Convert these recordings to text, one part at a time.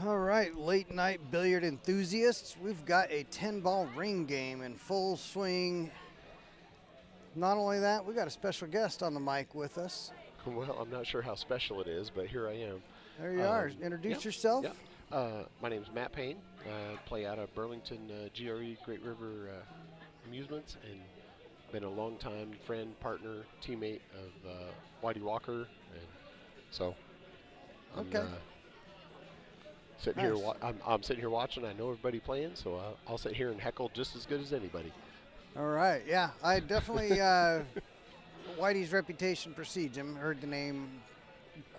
All right, late night billiard enthusiasts, we've got a 10-ball ring game in full swing. Not only that, we got a special guest on the mic with us. Well, I'm not sure how special it is, but here I am. There you are. Introduce yourself. My name's Matt Payne. I play out of Burlington GRE Great River Amusements, and been a longtime friend, partner, teammate of Whitey Walker, and so I'm sitting here. I'm sitting here watching. I know everybody playing, so I'll sit here and heckle just as good as anybody. All right, yeah, I definitely Whitey's reputation precedes him. Heard the name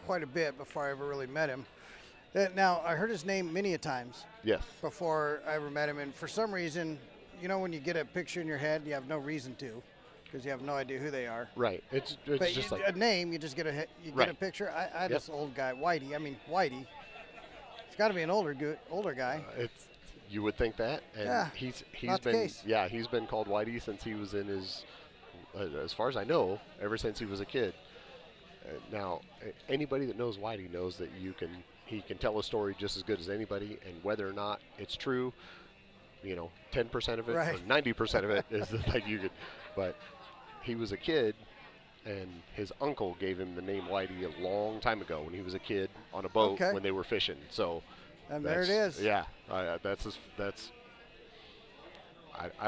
quite a bit before I ever really met him. Now, I heard his name many a times. Yes. Before I ever met him, and for some reason, you know, when you get a picture in your head, you have no reason to, because you have no idea who they are. Right. It's but just like a name, you just get a picture. I this old guy, Whitey. I mean, Whitey. It's got to be an older guy. You would think that, and yeah, he's not been the case. he's been called Whitey since he was in his, as far as I know, ever since he was a kid. Now, anybody that knows Whitey knows that he can tell a story just as good as anybody, and whether or not it's true, 10% of it right. or 90% of it is like you could. But he was a kid, and his uncle gave him the name Whitey a long time ago when he was a kid on a boat when they were fishing. So. And there it is. Yeah, I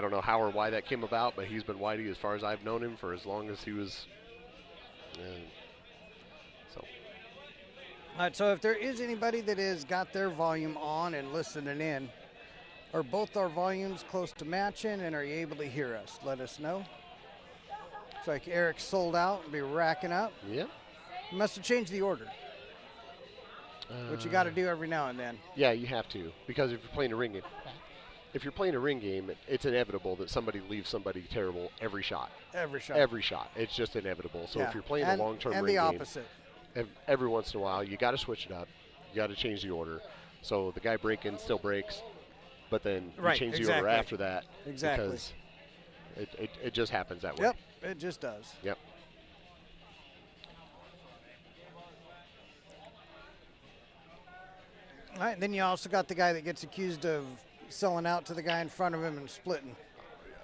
don't know how or why that came about, but he's been Whitey as far as I've known him for as long as he was. All right, so if there is anybody that has got their volume on and listening in, are both our volumes close to matching, and are you able to hear us? Let us know. It's like Eric's sold out and be racking up. Yeah. You must have changed the order. Which you got to do every now and then. Yeah, you have to, because if you're playing a ring game, it's inevitable that somebody leaves somebody terrible every shot. Every shot. It's just inevitable. So if you're playing a long-term ring game, and the opposite. Every once in a while, you got to switch it up. You got to change the order. So the guy breaking still breaks, but then you change the order after that. Exactly. Because it just happens that way. Yep, it just does. Yep. All right, and then you also got the guy that gets accused of selling out to the guy in front of him and splitting.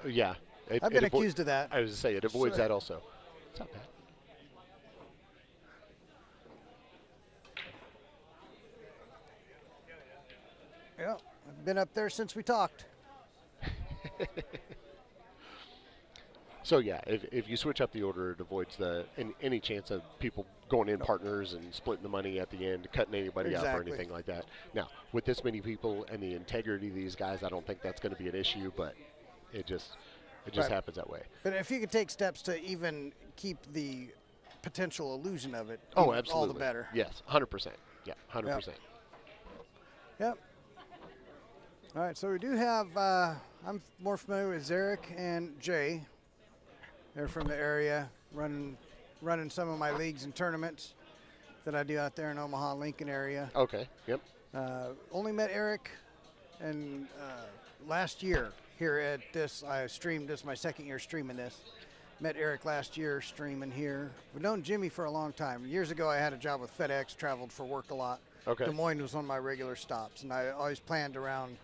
Yeah. I've been accused of that. I was going to say, it avoids that also. It's not bad. Yeah, I've been up there since we talked. So yeah, if you switch up the order, it avoids any chance of people going in partners and splitting the money at the end, cutting anybody up or anything like that. Now, with this many people and the integrity of these guys, I don't think that's going to be an issue, but it just happens that way. But if you could take steps to even keep the potential illusion of it, absolutely, all the better. Yes, 100%. Yeah, 100%. Yep. All right, so we do have. I'm more familiar with Zarek and Jay. They're from the area, running some of my leagues and tournaments that I do out there in Omaha, Lincoln area. Okay, yep. Only met Eric and last year here at this. I streamed this, my second year streaming this. Met Eric last year streaming here. We've known Jimmy for a long time. Years ago, I had a job with FedEx, traveled for work a lot. Okay. Des Moines was one of my regular stops, and I always planned around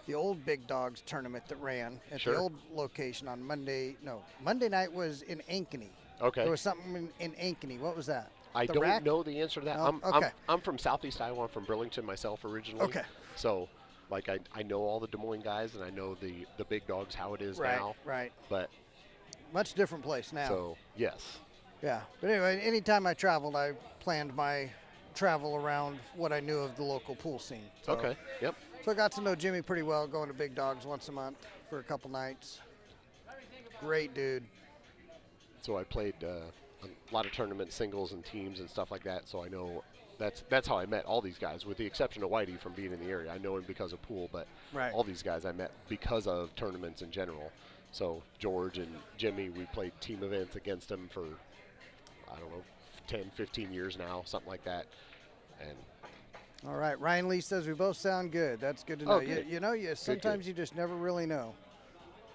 the old Big Dogs tournament that ran at the old location on Monday. No, Monday night was in Ankeny. Okay. There was something in Ankeny. What was that? I don't know the answer to that. Oh, I'm from Southeast Iowa. I'm from Burlington myself originally. Okay. So, like, I know all the Des Moines guys, and I know the Big Dogs, how it is now. Right. But much different place now. So, yes. Yeah. But anyway, anytime I traveled, I planned my travel around what I knew of the local pool scene. So, okay. Yep. So I got to know Jimmy pretty well, going to Big Dogs once a month for a couple nights. Great dude. So I played a lot of tournaments, singles and teams and stuff like that. So I know that's how I met all these guys, with the exception of Whitey from being in the area. I know him because of pool, but all these guys I met because of tournaments in general. So George and Jimmy, we played team events against them for, I don't know, 10, 15 years now, something like that. And all right, Ryan Lee says we both sound good. That's good to know. Sometimes you just never really know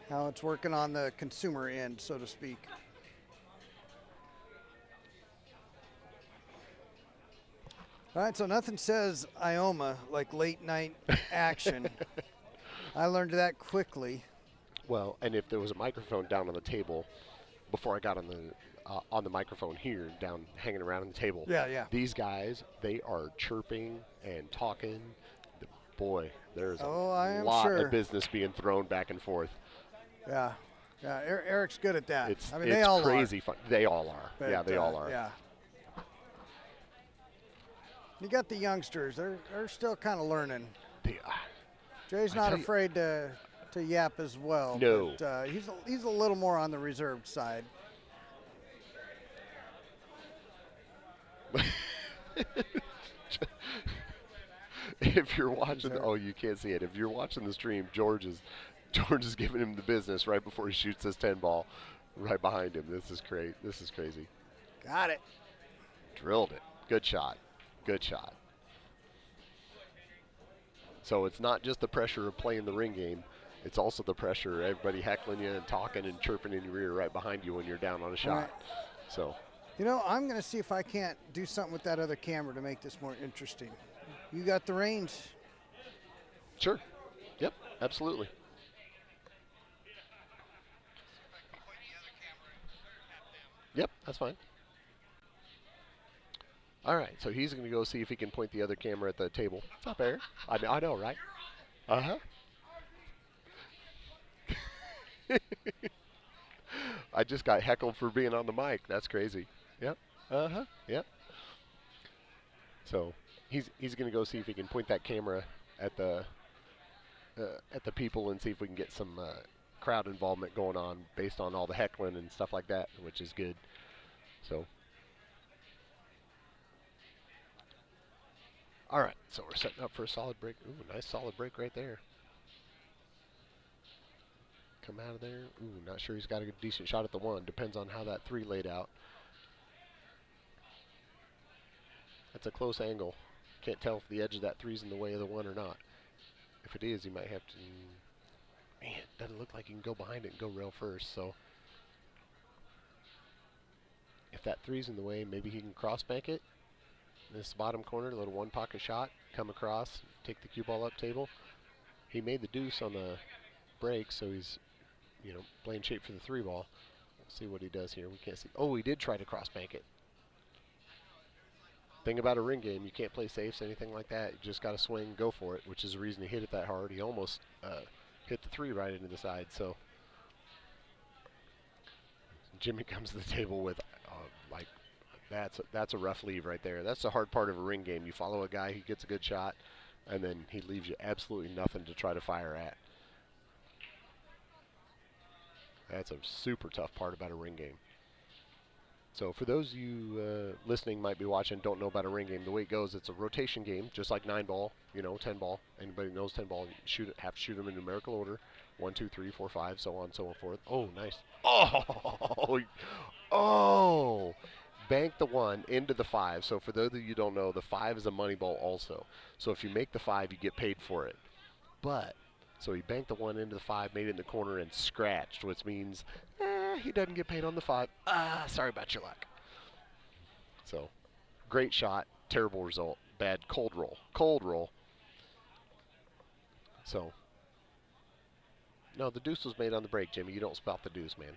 how it's working on the consumer end, so to speak. All right, so nothing says Ioma like late night action. I learned that quickly. Well, and if there was a microphone down on the table before I got on the microphone here, down hanging around on the table. Yeah. These guys, they are chirping and talking. Boy, there's a lot of business being thrown back and forth. Yeah. Eric's good at that. It's they all crazy are. fun. They all are. But, yeah, they all are. Yeah. You got the youngsters. They're still kind of learning. Jay's not afraid to yap as well. No. But, he's a little more on the reserved side. If you're watching, you can't see it. If you're watching the stream, George is giving him the business right before he shoots his 10 ball, right behind him. This is great. This is crazy. Got it. Drilled it. Good shot. Good shot. So it's not just the pressure of playing the ring game. It's also the pressure of everybody heckling you and talking and chirping in your ear right behind you when you're down on a shot. Right. So. I'm going to see if I can't do something with that other camera to make this more interesting. You got the range. Sure. Yep, absolutely. Yep, that's fine. All right, so he's going to go see if he can point the other camera at the table. It's not fair. I know, right? Uh-huh. I just got heckled for being on the mic. That's crazy. Yep. Uh-huh. Yep. So he's going to go see if he can point that camera at the people and see if we can get some crowd involvement going on based on all the heckling and stuff like that, which is good. So. All right, so we're setting up for a solid break. Ooh, nice solid break right there. Come out of there. Ooh, not sure he's got a decent shot at the one. Depends on how that 3 laid out. That's a close angle. Can't tell if the edge of that 3's in the way of the 1 or not. If it is, he might have to. Man, doesn't look like he can go behind it and go rail first. So if that 3's in the way, maybe he can cross bank it. This bottom corner, a little 1 pocket shot, come across, take the cue ball up table. He made the deuce on the break, so he's, playing shape for the 3 ball. We'll see what he does here. We can't see. Oh, he did try to cross bank it. Thing about a ring game, you can't play safes, anything like that. You just got to swing, go for it, which is the reason he hit it that hard. He almost hit the 3 right into the side. So Jimmy comes to the table with that's a rough leave right there. That's the hard part of a ring game. You follow a guy, he gets a good shot, and then he leaves you absolutely nothing to try to fire at. That's a super tough part about a ring game. So for those of you listening, might be watching, don't know about a ring game, the way it goes, it's a rotation game, just like 9 ball, 10 ball. Anybody knows 10 ball, have to shoot them in numerical order. 1, 2, 3, 4, 5, so on, so forth. Oh, nice. Oh! Bank the 1 into the 5. So for those of you who don't know, the 5 is a money ball also. So if you make the 5, you get paid for it. But, so he banked the 1 into the 5, made it in the corner, and scratched, which means he doesn't get paid on the 5. Sorry about your luck. So, great shot, terrible result. Bad cold roll. Cold roll. So, no, the deuce was made on the break, Jimmy. You don't spout the deuce, man.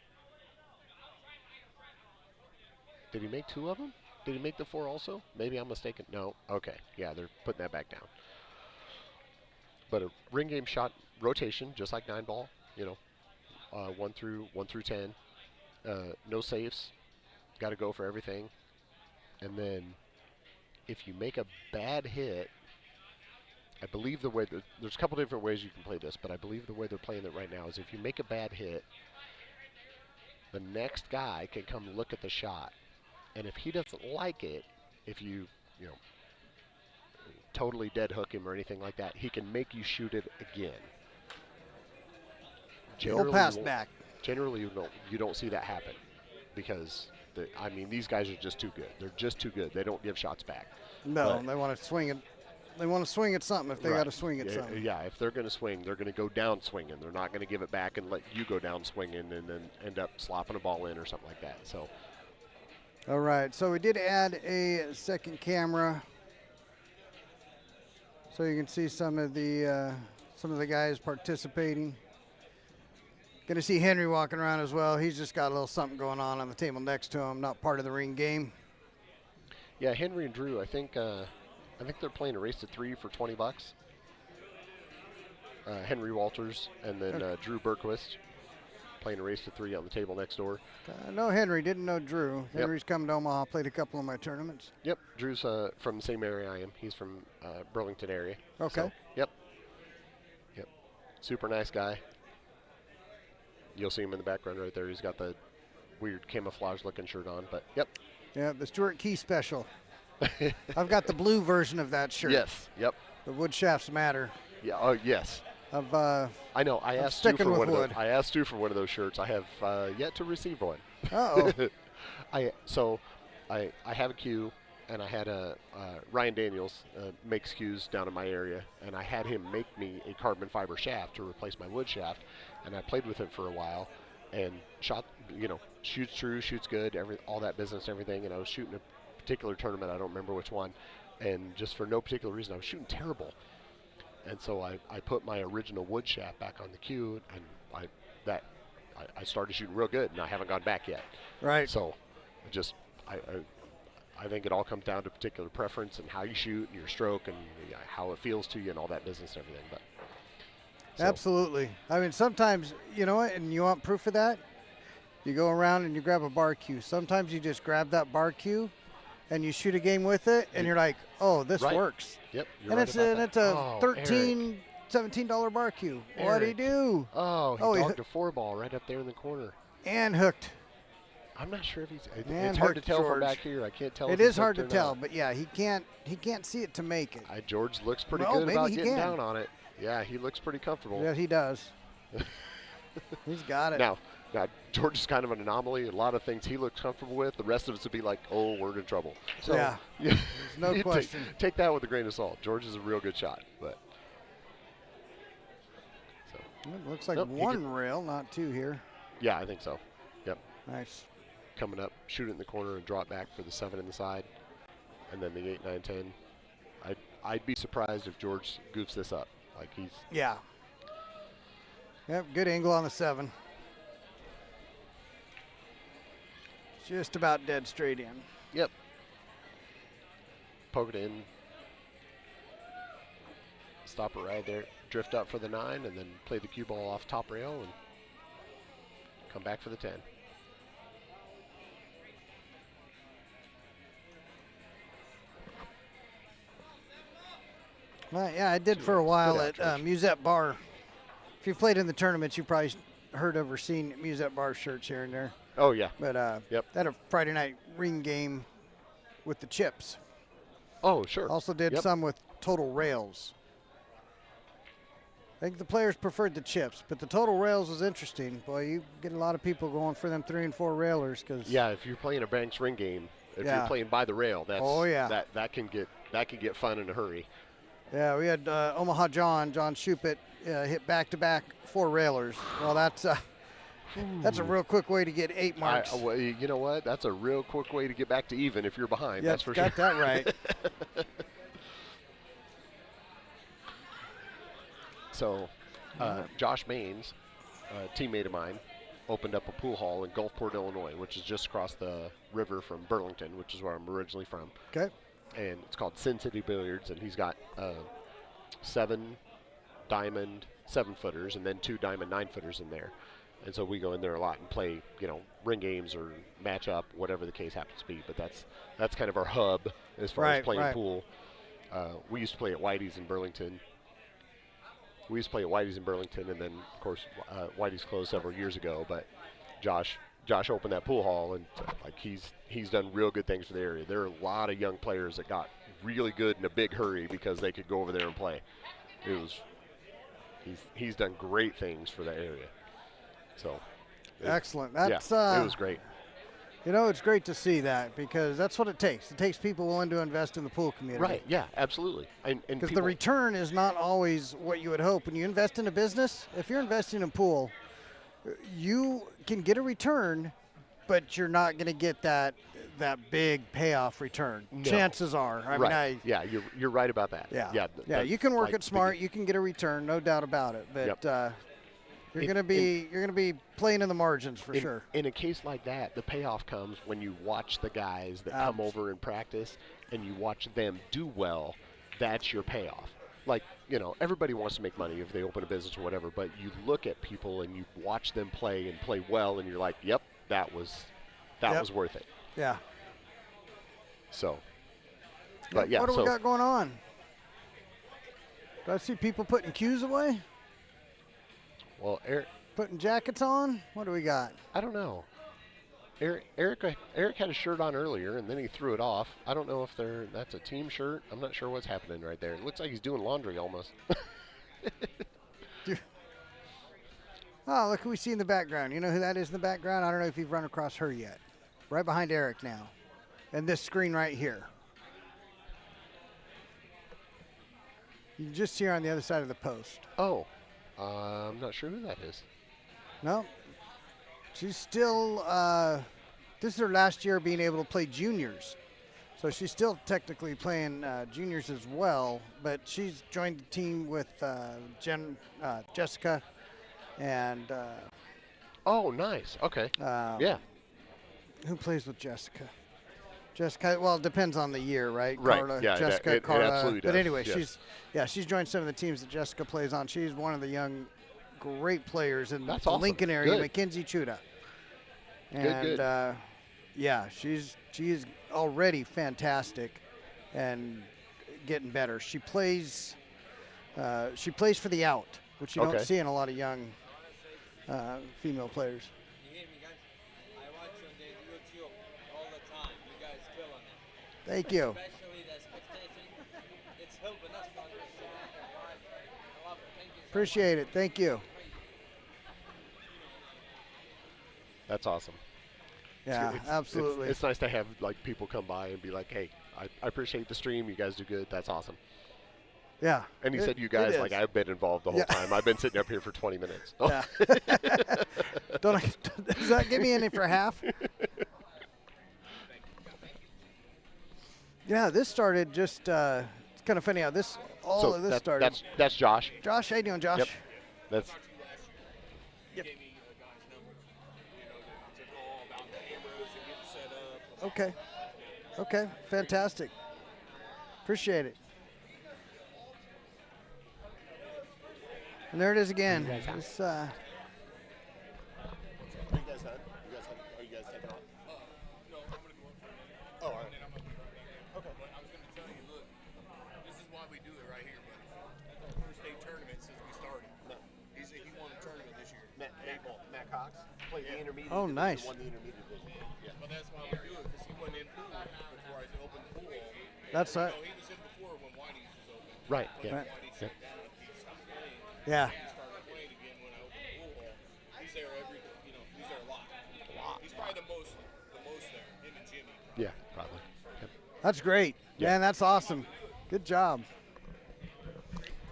Did he make 2 of them? Did he make the 4 also? Maybe I'm mistaken. No. Okay. Yeah, they're putting that back down. But a ring game shot rotation, just like 9 ball. 1 through 10. No safes. Got to go for everything. And then, if you make a bad hit, I believe the way there's a couple different ways you can play this, but I believe the way they're playing it right now is if you make a bad hit, the next guy can come look at the shot. And if he doesn't like it, if you totally dead hook him or anything like that, he can make you shoot it again. Generally, pass back. Generally, you don't see that happen because, these guys are just too good. They're just too good. They don't give shots back. No, they want to swing it. They want to swing at something if they got to swing at something. Yeah, if they're going to swing, they're going to go down swinging. They're not going to give it back and let you go down swinging and then end up slopping a ball in or something like that. So. All right, so we did add a second camera So you can see some of the guys participating. Going to see Henry walking around as well. He's just got a little something going on the table next to him, not part of the ring game. Yeah, Henry and Drew, I think they're playing a race to 3 for $20. Henry Walters and then Drew Berquist playing a race to 3 on the table next door. I know Henry, didn't know Drew. Henry's come to Omaha, played a couple of my tournaments. Yep, Drew's from the same area I am. He's from Burlington area. Okay. So, yep. Super nice guy. You'll see him in the background right there. He's got the weird camouflage-looking shirt on, but yep. Yeah, the Stuart Key special. I've got the blue version of that shirt. Yes, yep. The wood shafts matter. Yeah, oh, yes. I know. I asked Stu for one of those. I asked Stu for one of those shirts. I have yet to receive one. Uh-oh. I have a cue, and I had Ryan Daniels makes cues down in my area, and I had him make me a carbon fiber shaft to replace my wood shaft, and I played with it for a while, and shoots true, shoots good, all that business, everything, and I was shooting a particular tournament. I don't remember which one, and just for no particular reason, I was shooting terrible. And so I put my original wood shaft back on the cue, and I started shooting real good, and I haven't gone back yet. Right. So, I think it all comes down to particular preference and how you shoot and your stroke and how it feels to you and all that business and everything. But absolutely. I mean, sometimes, you know what, and you want proof of that? You go around and you grab a bar cue. Sometimes you just grab that bar cue and you shoot a game with it, and you're like, oh, this works. Yep. And it's a $13, $17 bar cue. What do you do? Oh, he dogged a 4-ball right up there in the corner. And hooked. I'm not sure if he's. It's hard to tell from back here. I can't tell. It is hard to tell, but yeah, he can't see it to make it. George looks pretty good about getting down on it. Yeah, he looks pretty comfortable. Yeah, he does. He's got it. Now, George is kind of an anomaly. A lot of things he looks comfortable with. The rest of us would be like, oh, we're in trouble. So, yeah, there's no question. Take that with a grain of salt. George is a real good shot, but. It looks like one rail, not two here. Yeah, I think so. Yep. Nice. Coming up, shoot it in the corner and drop back for the 7 in the side, and then the 8, 9, 10. I'd be surprised if George goofs this up. Like he's. Yeah. Yep. Good angle on the 7. Just about dead straight in. Yep. Poke it in. Stop it right there. Drift up for the 9, and then play the cue ball off top rail and come back for the 10. Well, yeah, I did for a while at Musette Bar. If you played in the tournaments, you probably heard of or seen Musette Bar shirts here and there. Oh, yeah. But they had a Friday night ring game with the chips. Oh, sure. Also did some with total rails. I think the players preferred the chips, but the total rails was interesting. Boy, you get a lot of people going for them 3 and 4 railers. Yeah, if you're playing a Banks ring game, if you're playing by the rail, that can get fun in a hurry. Yeah, we had Omaha John Shupit hit back-to-back 4 railers. Well, that's a real quick way to get 8 marks. Well, you know what? That's a real quick way to get back to even if you're behind. That's for sure. Got that right. So, Josh Maines, a teammate of mine, opened up a pool hall in Gulfport, Illinois, which is just across the river from Burlington, which is where I'm originally from. Okay. And it's called Sin City Billiards, and he's got 7 diamond 7-footers and then 2 diamond 9-footers in there. And so we go in there a lot and play, ring games or match up, whatever the case happens to be. But that's kind of our hub as far as playing pool. We used to play at Whitey's in Burlington. And then, of course, Whitey's closed several years ago. But Josh opened that pool hall, and he's done real good things for the area. There are a lot of young players that got really good in a big hurry because they could go over there and play. He's done great things for the area. So excellent. It was great. It's great to see that because that's what it takes. It takes people willing to invest in the pool community. Right, yeah, absolutely. Because the return is not always what you would hope. When you invest in a business, if you're investing in a pool, you can get a return, but you're not going to get that big payoff return. No. Chances are. I mean, yeah, you're right about that. Yeah. You can work it smart. You can get a return, no doubt about it. But you're going to be playing in the margins for sure. In a case like that, the payoff comes when you watch the guys that come over and practice, and you watch them do well. That's your payoff. Like, everybody wants to make money if they open a business or whatever, but you look at people and you watch them play and play well, and you're like, yep, that was worth it. Yeah. So, but yeah. What do we got going on? Do I see people putting cues away? Well, Eric. Putting jackets on? What do we got? I don't know. Eric had a shirt on earlier, and then he threw it off. I don't know if that's a team shirt. I'm not sure what's happening right there. It looks like he's doing laundry almost. Oh, look who we see in the background. You know who that is in the background? I don't know if you've run across her yet. Right behind Eric now. And this screen right here. You can just see her on the other side of the post. Oh, I'm not sure who that is. No. She's still, this is her last year being able to play juniors. So she's still technically playing juniors as well, but she's joined the team with Jessica and... oh, nice. Okay. Yeah. Who plays with Jessica? Jessica, well, it depends on the year, right? Right. Carla, Yeah, Jessica, it Carla. absolutely does. But anyway, yes. she's joined some of the teams that Jessica plays on. She's one of the young, great players in That's the awesome. Lincoln area, Good. Mackenzie Chuda. And Good. Yeah, she's already fantastic and getting better. She plays for the out, which you don't see in a lot of young female players. You hear me, guys? I watch on the YouTube all the time. You guys killing it. Thank you. Especially the spectating. It's helping us to understand why a lot of things. Appreciate it. Thank you. That's awesome. Yeah, absolutely. It's nice to have people come by and be like, hey, I appreciate the stream. You guys do good. That's awesome. Yeah. And he said you guys, I've been involved the whole time. I've been sitting up here for 20 minutes. Oh. Yeah. Does that get me in it for half? Yeah, this started just, it's kind of funny how this started. That's Josh. Josh, how you doing, Josh? Yep. That's. Yep. Okay. Fantastic. Appreciate it. And there it is again. This, Are you guys done? Are you guys taking off? No, I'm going to go up for a minute. Oh, all right. And then I'm going to be right back. Okay. But I was going to tell you, look, this is why we do it right here, buddy. That's our first state tournament since we started. No. He said he won a tournament this year. Matt Cox played the intermediate. Oh, nice. Won the intermediate division. Yeah. But that's why we do it, because he wasn't in pool before I opened the pool. That's right. No, he was in before when Whitey's was open. Right. But Yeah. when Whitey's shut down, he stopped playing. Yeah. He started playing again when I opened the pool hall. He's there he's there a lot. He's probably the most there, him and Jimmy. Yeah, probably. Yep. That's great. Yeah. Man, that's awesome. Good job.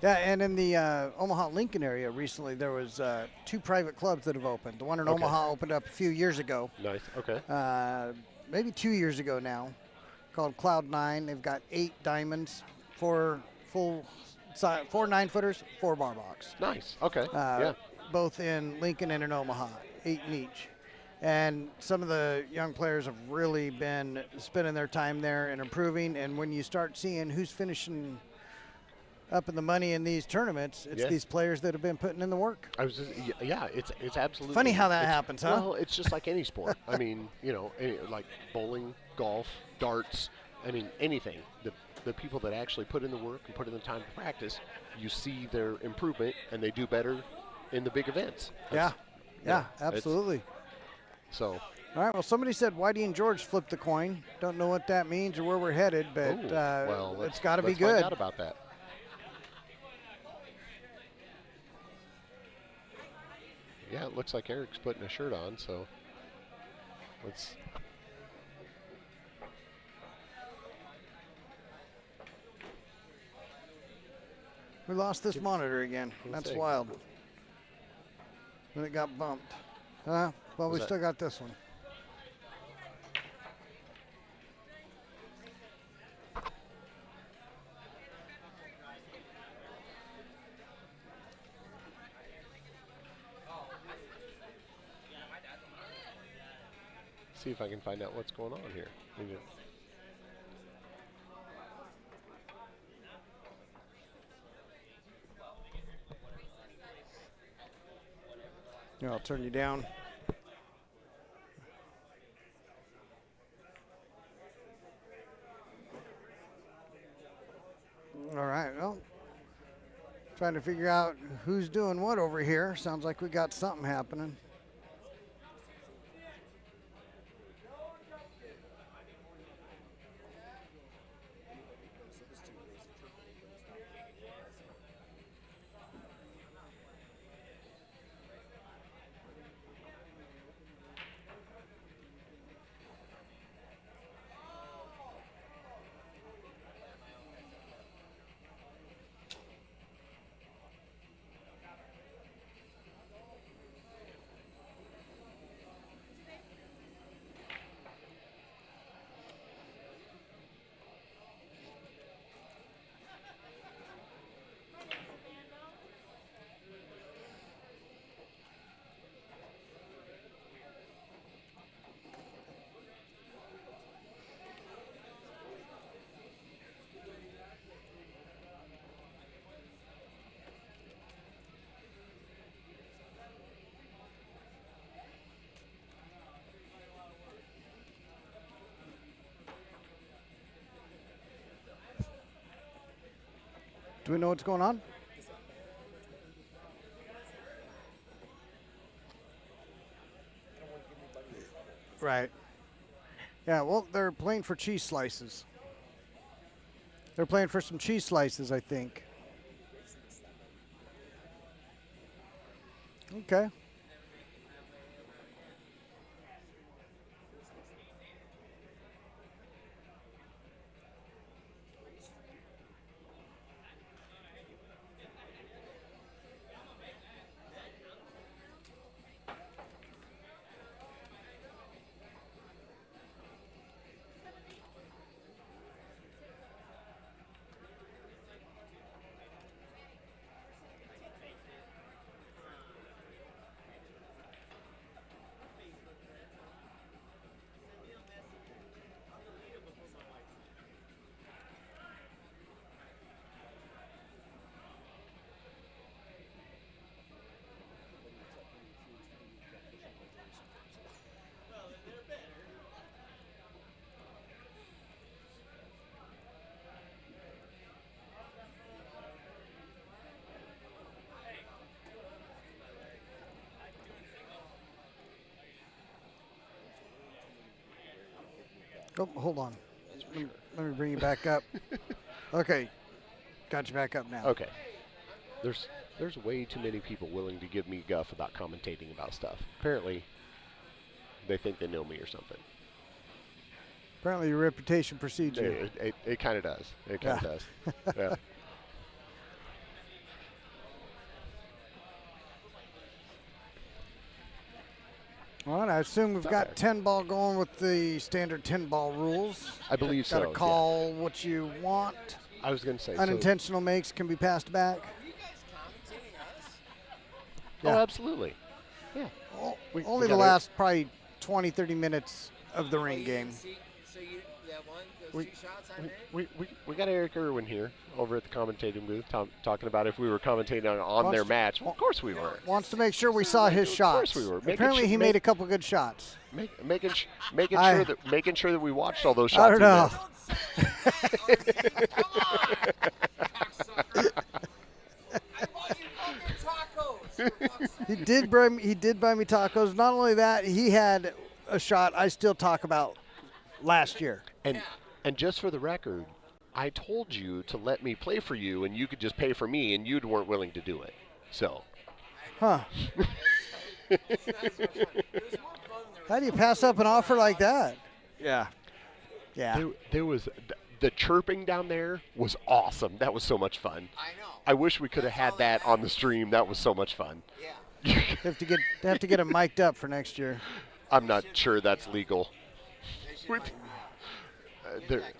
Yeah, and in the Omaha Lincoln area recently, there was 2 private clubs that have opened. The one in Omaha opened up a few years ago. Nice. Okay. Maybe 2 years ago now, called Cloud 9. They've got 8 diamonds, 4 9-footers, 4 bar box. Nice. Okay. Yeah. Both in Lincoln and in Omaha, 8 in each. And some of the young players have really been spending their time there and improving. And when you start seeing who's finishing up in the money in these tournaments, it's these players that have been putting in the work. It's absolutely funny how that happens, huh? Well, it's just like any sport. I mean, like bowling, golf, darts. I mean, anything. The people that actually put in the work and put in the time to practice, you see their improvement, and they do better in the big events. Yeah, absolutely. So. All right, well, somebody said Whitey and George flipped the coin. Don't know what that means or where we're headed, but it's got to be good. Let's find out about that. Yeah, it looks like Eric's putting a shirt on, so let's. We lost this monitor again. That's wild. When it got bumped. Well, we still got this one. see if I can find out what's going on here. Here, I'll turn you down. All right, well, trying to figure out who's doing what over here. Sounds like we got something happening. Do we know what's going on? Right. Yeah, well, they're playing for cheese slices. They're playing for some cheese slices, I think. Okay. Oh, hold on. Let me bring you back up. Okay. Got you back up now. Okay. There's way too many people willing to give me guff about commentating about stuff. Apparently, they think they know me or something. Apparently your reputation precedes you. It kind of does. It kind of does. Yeah. All right, I assume we've got 10 ball going with the standard 10 ball rules. I believe so. Got to call what you want. I was going to say. Unintentional makes can be passed back. Are you guys commentating us? Yeah. Oh, absolutely. Yeah. Only the last probably 20, 30 minutes of the ring game. So that one, those two shots I made? We got Eric Irwin here over at the commentating booth talking about if we were commentating on their match. Well, of course we were. Wants to make sure we saw his shots. Of course we were. Apparently he made a couple good shots. Making sure that we watched all those shots. I don't know. Come on! Cocksucker. I bought you fucking tacos. He did buy me tacos. Not only that, he had a shot I still talk about last year. And just for the record, I told you to let me play for you, and you could just pay for me, and you weren't willing to do it. So. Huh. How do you pass up an offer like that? Yeah. Yeah. There was the chirping down there was awesome. That was so much fun. I know. I wish we could have had that on the stream. That was so much fun. Yeah. have to get him mic'd up for next year. I'm not sure that's legal.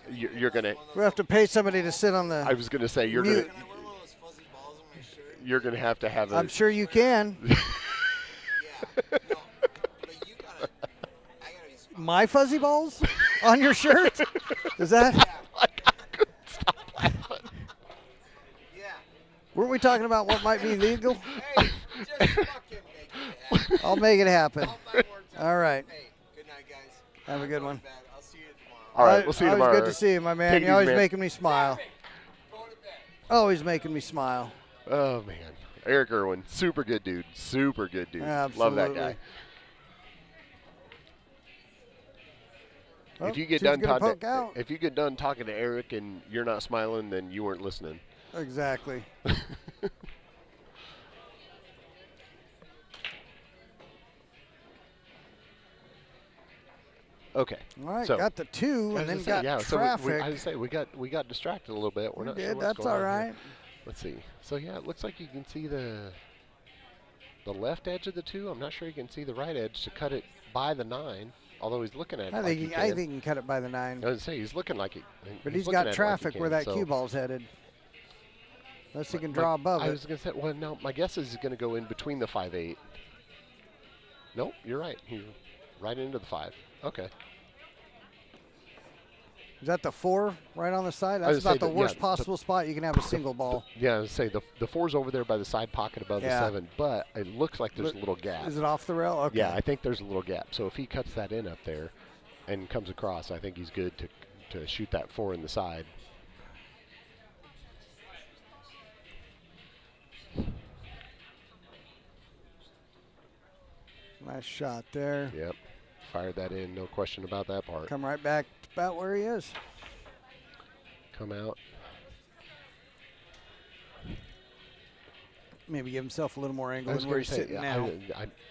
You're gonna. We'll have to pay somebody to sit on the. I was gonna say you're mute. gonna. You're gonna have to have a. I'm sure you can. my fuzzy balls on your shirt? Is that? Like, I couldn't stop laughing. Yeah. Weren't we talking about what might be legal? Hey, just fucking make it happen. I'll make it happen. All my words out. All right. Hey, good night, guys. Have a good one. Bad. I'll see you tomorrow. All right, we'll see you tomorrow. Always good to see you, my man. Take it You're always easy, man. making me smile. Always making me smile. Oh, man. Eric Irwin, super good dude. Super good dude. Love that guy. Well, if you get done talking to Eric and you're not smiling, then you weren't listening. Exactly. Okay. All right, so, got the 2 and then got traffic. So I would say we got distracted a little bit. We're not sure what's That's going all on right. here. Let's see. So yeah, it looks like you can see the left edge of the 2. I'm not sure you can see the right edge to cut it by the 9. Although he's looking at it. I think he can cut it by the 9. I was say he's looking like it. But he's got traffic where that cue ball's headed. Unless he can draw above it. I was going to say, well, no, my guess is he's going to go in between the 5-8. Nope, you're right. He's right into the 5. Okay. Is that the 4 right on the side? That's about the worst possible spot you can have a single ball. Yeah, I would say the 4's over there by the side pocket above the 7, but it looks like there's a little gap. Is it off the rail? Okay. Yeah, I think there's a little gap. So if he cuts that in up there and comes across, I think he's good to shoot that 4 in the side. Nice shot there. Yep. Fired that in, no question about that part. Come right back about where he is. Come out. Maybe give himself a little more angle than where he's sitting now.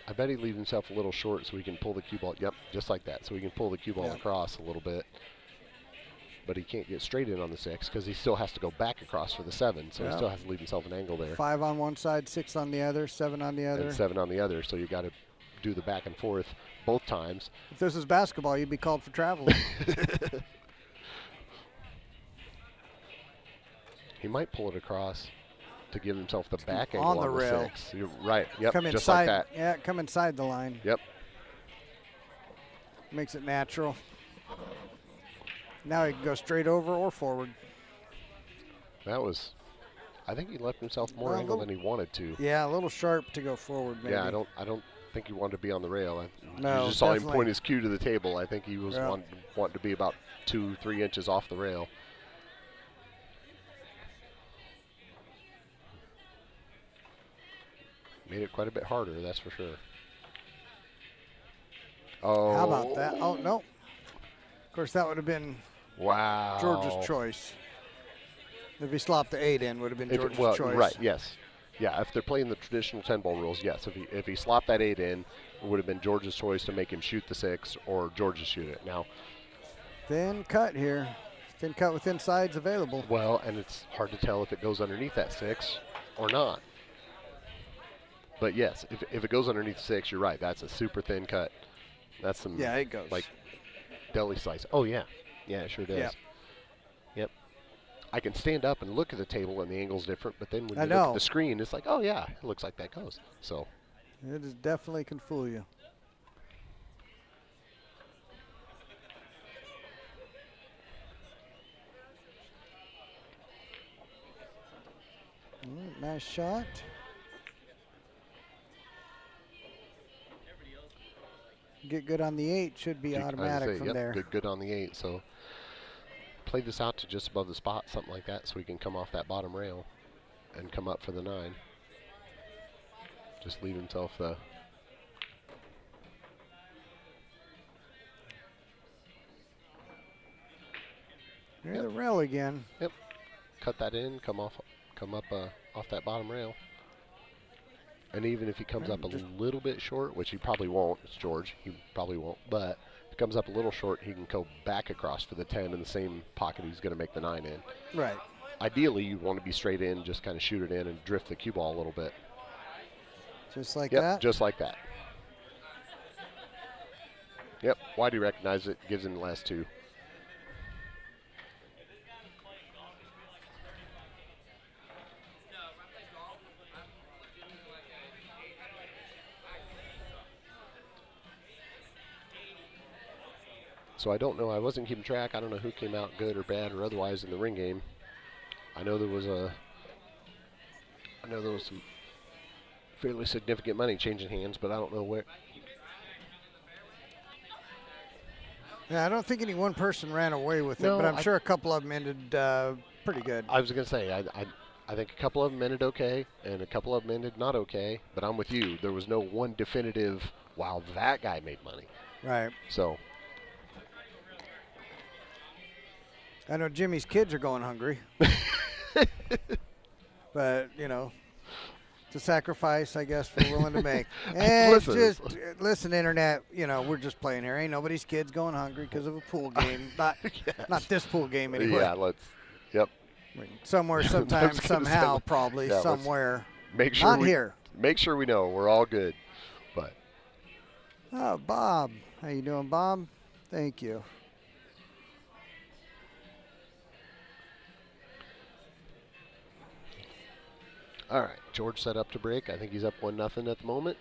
I bet he leaves himself a little short so he can pull the cue ball. Yep, just like that. So he can pull the cue ball across a little bit. But he can't get straight in on the 6 because he still has to go back across for the 7. So he still has to leave himself an angle there. 5 on one side, 6 on the other, 7 on the other. And 7 on the other. So you got to do the back and forth both times. If this was basketball, you'd be called for traveling. He might pull it across to give himself the back angle on the rail. 6. You're right. Yep. Come just inside, like that. Yeah, come inside the line. Yep. Makes it natural. Now he can go straight over or forward. That was, I think he left himself more angle than he wanted to. Yeah, a little sharp to go forward. Maybe. Yeah, I don't think he wanted to be on the rail. No, you just saw him point his cue to the table. I think he was wanting to be about 2-3 inches off the rail. Made it quite a bit harder, that's for sure. Oh. How about that? Oh, no. Of course, that would have been George's choice. If he slopped the 8 in, would have been George's choice. Right, yes. Yeah, if they're playing the traditional 10-ball rules, yes. If he slopped that 8 in, it would have been George's choice to make him shoot the 6 or George to shoot it. Now, thin cut here. Thin cut with insides available. Well, and it's hard to tell if it goes underneath that 6 or not. But yes, if it goes underneath 6, you're right. That's a super thin cut. That's some it goes like deli slice. Oh yeah, yeah, it sure does. Yep. I can stand up and look at the table and the angle's different, but then when you look at the screen, it's like, oh yeah, it looks like that goes. So it is definitely can fool you. Nice shot. Get good on the 8, should be automatic from there. Get good on the 8. So play this out to just above the spot, something like that, so he can come off that bottom rail and come up for the 9. Just leave himself the. Near the rail again. Yep. Cut that in, come up off that bottom rail. And even if he comes up a little bit short, which he probably won't, it's George, he probably won't, but if he comes up a little short, he can go back across for the 10 in the same pocket he's going to make the 9 in. Right. Ideally, you want to be straight in, just kind of shoot it in and drift the cue ball a little bit. Just like that? Just like that. Yep, why do you recognize it? Gives him the last 2. So I don't know. I wasn't keeping track. I don't know who came out good or bad or otherwise in the ring game. I know there was some fairly significant money changing hands, but I don't know where. Yeah, I don't think any one person ran away with it, but I'm sure a couple of them ended pretty good. I was going to say, I think a couple of them ended okay, and a couple of them ended not okay, but I'm with you. There was no one definitive, wow, that guy made money. Right. So. I know Jimmy's kids are going hungry. But, you know, it's a sacrifice, I guess, we're willing to make. And listen, Internet, you know, we're just playing here. Ain't nobody's kids going hungry because of a pool game. Not this pool game anyway. Yeah, yep. I mean, somewhere, sometime, somehow, probably, somewhere. Make sure Not here. Make sure we know we're all good. But. Oh, Bob. How you doing, Bob? Thank you. All right, George set up to break. I think he's up 1-0 at the moment.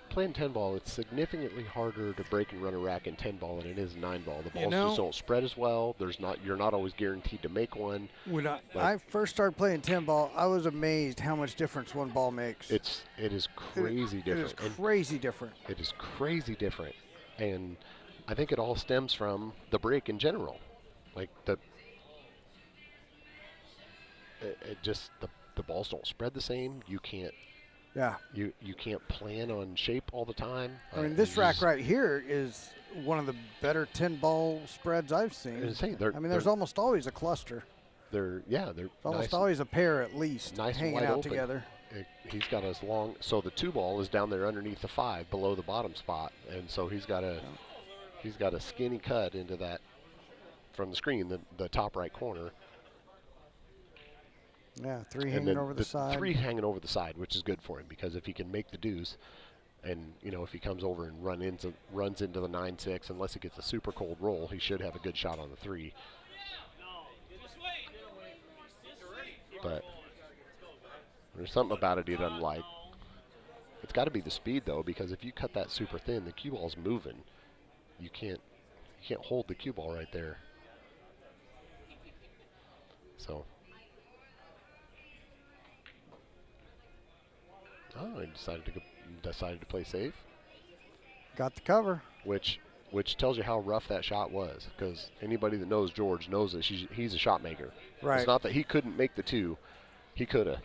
Playing 10 ball, it's significantly harder to break and run a rack in 10 ball than it is 9 ball. The balls just don't spread as well. You're not always guaranteed to make one. When I first started playing 10 ball, I was amazed how much difference one ball makes. It is crazy different. It is crazy different. It is crazy different, and I think it all stems from the break in general, like the balls don't spread the same. You can't. Yeah. You can't plan on shape all the time. I mean, this rack right here is one of the better 10 ball spreads I've seen. There's almost always a cluster. There's almost always a pair at least hanging out together. He's got as long, so the 2 ball is down there underneath the 5 below the bottom spot, and so he's got a skinny cut into that from the screen, the top right corner. Yeah, 3 hanging over the side. 3 hanging over the side, which is good for him, because if he can make the deuce, and if he comes over and runs into the 9-6, unless he gets a super cold roll, he should have a good shot on the 3. But there's something about it he doesn't like. It's got to be the speed though, because if you cut that super thin, the cue ball's moving. You can't hold the cue ball right there. So. Oh, he decided to play safe. Got the cover. Which tells you how rough that shot was, because anybody that knows George knows that he's a shot maker. Right. It's not that he couldn't make the 2. He could have.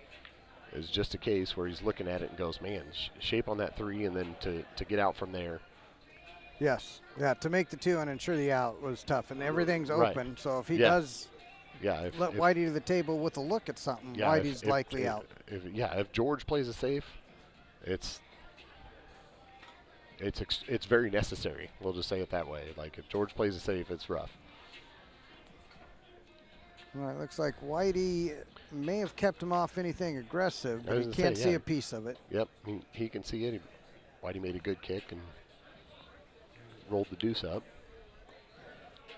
It's just a case where he's looking at it and goes, man, shape on that 3, and then to get out from there. Yes. Yeah, to make the 2 and ensure the out was tough, and everything's open. Right. So if he does if Whitey to the table with a look at something, Whitey's likely out. If George plays it safe, it's very necessary. We'll just say it that way. Like, if George plays it safe, it's rough. All right, looks like Whitey may have kept him off anything aggressive, but he can't see a piece of it. Yep, he can see it. Whitey made a good kick and rolled the deuce up.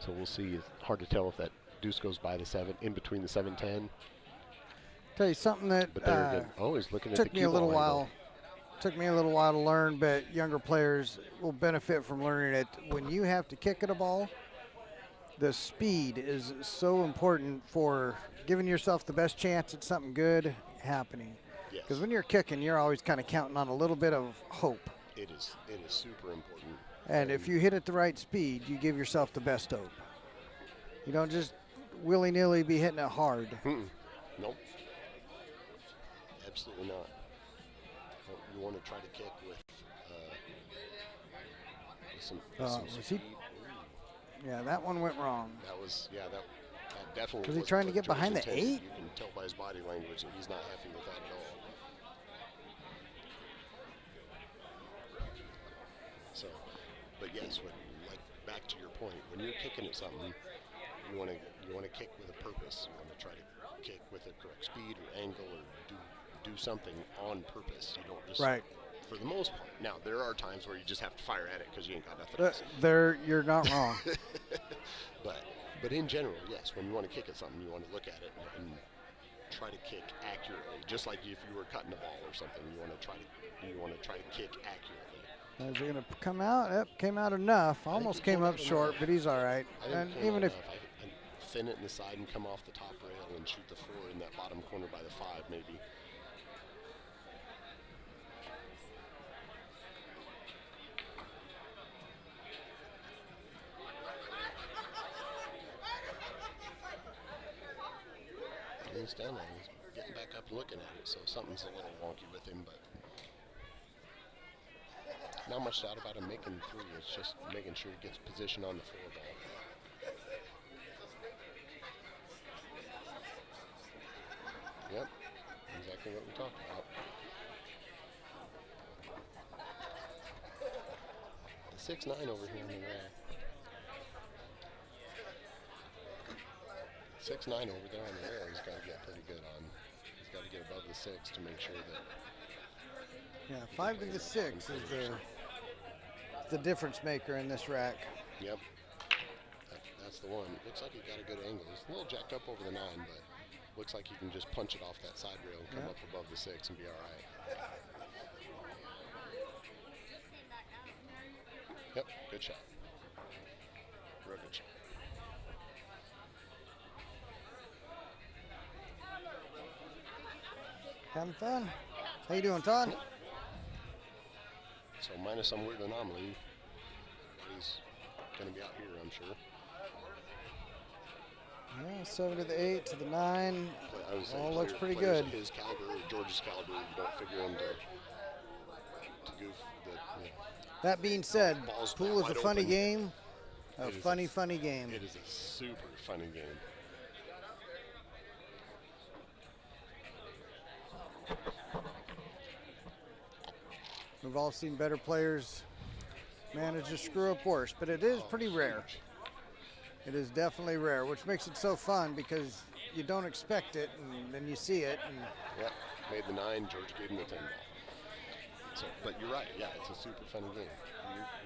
So we'll see. It's hard to tell if that deuce goes by the 7, in between the 7-10. Tell you something that he's looking at took me a little while. Took me a little while to learn, but younger players will benefit from learning it. When you have to kick at a ball, the speed is so important for giving yourself the best chance at something good happening. Because when you're kicking, you're always kind of counting on a little bit of hope. It is super important. And if you hit at the right speed, you give yourself the best hope. You don't just willy-nilly be hitting it hard. Nope. Absolutely not. You want to try to kick with some speed. Yeah, that one went wrong. That definitely. Was he trying to get behind the 8? You can tell by his body language that he's not happy with that at all. So, but yes, back to your point, when you're kicking at something, you want to kick with a purpose. You want to try to kick with a correct speed or angle, or do something on purpose. You don't just for the most part. Now, there are times where you just have to fire at it because you ain't got nothing else. You're not wrong. But in general, yes, when you want to kick at something, you want to look at it and try to kick accurately. Just like if you were cutting a ball or something, you want to try to kick accurately. Is he going to come out? Yep, came out enough. Almost came up short, but he's all right. And even if I thin it in the side and come off the top rail and shoot the 4 in that bottom corner by the 5, maybe. He's down there. He's getting back up and looking at it, so something's a little wonky with him, but not much doubt about him making 3. It's just making sure he gets position on the 4 ball. Yep, exactly what we talked about. The 6'9" over here in the rail. 6'9" over there on the rail, he's got to get pretty good on. He's got to get above the 6 to make sure that. Yeah, 5 to the 6 is the difference maker in this rack. Yep, that's the one. Looks like he got a good angle. He's a little jacked up over the 9, but looks like he can just punch it off that side rail and come up above the 6 and be all right. Yep, good shot. Real good shot. Having fun? How you doing, Todd? So minus some weird anomaly, he's going to be out here, I'm sure. Yeah, 7 to the 8 to the 9. All looks pretty good. His caliber or George's caliber, you don't figure him to goof. That being said, pool is a funny game. A funny game. It is a super funny game. We've all seen better players manage to screw up worse, but it is pretty rare. It is definitely rare, which makes it so fun because you don't expect it, and then you see it. And yep, made the 9. George gave him the 10 ball. So, but you're right. Yeah, it's a super funny game.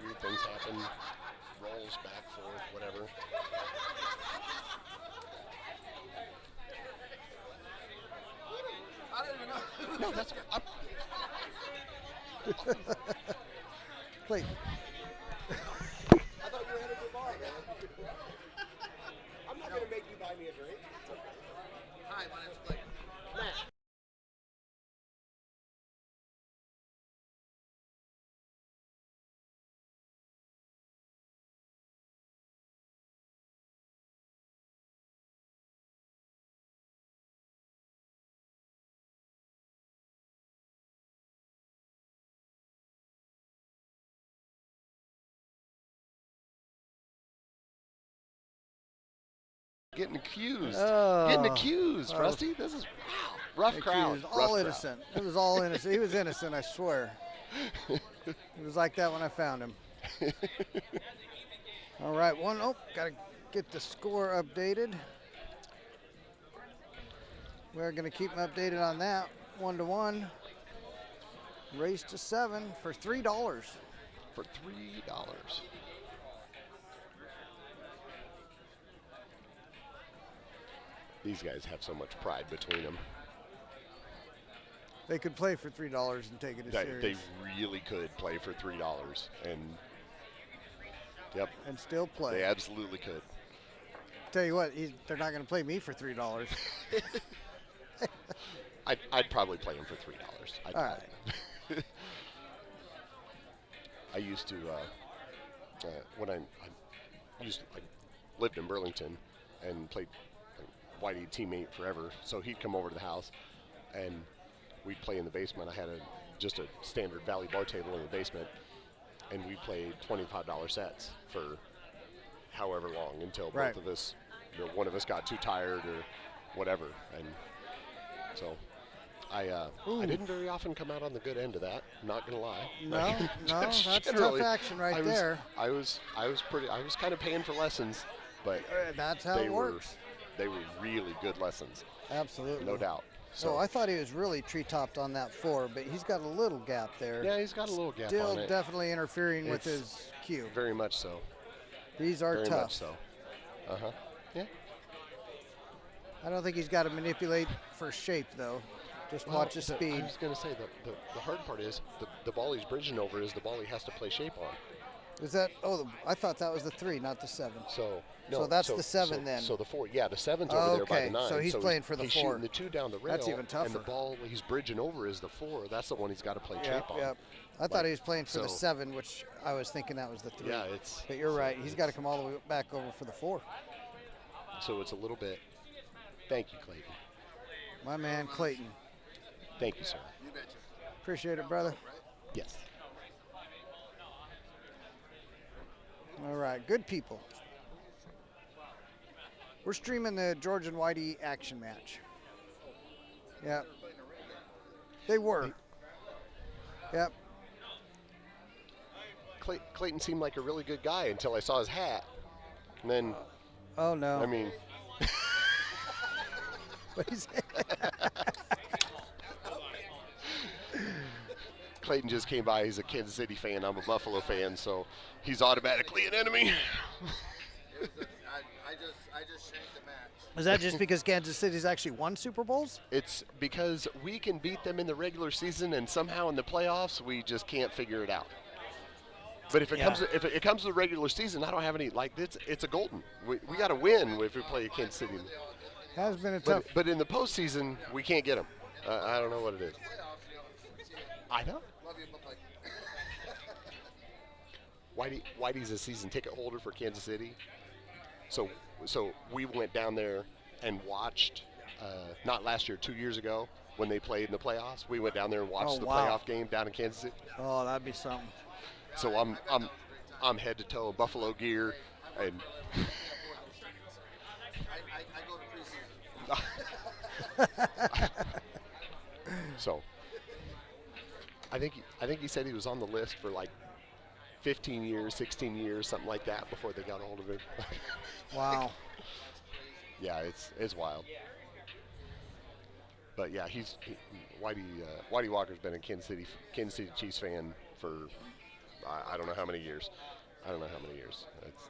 Weird things happen. Rolls back, forth, whatever. I don't even know. No, that's. Wait. I thought you were headed to the bar, man. I'm not going to make you buy me a drink. It's okay. Hi, my name's Blake. Matt. Getting accused. Oh. Getting accused, Rusty. This is rough crowd. All innocent. It was all innocent. He was innocent, I swear. It was like that when I found him. All right, got to get the score updated. We're going to keep them updated on that. 1-1. Race to 7 for $3. For $3. These guys have so much pride between them. They could play for $3 and take it as serious. They really could play for $3, and yep, and still play. They absolutely could. Tell you what, they're not going to play me for $3. I'd probably play him for $3. All right. I used to when I lived in Burlington and played Whitey teammate forever, so he'd come over to the house and we'd play in the basement. I had just a standard Valley bar table in the basement, and we played $25 sets for however long until both of us, one of us got too tired or whatever, and so I didn't very often come out on the good end of that. Not gonna lie. No, that's tough action right there. I was kind of paying for lessons, but that's how it works. They were really good lessons. Absolutely. No doubt. So I thought he was really tree-topped on that 4, but he's got a little gap there. Yeah, he's got a little gap Still on it. Definitely interfering with his cue. Very much so. These are tough. Very much so. Yeah. I don't think he's got to manipulate for shape, though. Just watch his speed. I was going to say the hard part is the ball he's bridging over is the ball he has to play shape on. Is that? Oh, I thought that was the 3, not the 7. So no, so that's the 7 then. So the 4, yeah, the 7's over there by the 9. So he's playing for the 4. He's shooting the 2 down the rail. That's even tougher. And the ball he's bridging over is the 4. That's the one he's got to play shape on. Yep. I thought he was playing for the 7, which I was thinking that was the 3. Yeah, it's. But you're right. He's got to come all the way back over for the 4. So it's a little bit. Thank you, Clayton. My man, Clayton. Thank you, sir. You betcha. Appreciate it, brother. Yes. All right, good people. We're streaming the George and Whitey action match. Yep. They were. Yep. Clayton seemed like a really good guy until I saw his hat. And then. Oh, no. I mean. What is it? Clayton just came by. He's a Kansas City fan. I'm a Buffalo fan, so he's automatically an enemy. I just changed the match. Is that just because Kansas City's actually won Super Bowls? It's because we can beat them in the regular season, and somehow in the playoffs we just can't figure it out. But if it comes to the regular season, I don't have any it's a golden. We got to win if we play Kansas City. Has been a tough. But in the postseason, we can't get them. I don't know what it is. I know. Whitey's a season ticket holder for Kansas City, so we went down there and watched. Not last year, 2 years ago when they played in the playoffs. We went down there and watched the playoff game down in Kansas City. Oh, that'd be something. So I'm head to toe Buffalo gear, and I go to preseason. so I think he said he was on the list for like 15 years, 16 years, something like that before they got a hold of him. Wow. Yeah, it's wild. But yeah, Whitey Walker's been a Kansas City Chiefs fan for I don't know how many years.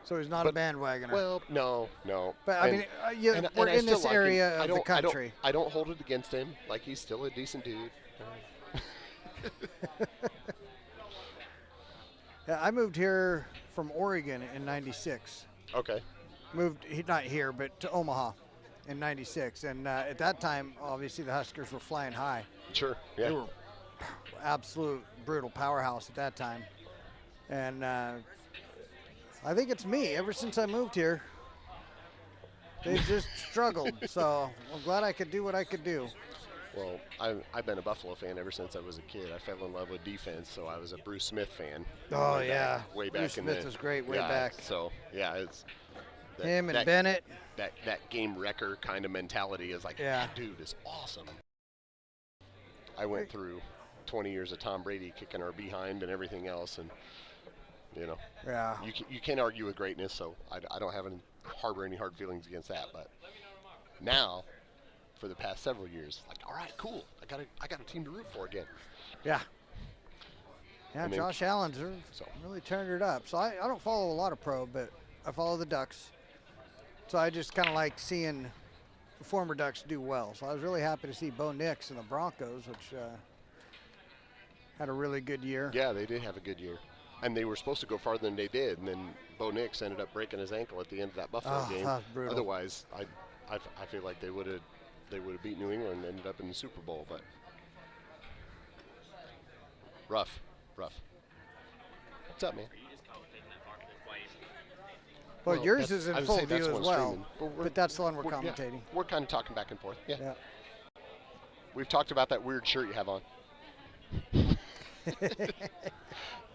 So he's not a bandwagoner. Well, no. But I mean, we're in this area of the country. I don't hold it against him. Like, he's still a decent dude. Yeah, I moved here from Oregon in '96. Okay. Moved not here, but to Omaha in '96, and at that time, obviously the Huskers were flying high. Sure. Yeah. They were absolute brutal powerhouse at that time, and I think it's me. Ever since I moved here, they've just struggled. So I'm glad I could do what I could do. Well, I've been a Buffalo fan ever since I was a kid. I fell in love with defense, so I was a Bruce Smith fan. Oh, yeah. Way back Bruce in Smith was great way back. So, yeah, it's him and Bennett. That game wrecker kind of mentality is like, that dude is awesome. I went through 20 years of Tom Brady kicking our behind and everything else, and yeah, you can't argue with greatness. So I don't have any hard feelings against that. But now, for the past several years, like, all right, cool, I got a team to root for again. Yeah. Yeah, Josh Allen's really turned it up. So I don't follow a lot of pro, but I follow the Ducks. So I just kind of like seeing the former Ducks do well. So I was really happy to see Bo Nix and the Broncos, which had a really good year. Yeah, they did have a good year. And they were supposed to go farther than they did, and then Bo Nix ended up breaking his ankle at the end of that Buffalo game. That was brutal. Otherwise, I feel like they would have beat New England and ended up in the Super Bowl, but rough. What's up, man? Well, yours is in full view as well, but that's the one we're commentating. Yeah, we're kind of talking back and forth. Yeah. We've talked about that weird shirt you have on.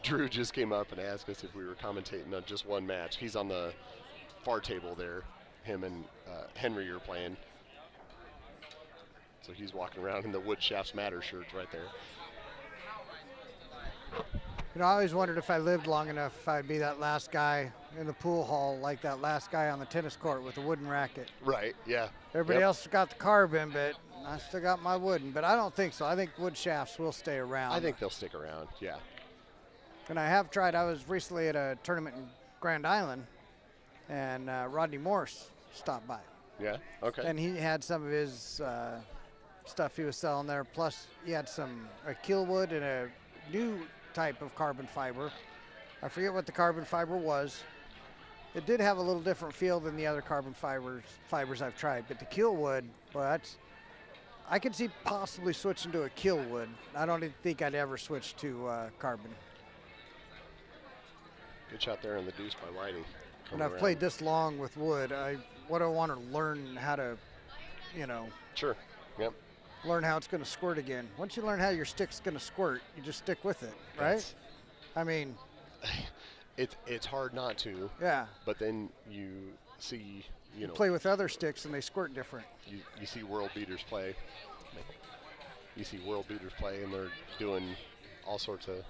Drew just came up and asked us if we were commentating on just one match. He's on the far table there. Him and Henry are playing. So he's walking around in the Wood Shafts Matter shirts right there. I always wondered if I lived long enough if I'd be that last guy in the pool hall, like that last guy on the tennis court with the wooden racket. Right, yeah. Everybody else has got the carbon, but I still got my wooden. But I don't think so. I think Wood Shafts will stay around. I think they'll stick around, yeah. And I have tried. I was recently at a tournament in Grand Island, and Rodney Morse stopped by. Yeah, okay. And he had some of his stuff he was selling there. Plus, he had a keel wood and a new type of carbon fiber. I forget what the carbon fiber was. It did have a little different feel than the other carbon fibers I've tried, but the keel wood, well, I could see possibly switching to a keel wood. I don't even think I'd ever switch to carbon. Good shot there on the deuce by Whitey. When I've played this long with wood, what I want to learn how to, Sure. Yep. learn how it's going to squirt again. Once you learn how your stick's going to squirt, you just stick with it, right? I mean, it's hard not to. Yeah. But then you see, you play with other sticks and they squirt different. You see world beaters play. You see world beaters play, and they're doing all sorts of,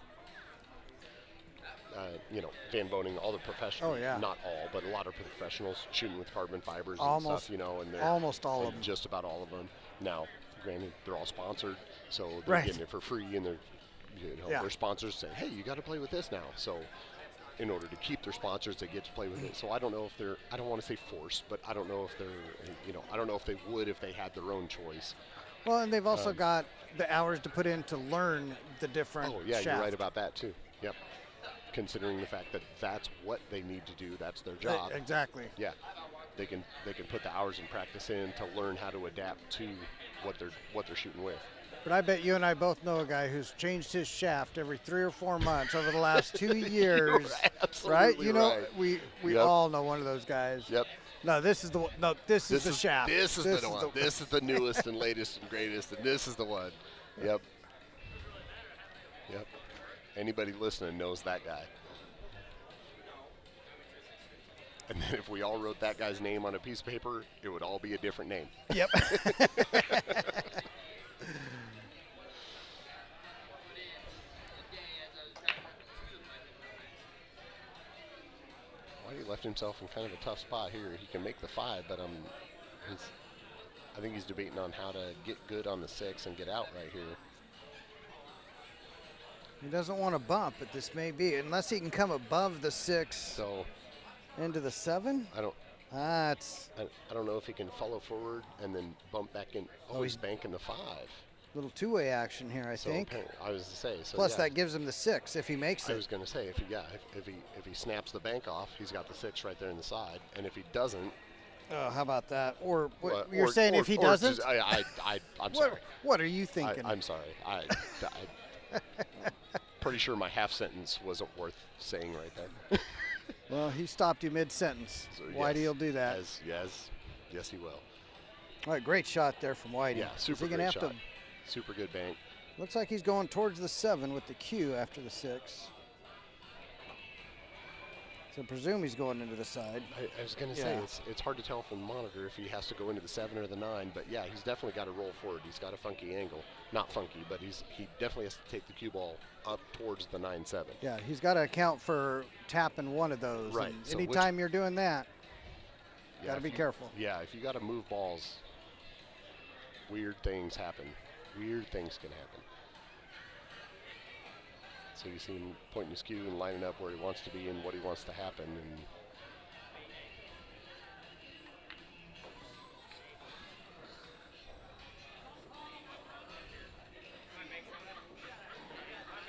Van Boning, all the professionals. Oh, yeah. Not all, but a lot of professionals shooting with carbon fibers Almost, and stuff, and they're almost all of them. Just about all of them. Now, granted, they're all sponsored, so they're getting it for free, and their sponsors say, hey, you got to play with this now. So in order to keep their sponsors, they get to play with it. So I don't know if I don't want to say forced, but I don't know if they're, I don't know if they would if they had their own choice. Well, and they've also got the hours to put in to learn the different shaft. You're right about that too. Yep. Considering the fact that that's what they need to do, that's their job. Exactly. Yeah. They can put the hours in practice in to learn how to adapt to what they're shooting with. But I bet you and I both know a guy who's changed his shaft every 3 or 4 months over the last 2 years. Right? We all know one of those guys. Yep. No, this is the shaft. This is the one. This is the newest and latest and greatest, and this is the one. Yep. Yep. Anybody listening knows that guy. And then if we all wrote that guy's name on a piece of paper, it would all be a different name. Yep. He left himself in kind of a tough spot here. He can make the 5, but I think he's debating on how to get good on the 6 and get out right here. He doesn't want to bump, but this may be, unless he can come above the 6 so into the 7. I don't know if he can follow forward and then bump back in. He's banking the 5. Little two-way action here, I think. I was to say. So plus, that gives him the 6 if he makes it. I was going to say, if he snaps the bank off, he's got the 6 right there in the side, and if he doesn't. Oh, how about that? Or you're saying if he doesn't? I'm sorry. What are you thinking? I'm sorry. I'm pretty sure my half sentence wasn't worth saying right there. Well, he stopped you mid-sentence. So, Whitey will do that. Yes, he will. All right, great shot there from Whitey. Yeah, super great shot. Super good bank. Looks like he's going towards the 7 with the Q after the 6. So I presume he's going into the side. I was going to say, it's hard to tell from the monitor if he has to go into the 7 or the 9, but yeah, he's definitely got to roll forward. He's got a funky angle. Not funky, but he definitely has to take the cue ball up towards the 9-7. Yeah, he's got to account for tapping one of those. Right. So anytime you're doing that, got to be careful. Yeah, if you got to move balls, weird things happen. Weird things can happen. So you see him pointing his cue and lining up where he wants to be and what he wants to happen. And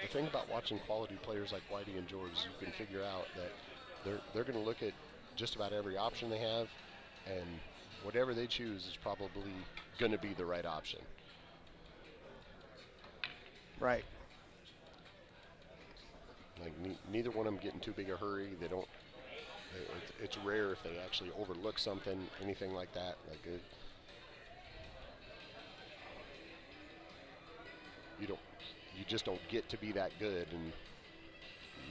the thing about watching quality players like Whitey and George is you can figure out that they're going to look at just about every option they have, and whatever they choose is probably going to be the right option. Right. Like neither one of them get in too big a hurry. They don't. It's rare if they actually overlook something, anything like that. You just don't get to be that good and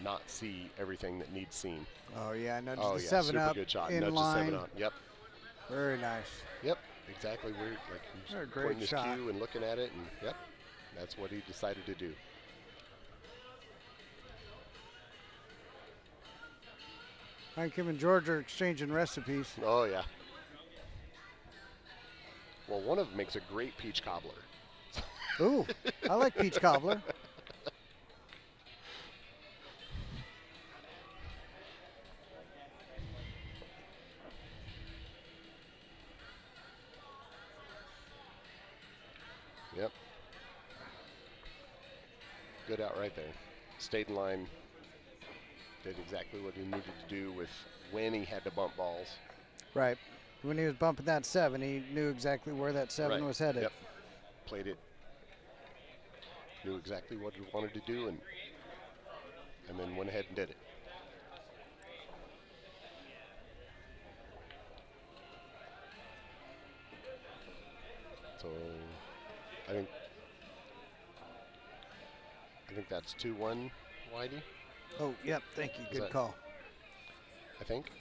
not see everything that needs seen. Oh yeah, nudge the 7 super up good shot. in Nudge line. The 7 up. Yep. Very nice. Yep. Exactly. We're a great pointing his shot. cue and looking at it, and yep, that's what he decided to do. Hank, him and George are exchanging recipes. Oh, yeah. Well, one of them makes a great peach cobbler. Ooh, I like peach cobbler. stood out right there. Stayed in line. Did exactly what he needed to do with when he had to bump balls. Right. When he was bumping that 7, he knew exactly where that 7 was headed. Yep. Played it. Knew exactly what he wanted to do, and then went ahead and did it. So I think that's 2-1, Whitey. Oh, yep. Thank you. Good call. I think.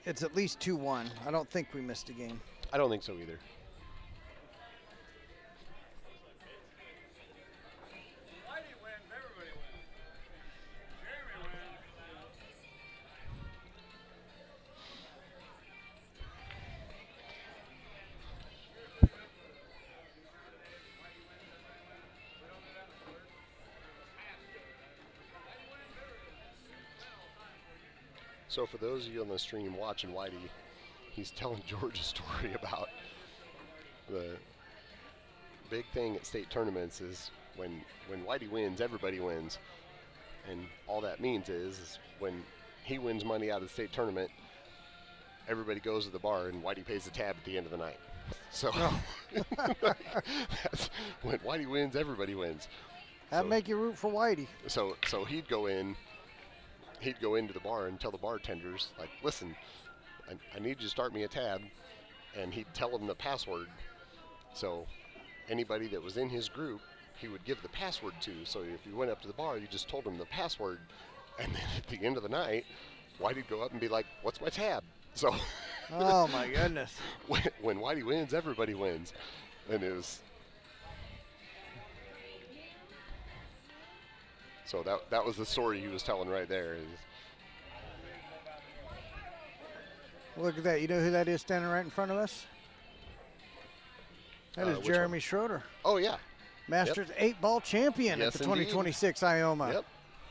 It's at least 2-1. I don't think we missed a game. I don't think so either. So for those of you on the stream watching Whitey, he's telling George a story about the big thing at state tournaments is when Whitey wins, everybody wins. And all that means is when he wins money out of the state tournament, everybody goes to the bar and Whitey pays the tab at the end of the night. So that's, when Whitey wins, everybody wins. That'd make you root for Whitey. So he'd go into the bar and tell the bartenders, like, listen, I need you to start me a tab, and he'd tell them the password. So anybody that was in his group, he would give the password to. So if you went up to the bar, you just told him the password, and then at the end of the night, Whitey'd go up and be like, what's my tab? So oh my goodness. When Whitey wins, everybody wins. And it was so that was the story he was telling right there. Look at that. You know who that is standing right in front of us? That is Jeremy Schroeder. Oh, yeah. Masters 8-ball champion at the 2026 Ioma. Yep.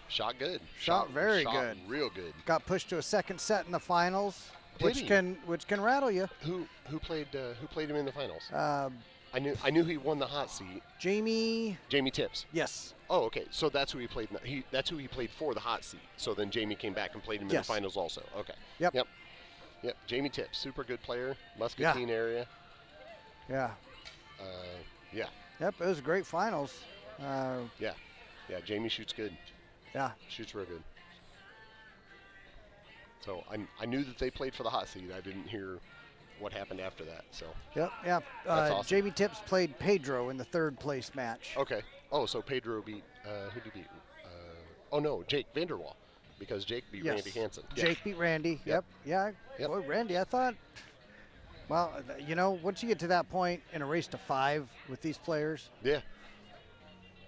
Shot good. Shot very good. Real good. Got pushed to a second set in the finals, which can rattle you. Who played him in the finals? I knew he won the hot seat. Jamie Tips. Yes. Oh, okay. So that's who he played. That's who he played for the hot seat. So then Jamie came back and played him in the finals also. Okay. Yep. Jamie Tips, super good player, Muscatine area. Yeah. Yeah. Yep. It was a great finals. Yeah. Jamie shoots good. Yeah. Shoots real good. So I knew that they played for the hot seat. I didn't hear what happened after that. So. Yep. That's awesome. Jamie Tips played Pedro in the third place match. Okay. Oh, so Pedro beat who did he beat? Jake Vanderwall, because Jake beat Randy Hansen. Jake beat Randy. Yep. Yeah. Yep. Boy, Randy, I thought. Well, once you get to that point in a race to 5 with these players. Yeah.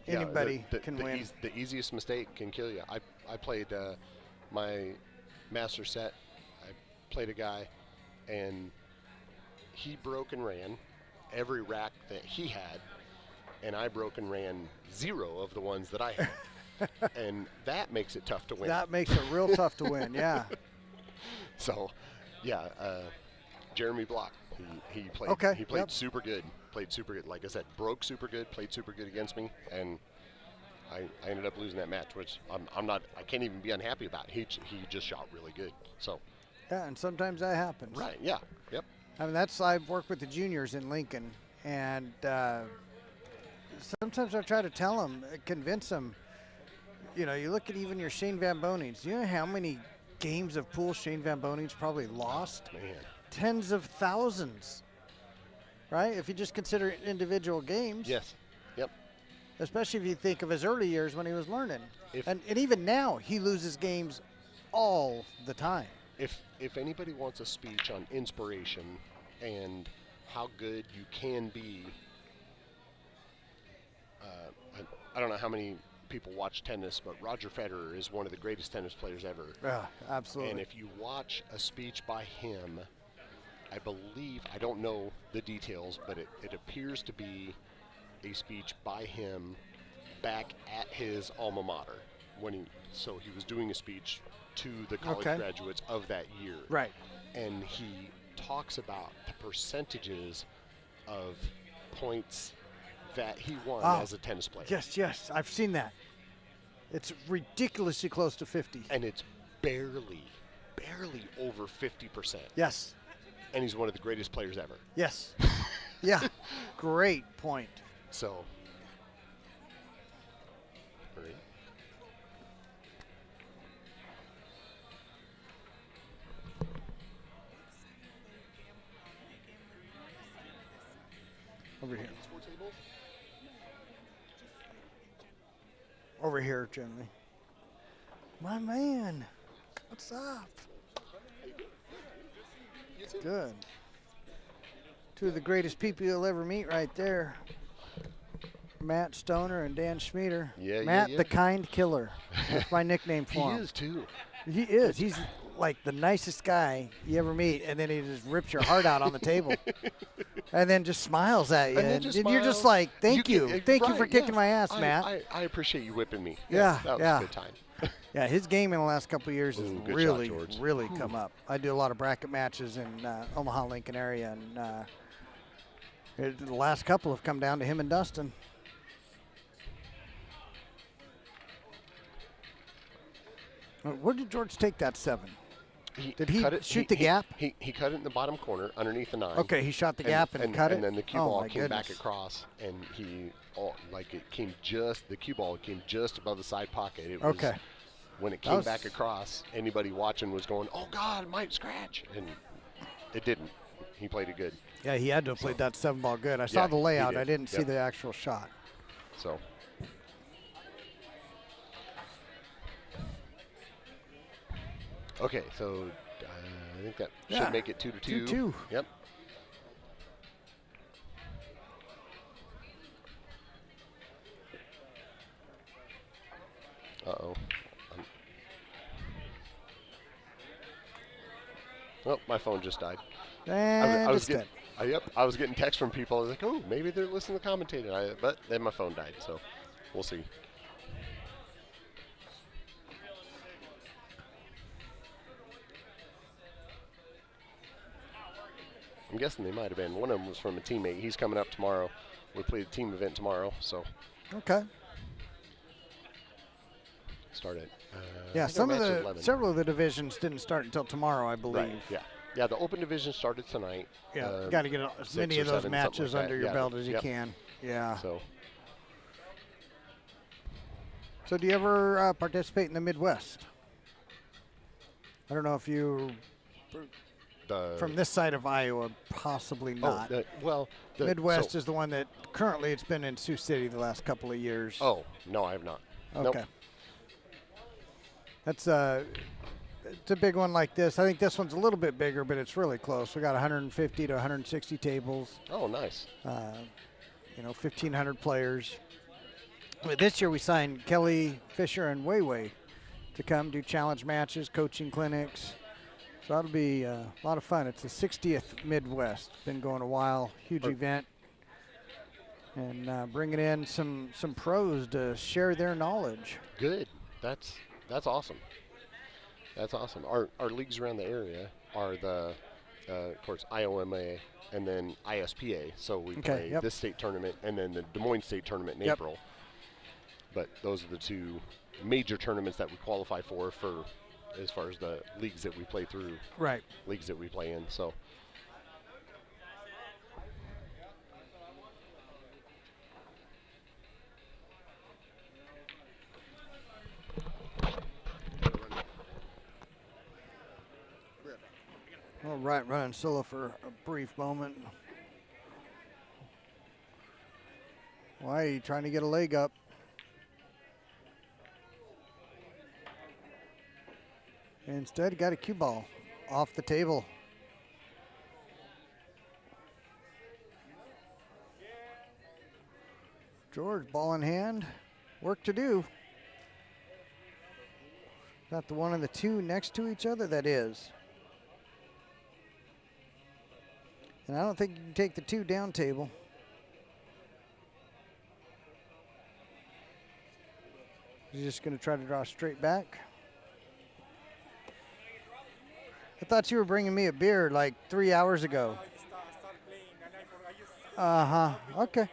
Anybody can win. The easiest mistake can kill you. I played my master set. I played a guy, and he broke and ran every rack that he had, and I broke and ran 0 of the ones that I had. And that makes it tough to win. That makes it real tough to win, yeah. So, Jeremy Block, he played. Okay, He played super good. Played super good. Like I said, broke super good. Played super good against me, and I ended up losing that match, which I'm not. I can't even be unhappy about. He just shot really good. So. Yeah, and sometimes that happens. Right. Yeah. Yep. I mean, I've worked with the juniors in Lincoln, and sometimes I try to tell them, convince them. You look at even your Shane Van Bonings. You know how many games of pool Shane Van Bonings probably lost? Man. Tens of thousands, right? If you just consider individual games. Yes. Yep. Especially if you think of his early years when he was learning. And even now, he loses games all the time. If anybody wants a speech on inspiration and how good you can be, I don't know how many people watch tennis, but Roger Federer is one of the greatest tennis players ever. Yeah, absolutely. And if you watch a speech by him, I believe, I don't know the details, but it appears to be a speech by him back at his alma mater so he was doing a speech to the college graduates of that year. Right. And he talks about the percentages of points that he won as a tennis player. Yes, I've seen that. It's ridiculously close to 50. And it's barely over 50%. Yes. And he's one of the greatest players ever. Yes. Yeah. Great point. So. Over here. Over here, gently. My man. What's up? Good. Two of the greatest people you'll ever meet right there. Matt Stoner and Dan Schmieder. Matt the Kind Killer. That's my nickname for him. He is too. He is. He's like the nicest guy you ever meet, and then he just rips your heart out on the table. And then just smiles at you. And you're just like, thank you. Thank you for kicking my ass, Matt. I appreciate you whipping me. Yeah, that was a good time. Yeah, his game in the last couple of years has really Ooh. come up. I do a lot of bracket matches in Omaha, Lincoln area, and the last couple have come down to him and Dustin. Where did George take that 7? Did he shoot the gap? He cut it in the bottom corner underneath the 9. Okay, he shot the gap and cut it? And then the cue ball came back across, and the cue ball came just above the side pocket. It was, when it came back across, anybody watching was going, oh, God, it might scratch. And it didn't. He played it good. Yeah, he had to have played that 7 ball good. I saw the layout. I didn't see the actual shot. So. Okay, so I think that should make it 2-2. 2-2. Yep. Uh-oh. Oh, my phone just died. And I was getting texts from people. I was like, oh, maybe they're listening to the commentator. But then my phone died, so we'll see. I'm guessing they might have been. One of them was from a teammate. He's coming up tomorrow. We play a team event tomorrow, so. Okay. Start at. Several of the divisions didn't start until tomorrow, I believe. Right. Yeah. The open division started tonight. Yeah. Got to get as many of those matches under your belt as you can. Yeah. So do you ever participate in the Midwest? I don't know if you. From this side of Iowa, possibly not. Midwest is the one that currently it's been in Sioux City the last couple of years. Oh, no, I have not. Okay. Nope. It's a big one like this. I think this one's a little bit bigger, but it's really close. We got 150 to 160 tables. Oh, nice. 1,500 players. This year we signed Kelly, Fisher, and Weiwei to come do challenge matches, coaching clinics. So that'll be a lot of fun. It's the 60th Midwest. Been going a while. Huge event. And bringing in some pros to share their knowledge. Good. That's awesome. That's awesome. Our leagues around the area are the, of course, Ioma and then ISPA. So we play this state tournament and then the Des Moines State tournament in April. But those are the two major tournaments that we qualify for as far as the leagues that we play through. Right. Leagues that we play in. So. All right, running solo for a brief moment. Why are you trying to get a leg up? Instead, he got a cue ball off the table. George, ball in hand. Work to do. Got the 1 and the 2 next to each other, that is. And I don't think you can take the 2 down table. He's just going to try to draw straight back. I thought you were bringing me a beer like 3 hours ago. Okay.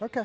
Okay.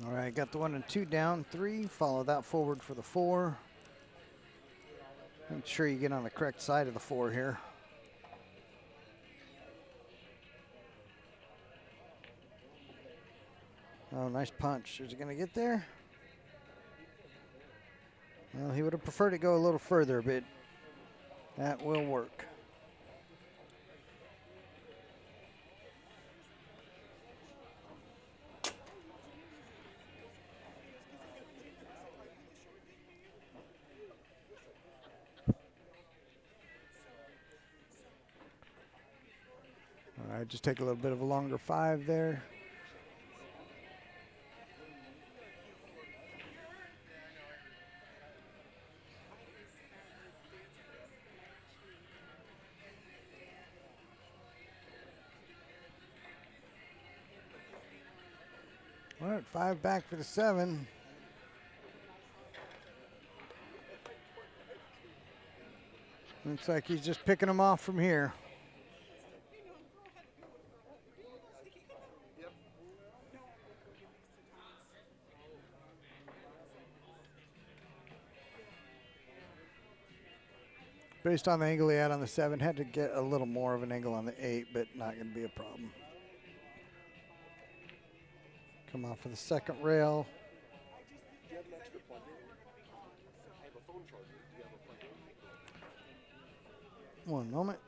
All right, got the 1 and 2 down, 3. Follow that forward for the 4. Make sure you get on the correct side of the 4 here. Oh, nice punch. Is he going to get there? Well, he would have preferred to go a little further, but that will work. All right, just take a little bit of a longer 5 there. All right, 5 back for the 7. Looks like he's just picking them off from here. Based on the angle he had on the 7, had to get a little more of an angle on the 8, but not going to be a problem. Come off of the second rail. Do you have an extra plug in? I have a phone charger. Do you have a plug in? One moment.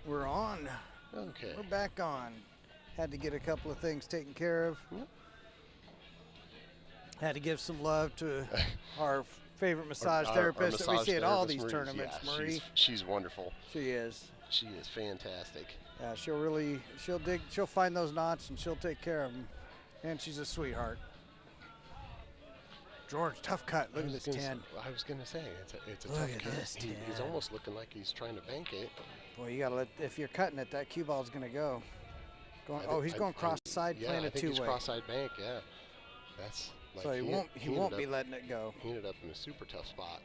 We're on. Okay. We're back on. Had to get a couple of things taken care of. Yep. Had to give some love to our favorite massage Our therapist that we massage see at all therapist, these Marie. tournaments, Yeah, Marie. She's wonderful. She is. She is fantastic. Yeah, she'll find those knots and she'll take care of them. And she's a sweetheart. George, tough cut. Look at this 10. I was gonna say it's a Look tough at cut. this He's 10. almost looking like he's trying to bank it. Boy, you gotta if you're cutting it, that cue ball's gonna go. He's going cross side, yeah, playing I a think two-way. he's cross-side bank. Yeah, that's. Like So he won't be letting it go. He ended up in a super tough spot.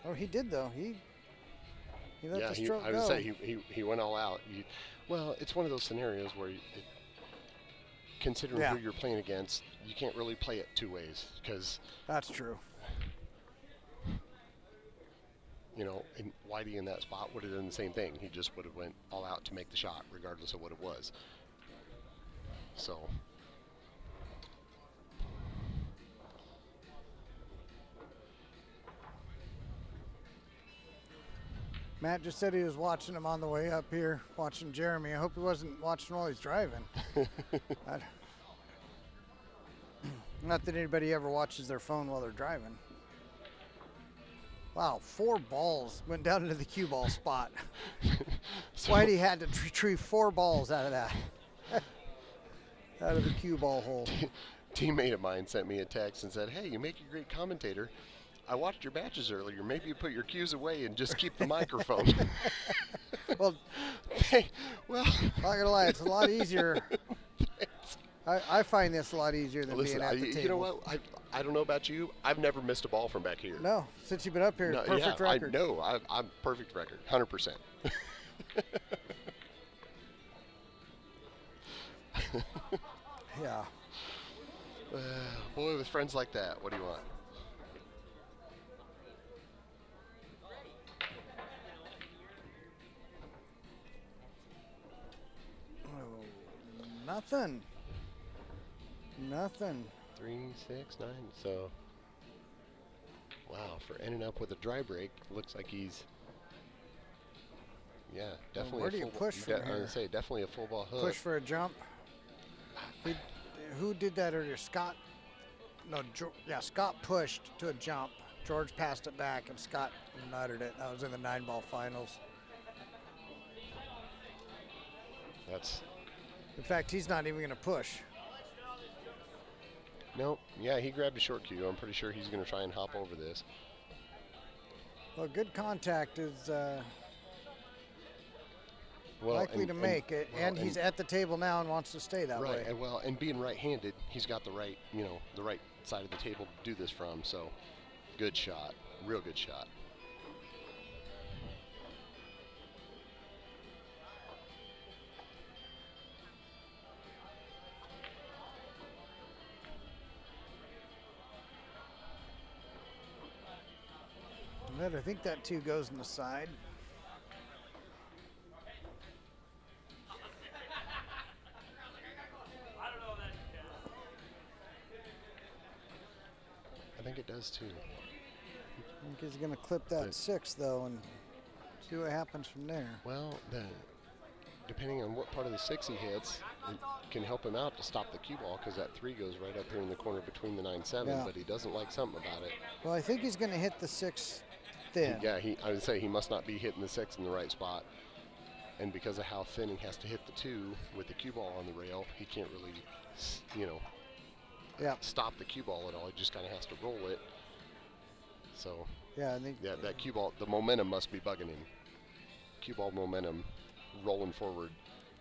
Oh, he did though. He let the stroke go. I would say he went all out. Well, it's one of those scenarios where, considering who you're playing against, you can't really play it two ways because. That's true. You know, and Whitey in that spot would have done the same thing. He just would have went all out to make the shot, regardless of what it was. So. Matt just said he was watching him on the way up here, watching Jeremy. I hope he wasn't watching while he's driving. Not that anybody ever watches their phone while they're driving. Wow, 4 balls went down into the cue ball spot. So, Whitey had to retrieve 4 balls out of that. Out of the cue ball hole. teammate of mine sent me a text and said, "Hey, you make a great commentator. I watched your matches earlier. Maybe you put your cues away and just keep the microphone." Well, well, not gonna lie, it's a lot easier. I find this a lot easier than listen, being at the table. you know what? I don't know about you. I've never missed a ball from back here. No, since you've been up here, No, perfect yeah, record. I know. I'm perfect record, 100%. Yeah. Boy, with friends like that, what do you want? Oh, nothing. Nothing. 3, 6, 9. So, wow, for ending up with a dry break, looks like he's, yeah, definitely. Where do you push from I here? would say definitely a full ball hook. Push for a jump. Who did that earlier? Scott? No, yeah, Scott pushed to a jump. George passed it back, and Scott nutted it. That was in the 9-ball finals. That's. In fact, he's not even going to push. Nope. Yeah, he grabbed a short cue. I'm pretty sure he's going to try and hop over this. Well, good contact is Well, likely to make it, and he's at the table now and wants to stay that way. Right, and being right-handed, he's got the right, the right side of the table to do this from. So, good shot, real good shot. But I think that 2 goes in the side. I think it does too. I think he's going to clip that 6 though, and see what happens from there. Well, depending on what part of the 6 he hits, it can help him out to stop the cue ball, because that 3 goes right up here in the corner between the 9-7. Yeah. But he doesn't like something about it. Well, I think he's going to hit the 6 thin. I would say he must not be hitting the 6 in the right spot. And because of how thin he has to hit the 2 with the cue ball on the rail, he can't really, stop the cue ball at all. He just kind of has to roll it. So, yeah, I think that cue ball, the momentum must be bugging him. Cue ball momentum rolling forward.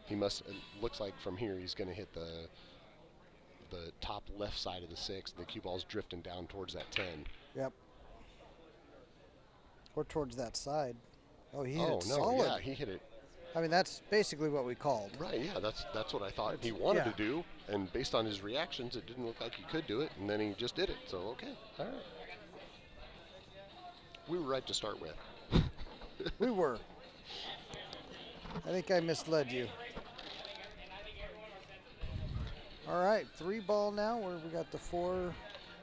He must, it looks like from here he's going to hit the top left side of the 6. The cue ball's drifting down towards that 10. Yep. Or towards that side. Oh, he hit it no, solid. yeah, he hit it. I mean, that's basically what we called. Right, yeah, that's what I thought he wanted to do, and based on his reactions, it didn't look like he could do it, and then he just did it. So, okay, all right. We were right to start with. We were. I think I misled you. All right, 3 ball now. Where we got the 4.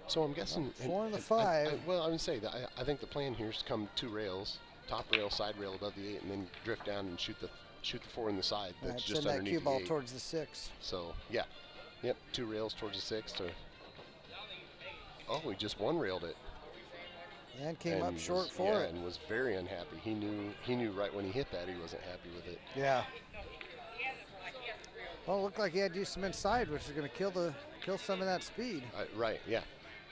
So I'm guessing 4 and the 5. Well, I would say that I think the plan here is to come 2 rails, top rail, side rail above the 8, and then drift down and shoot the 4 in the side. That's just send that underneath cue ball the 8. towards the 6. So yeah, yep, 2 rails towards the 6 to. Oh, he just 1 railed it. And came up short for it. And was very unhappy. He knew right when he hit that he wasn't happy with it. Yeah. Well, it looked like he had to use some inside, which is going to kill some of that speed. Right, yeah.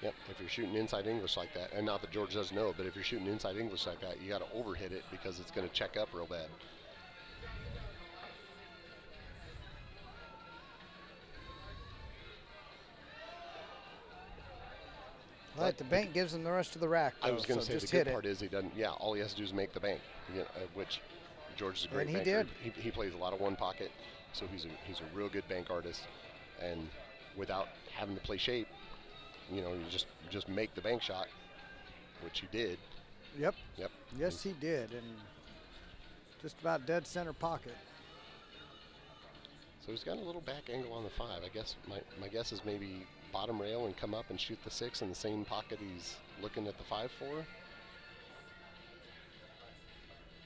Yep, if you're shooting inside English like that, and not that George doesn't know, but if you're shooting inside English like that, you got to overhit it because it's going to check up real bad. All right, the bank gives him the rest of the rack, though, I was going to so say just the hit good it. part is he doesn't. Yeah, all he has to do is make the bank, which George is a great And he banker. did. He plays a lot of one pocket, so he's a real good bank artist, and without having to play shape, you just make the bank shot, which he did. Yep. Yep. Yes, he did, and just about dead center pocket. So he's got a little back angle on the 5. I guess my guess is maybe bottom rail and come up and shoot the 6 in the same pocket he's looking at the 5 for.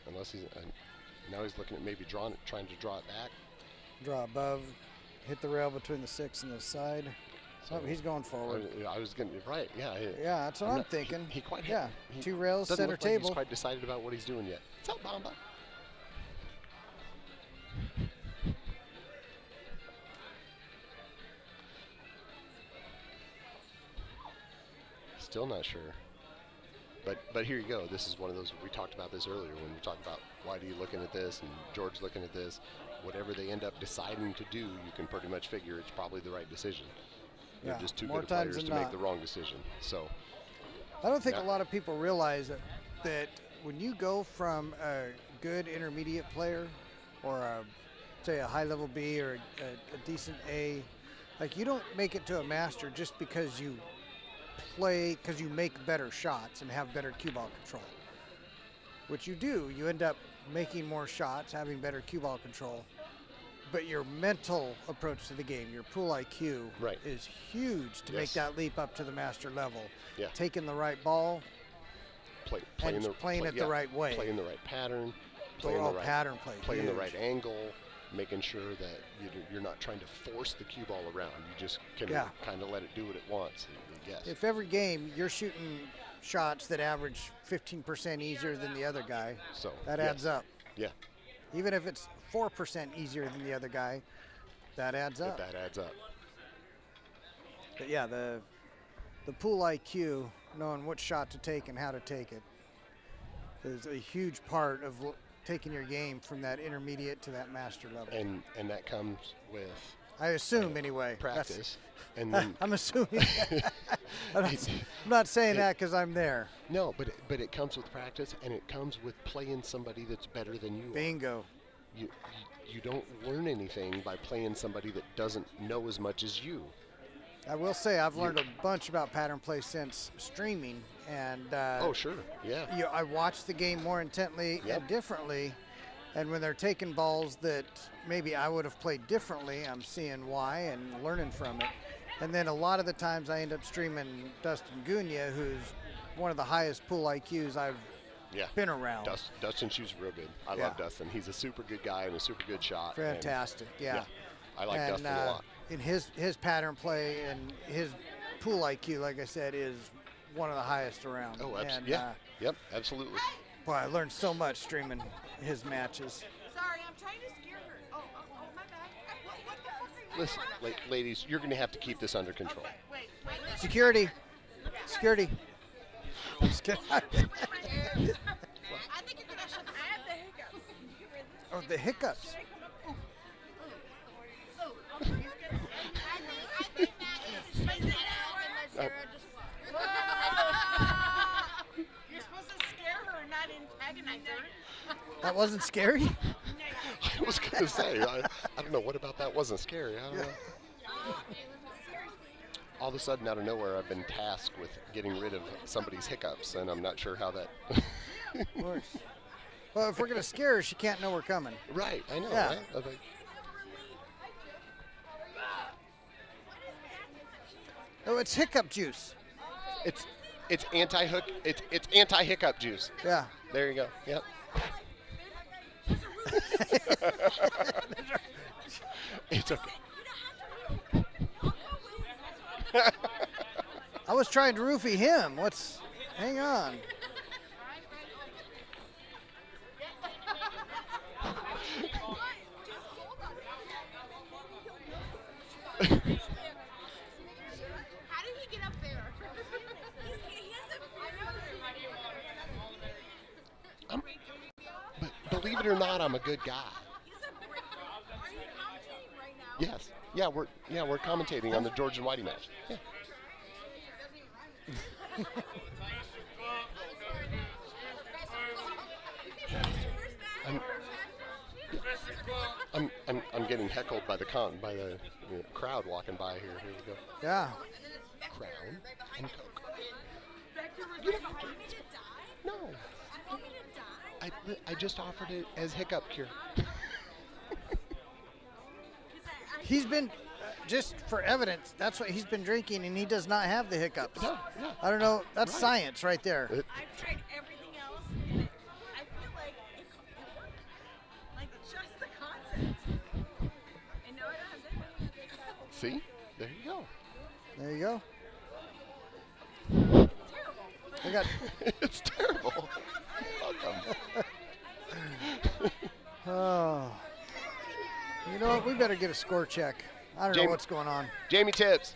Unless he's now he's looking at maybe trying to draw it back. Draw above, hit the rail between the 6 and the side. So he's going forward. I was going to, right, yeah. Yeah, that's what I'm thinking. He quite he 2 rails, doesn't center look like table. he's quite decided about what he's doing yet. What's up, Bamba? Still not sure. But here you go. This is one of those, we talked about this earlier when we talked about Whitey looking at this and George looking at this. Whatever they end up deciding to do, you can pretty much figure it's probably the right decision. They're just too good players to make the wrong decision. So I don't think a lot of people realize that when you go from a good intermediate player or say a high-level B or a decent A, like you don't make it to a master just because you play, because you make better shots and have better cue ball control. What you do, you end up making more shots, having better cue ball control, but your mental approach to the game, your pool IQ is huge to make that leap up to the master level. Yeah. Taking the right ball, playing it the right way. Playing the right pattern. Playing the right pattern play. Playing the right angle. Making sure that you're not trying to force the cue ball around. You just can kind of let it do what it wants, I guess. If every game you're shooting shots that average 15% easier than the other guy, so that adds up. Yeah. Even if it's 4% easier than the other guy, that adds up. That adds up. But yeah, the pool IQ, knowing what shot to take and how to take it, is a huge part of taking your game from that intermediate to that master level. And that comes with, I assume anyway, practice. And then I'm assuming. I'm not saying that because I'm there. No, but it comes with practice, and it comes with playing somebody that's better than you. Bingo. You don't learn anything by playing somebody that doesn't know as much as you. I will say I've learned a bunch about pattern play since streaming, and oh sure, yeah. I watch the game more intently and differently, and when they're taking balls that maybe I would have played differently, I'm seeing why and learning from it. And then a lot of the times I end up streaming Dustin Gunya, who's one of the highest pool IQs I've been around. Dustin shoots real good. I love Dustin. He's a super good guy and a super good shot. Fantastic, I like Dustin a lot. And his pattern play and his pool IQ, like I said, is one of the highest around. Oh, absolutely. Yep, absolutely. Boy, I learned so much streaming his matches. Sorry, I'm trying to scare her. Oh, my bad. What the fuck are you Listen, ladies, you're going to have to keep this under control. Okay, wait. Security. I'm just kidding. I think you're gonna shut the. I have the hiccups. Oh, the hiccups. I think Matt is straight that out and let Sarah just walk. You're supposed to scare her, not antagonize her. That wasn't scary? I was going to say, I don't know, what about that wasn't scary? I don't know. All of a sudden, out of nowhere, I've been tasked with getting rid of somebody's hiccups, and I'm not sure how that works. Well, if we're going to scare her, she can't know we're coming. Right, I know, right? I think. Oh, it's hiccup juice. It's anti-hiccup juice. Yeah. There you go. Yep. It's okay. I was trying to roofie him. Hang on. How did he get up there? But believe it or not, I'm a good guy. Are you commentating right now? Yes. Yeah, we're commentating on the George and Whitey match. Yeah. I'm getting heckled by the crowd walking by here. Here we go. Yeah. Crown and Coke. You want me to die? No. You want me to die? I just offered it as hiccup cure. He's been, just for evidence, that's what he's been drinking, and he does not have the hiccups. No. I don't know. That's science right there. I've tried everything else, and I feel like it worked. Like, just the concept. And now I don't have that. See? There you go. There you go. I got. It's terrible. Welcome. Oh. You know what? We better get a score check. I don't know what's going on. Jamie Tibbs.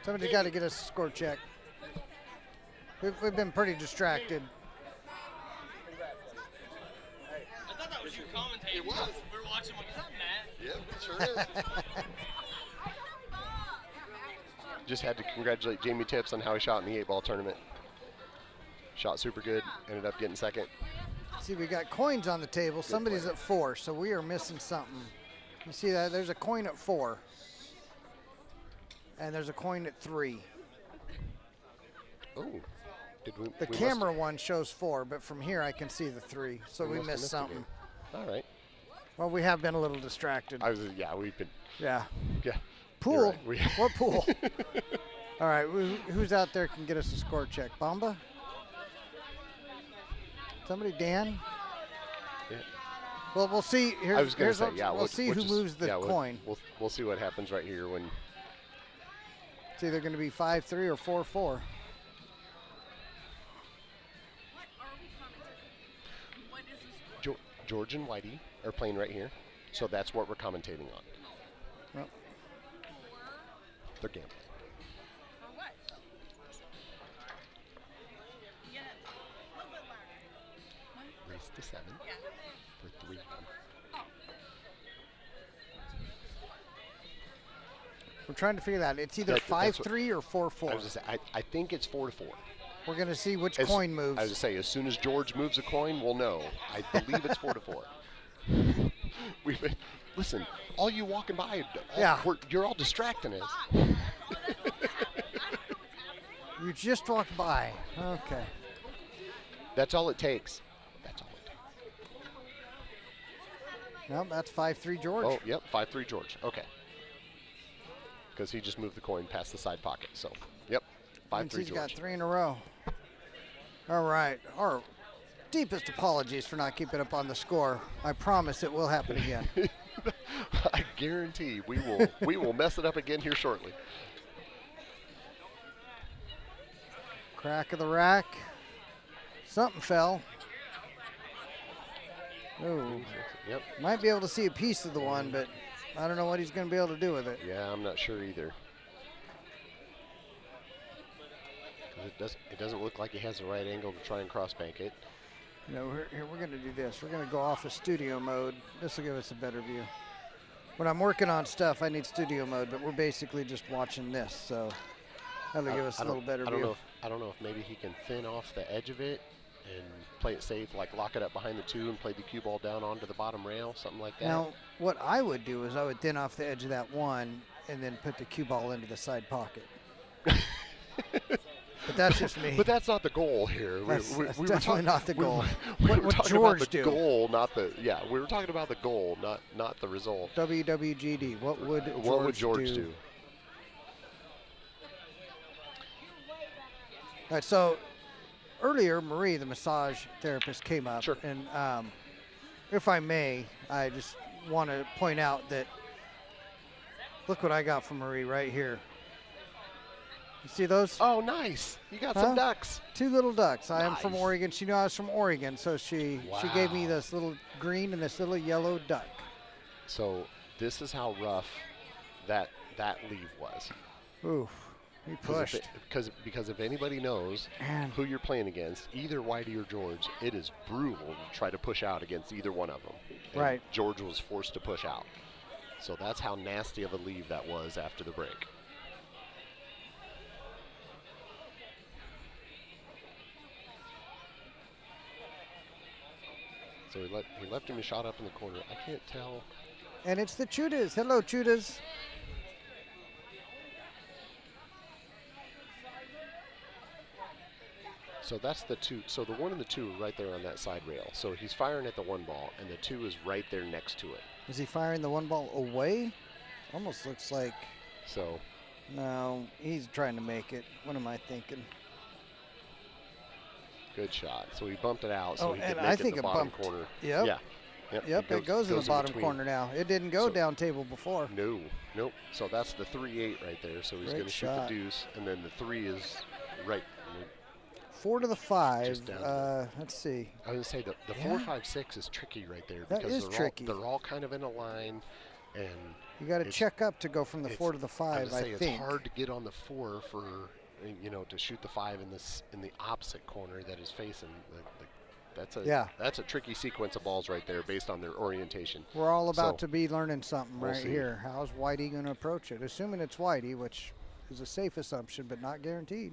Somebody's got to get us a score check. We've been pretty distracted. I thought that was you commentating. It was. We were watching like, is that Matt? Yep, it sure is. Just had to congratulate Jamie Tibbs on how he shot in the 8-ball tournament. Shot super good. Ended up getting second. See, we got coins on the table. Somebody's at 4, so we are missing something. You see that? There's a coin at 4. And there's a coin at 3. Oh. The camera one shows 4, but from here I can see the 3. So we missed something. All right. Well, we have been a little distracted. We've been. Yeah. Yeah. Pool? Right. What pool? All right, who's out there can get us a score check? Bamba? Somebody, Dan? Yeah. Well, we'll see. I was going to say, we'll see who moves the coin. We'll see what happens right here when. It's either going to be 5-3 or 4-4. What are we commenting? What is this? George and Whitey are playing right here, so that's what we're commentating on. Well, They're gambling. For what? Yeah. A little bit louder. Race to 7 Yeah. for 3. we're trying to figure that out. It's either That's 5-3 or 4-4. I was just I think it's 4-4. We're going to see which coin moves. I was to say, as soon as George moves a coin, we'll know. I believe it's 4-4. We've been, listen, all you walking by, you're all distracting us. You just walked by. Okay. That's all it takes. That's all it takes. Nope, that's 5-3 George. Oh, yep, 5-3 George. Okay. Because he just moved the coin past the side pocket. So, yep, 5-3 Means he's George. got 3 in a row. All right. Our deepest apologies for not keeping up on the score. I promise it will happen again. I guarantee we will mess it up again here shortly. Crack of the rack. Something fell. Ooh. Yep. Might be able to see a piece of the one, but I don't know what he's going to be able to do with it. Yeah, I'm not sure either. 'Cause it doesn't look like he has the right angle to try and cross bank it. You know, we're going to do this. We're going to go off of studio mode. This will give us a better view. When I'm working on stuff, I need studio mode, but we're basically just watching this, so that'll give us a little better view. I don't know if maybe he can thin off the edge of it and play it safe, like lock it up behind the 2 and play the cue ball down onto the bottom rail, something like that. Now, what I would do is I would thin off the edge of that 1 and then put the cue ball into the side pocket. But that's just me. But that's not the goal here. That's definitely not the goal. We What were talking George about the do? goal, not the we were talking about the goal, not the result. WWGD. What would George do? All right, so earlier, Marie, the massage therapist, came up. Sure. And if I may, I just want to point out that look what I got from Marie right here. You see those? Oh, nice. You got some ducks. 2 little ducks. I am Nice. from Oregon. She knew I was from Oregon, so she gave me this little green and this little yellow duck. So this is how rough that leave was. Ooh, he pushed. Because if anybody knows Man. who you're playing against, either Whitey or George, it is brutal to try to push out against either one of them. And Right. George was forced to push out. So that's how nasty of a leave that was after the break. So he left him a shot up in the corner. I can't tell. And it's the Chudas. Hello, Chudas. So that's the 2. So the 1 and the 2 are right there on that side rail. So he's firing at the 1 ball, and the 2 is right there next to it. Is he firing the 1 ball away? Almost looks like. So. No, he's trying to make it. What am I thinking? Good shot. So he bumped it out. So he and could I make think it it the bottom bumped. corner. Yep. Yeah. Yep, it goes in the bottom corner now. It didn't go down table before. No, nope. So that's the 3-8 right there. So he's going to shoot the deuce, and then the 3 is right. 4 to the 5. Let's see. I was going to say the 4, 5, 6 is tricky right there that because is tricky. They're all kind of in a line, and you got to check up to go from the 4 to the 5. I think it's hard to get on the 4 for to shoot the 5 in the opposite corner that is facing that's a tricky sequence of balls right there based on their orientation. We're all about to be learning something right here. How's Whitey going to approach it? Assuming it's Whitey, which is a safe assumption, but not guaranteed.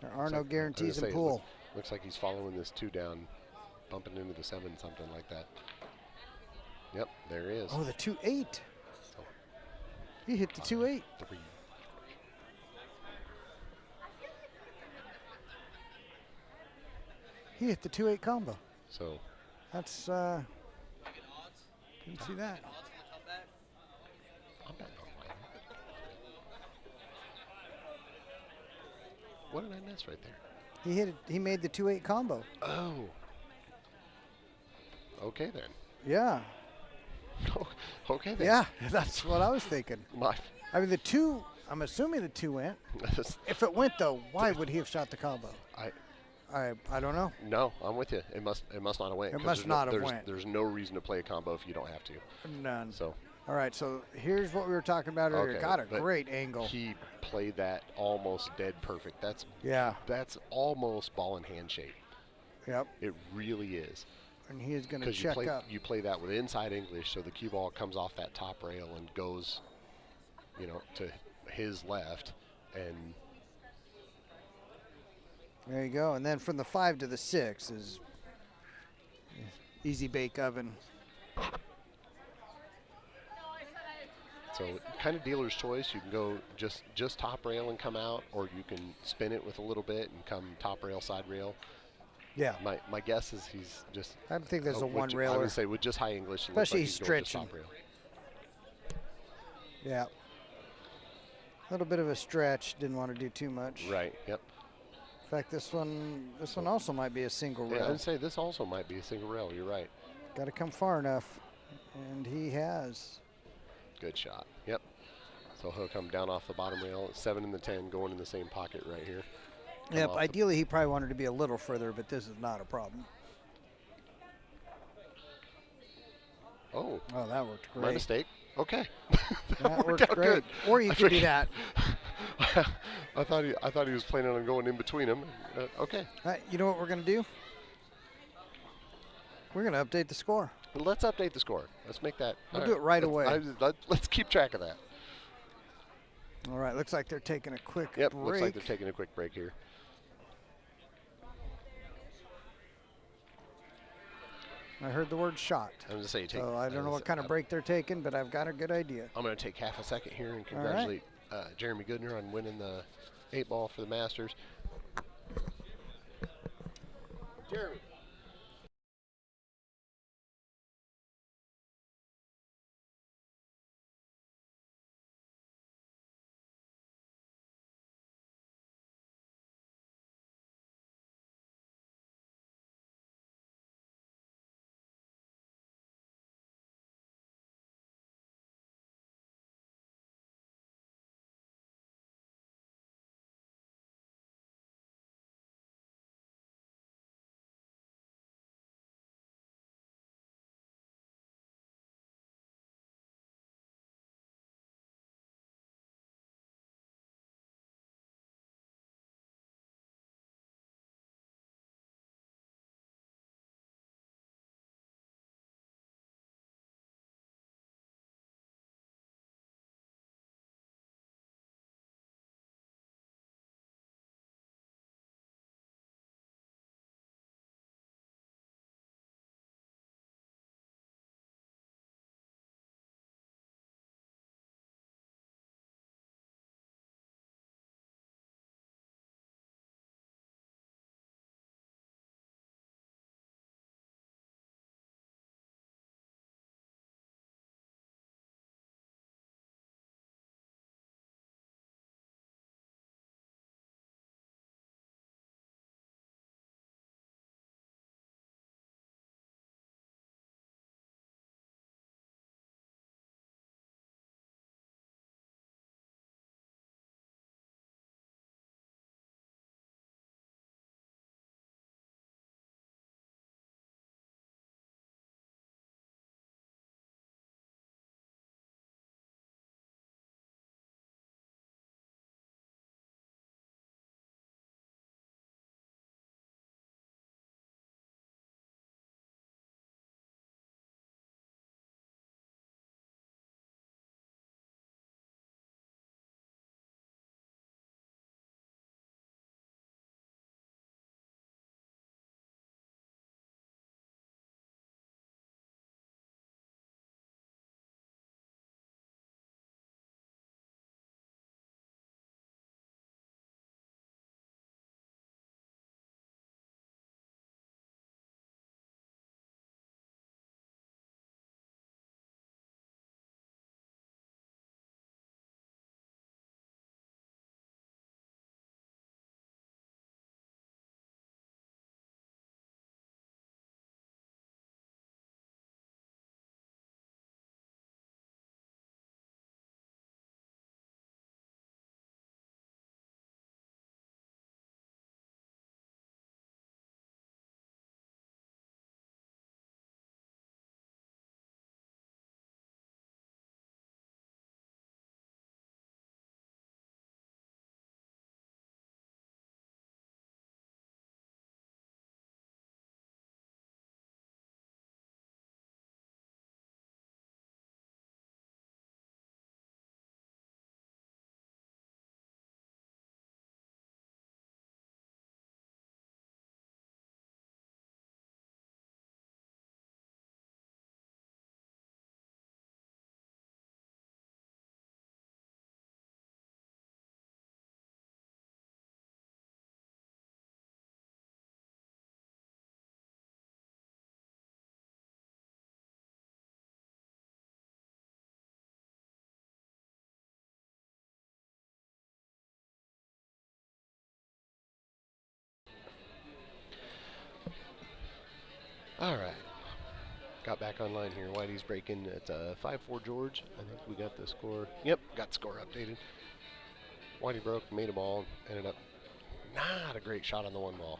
There are no guarantees in pool. Looks like he's following this 2 down, bumping into the 7, something like that. Yep, there he is. Oh, the 2-8. So, he hit the 2-8. 3. He hit the 2-8 combo. So that's didn't see that. What did I miss right there? He hit it. He made the 2-8 combo. Oh. Okay then. Yeah. Okay then. Yeah, that's what I was thinking. I mean, the 2. I'm assuming the 2 went. If it went though, why would he have shot the combo? I don't know. No, I'm with you. It must not have went. It must not have went. There's no reason to play a combo if you don't have to. None. So. All right. So here's what we were talking about earlier. Got a great angle. He played that almost dead perfect. That's almost ball in hand shape. Yep. It really is. And he is going to check up. You play that with inside English, so the cue ball comes off that top rail and goes, to his left, and. There you go. And then from the 5 to the 6 is easy bake oven. So kind of dealer's choice. You can go just top rail and come out, or you can spin it with a little bit and come top rail, side rail. Yeah. My guess is he's just. I don't think there's a one railer. I would say with just high English. Especially he's stretching. Top rail. Yeah. A little bit of a stretch. Didn't want to do too much. Right. Yep. In fact, this one also might be a single rail. Yeah, I would say this also might be a single rail. You're right. Got to come far enough, and he has. Good shot. Yep. So he'll come down off the bottom rail. 7 and the 10 going in the same pocket right here. Yep. Ideally, he probably wanted to be a little further, but this is not a problem. Oh. Oh, that worked great. My mistake. Okay. That worked great. Good. Or you could do that. I thought he was planning on going in between them. Okay. You know what we're going to do? We're going to update the score. Let's update the score. Let's make that. We'll do it right away. Let's keep track of that. All right. Looks like they're taking a quick break. Looks like they're taking a quick break here. I heard the word shot. I was going to say, I don't know what kind of break they're taking, but I've got a good idea. I'm going to take half a second here and congratulate Jeremy Goodner on winning the 8-ball for the Masters. Jeremy. All right. Got back online here. Whitey's breaking at 5-4 George. I think we got the score. Yep, got the score updated. Whitey broke, made a ball, ended up not a great shot on the one ball.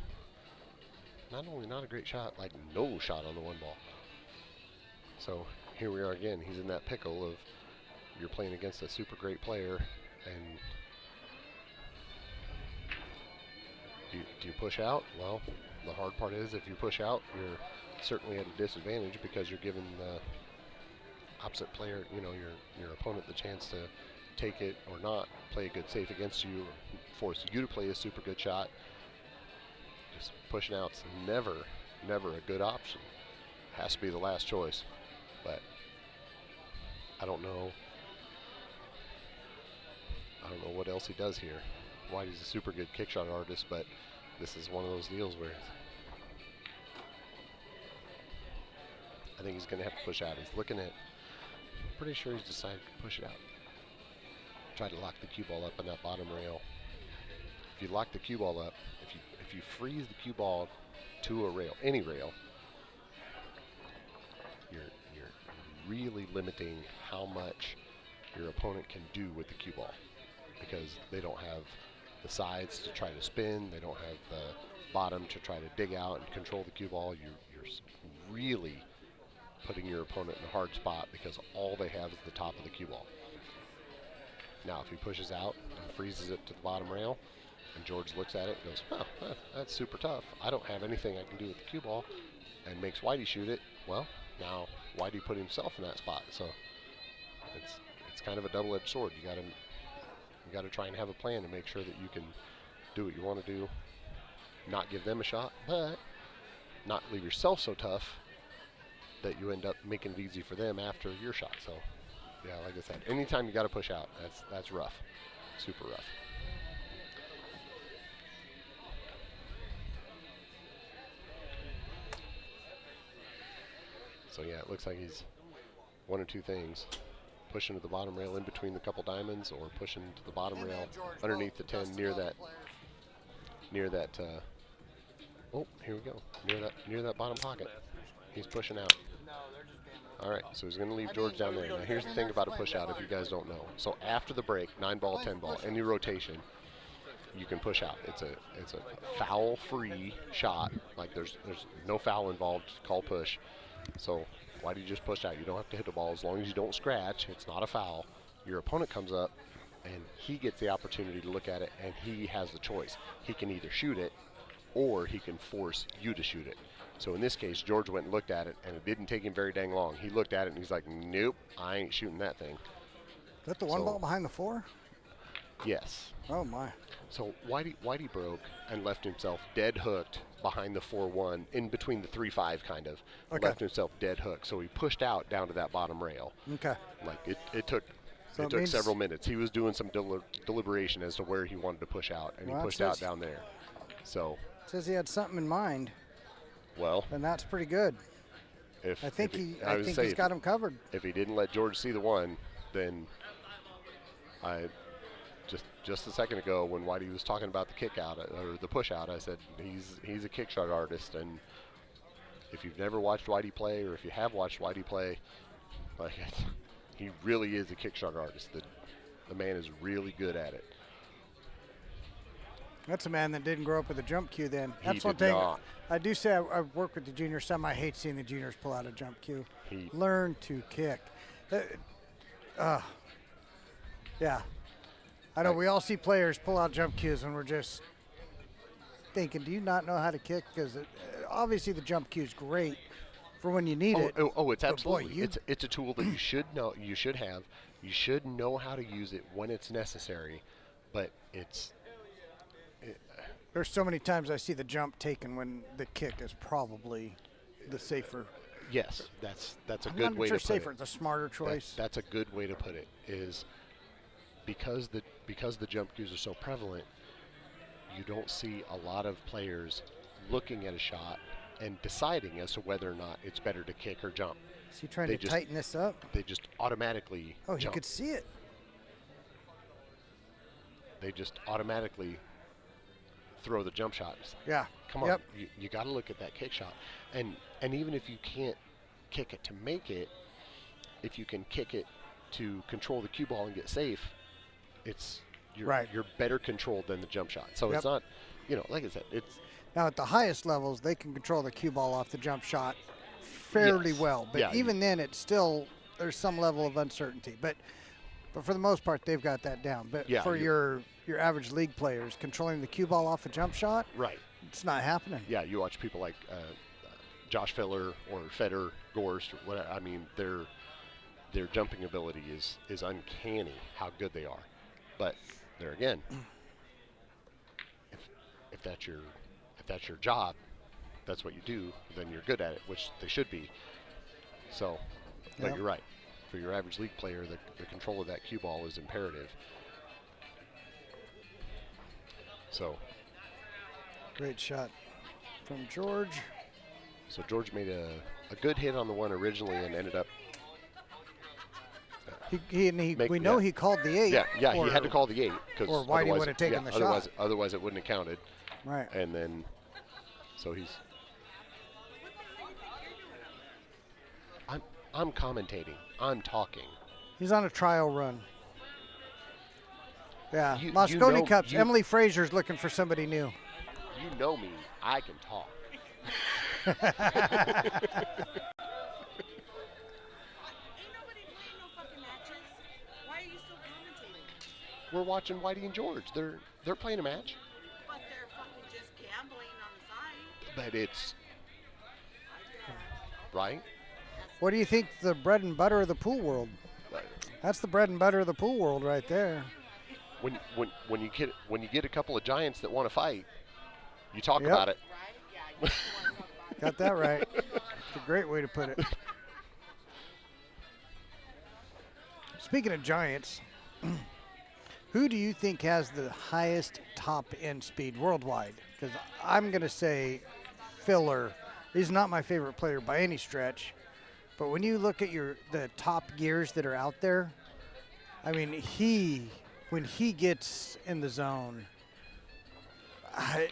Not only not a great shot, like no shot on the one ball. So here we are again. He's in that pickle of you're playing against a super great player, and do you push out? Well, the hard part is if you push out, you're certainly at a disadvantage because you're giving the opposite player, your opponent, the chance to take it or not, play a good safe against you, or force you to play a super good shot. Just pushing out's never a good option. Has to be the last choice. But I don't know what else he does here. Whitey's a super good kick shot artist, but this is one of those deals where I think he's going to have to push out. He's looking at, pretty sure he's decided to push it out. Try to lock the cue ball up on that bottom rail. If you lock the cue ball up, if you freeze the cue ball to a rail, any rail, you're really limiting how much your opponent can do with the cue ball, because they don't have the sides to try to spin, they don't have the bottom to try to dig out and control the cue ball. You're really putting your opponent in a hard spot because all they have is the top of the cue ball. Now if he pushes out and freezes it to the bottom rail, and George looks at it and goes, oh, that's super tough. I don't have anything I can do with the cue ball, and makes Whitey shoot it. Well, now Whitey put himself in that spot. So it's kind of a double-edged sword. You got to try and have a plan to make sure that you can do what you want to do, not give them a shot, but not leave yourself so tough that you end up making it easy for them after your shot. So yeah, like I said, anytime you got to push out, that's rough, super rough. So yeah, it looks like he's one or two things: pushing to the bottom rail in between the couple diamonds, or pushing to the bottom rail underneath the 10 near that. Oh, here we go. Near that bottom pocket. He's pushing out. All right, so he's going to leave George down there. Now here's the thing about a push out, if you guys don't know. So after the break, 9-ball, 10-ball, any rotation, you can push out. It's a foul-free shot. Like there's no foul involved. Call push. So why do you just push out? You don't have to hit the ball as long as you don't scratch. It's not a foul. Your opponent comes up, and he gets the opportunity to look at it, and he has the choice. He can either shoot it, or he can force you to shoot it. So in this case, George went and looked at it, and it didn't take him very dang long. He looked at it, and he's like, nope, I ain't shooting that thing. Is that the one ball behind the 4? Yes. Oh, my. So Whitey broke and left himself dead hooked behind the 4-1, in between the 3-5 kind of. Okay. Left himself dead hooked. So he pushed out down to that bottom rail. Okay. Like it took several minutes. He was doing some deliberation as to where he wanted to push out, and he pushed out down there. So says he had something in mind. Well, and that's pretty good. I think he's got him covered. If he didn't let George see the one, then I just a second ago when Whitey was talking about the kick out or the push out, I said he's a kick shot artist, and if you've never watched Whitey play, or if you have watched Whitey play, like he really is a kick shot artist. The man is really good at it. That's a man that didn't grow up with a jump cue then. That's one thing. I do say I work with the juniors some. I hate seeing the juniors pull out a jump cue. Learn to kick. Yeah. I know we all see players pull out jump cues and we're just thinking, do you not know how to kick? Because obviously the jump cue is great for when you need it. It's absolutely. It's a tool that you should know. You should have. You should know how to use it when it's necessary. But there's so many times I see the jump taken when the kick is probably the safer. Yes, that's a good way to put safer. it. It's a smarter choice. That's a good way to put it. Is because the jump cues are so prevalent, you don't see a lot of players looking at a shot and deciding as to whether or not it's better to kick or jump. Is he trying to tighten this up? They just automatically jump. You could see it. They just automatically throw the jump shot. Yeah. Come on, Yep. you got to look at that kick shot, and even if you can't kick it to make it, if you can kick it to control the cue ball and get safe, you're better controlled than the jump shot. So it's not, like I said, it's now at the highest levels they can control the cue ball off the jump shot fairly well, but even then it's still there's some level of uncertainty. But for the most part they've got that down. But for your average league players, controlling the cue ball off a jump shot, right, it's not happening. Yeah, you watch people like Josh Filler or Feder Gorst, or whatever. I mean, their jumping ability is uncanny how good they are. But there again, if that's your job, that's what you do, then you're good at it, which they should be. So, but you're right. For your average league player, the control of that cue ball is imperative. So, great shot from George. So George made a good hit on the one originally and ended up. We know he called the 8. Yeah, he had to call the 8 or Whitey would have taken the shot. Otherwise, it wouldn't have counted. Right. And then, so he's. I'm commentating. I'm talking. He's on a trial run. Yeah, Moscone Cups. Emily Fraser's looking for somebody new. You know me. I can talk. Ain't nobody playing no fucking matches. Why are you still commentating? We're watching Whitey and George. They're playing a match. But they're fucking just gambling on the side. But it's right. What do you think the bread and butter of the pool world? That's the bread and butter of the pool world right there. When you get a couple of giants that want to fight, you talk about it. Right? Yeah. Got that right. It's a great way to put it. Speaking of giants, who do you think has the highest top end speed worldwide? Because I'm going to say Filler. He's not my favorite player by any stretch. But when you look at the top gears that are out there, I mean, when he gets in the zone, I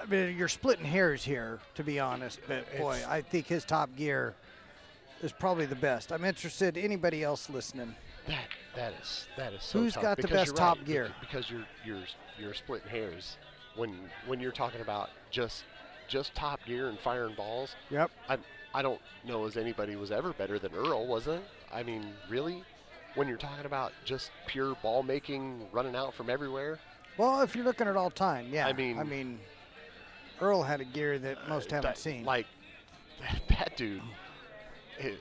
mean, you're splitting hairs here, to be honest. But boy, I think his top gear is probably the best. I'm interested. Anybody else listening? That is so Who's tough got the best top gear? Because you're splitting hairs when you're talking about just top gear and firing balls. Yep. I don't know as anybody was ever better than Earl, was it? I mean, really? When you're talking about just pure ball making, running out from everywhere? Well, if you're looking at all time, yeah. I mean Earl had a gear that most haven't seen. Like, that dude is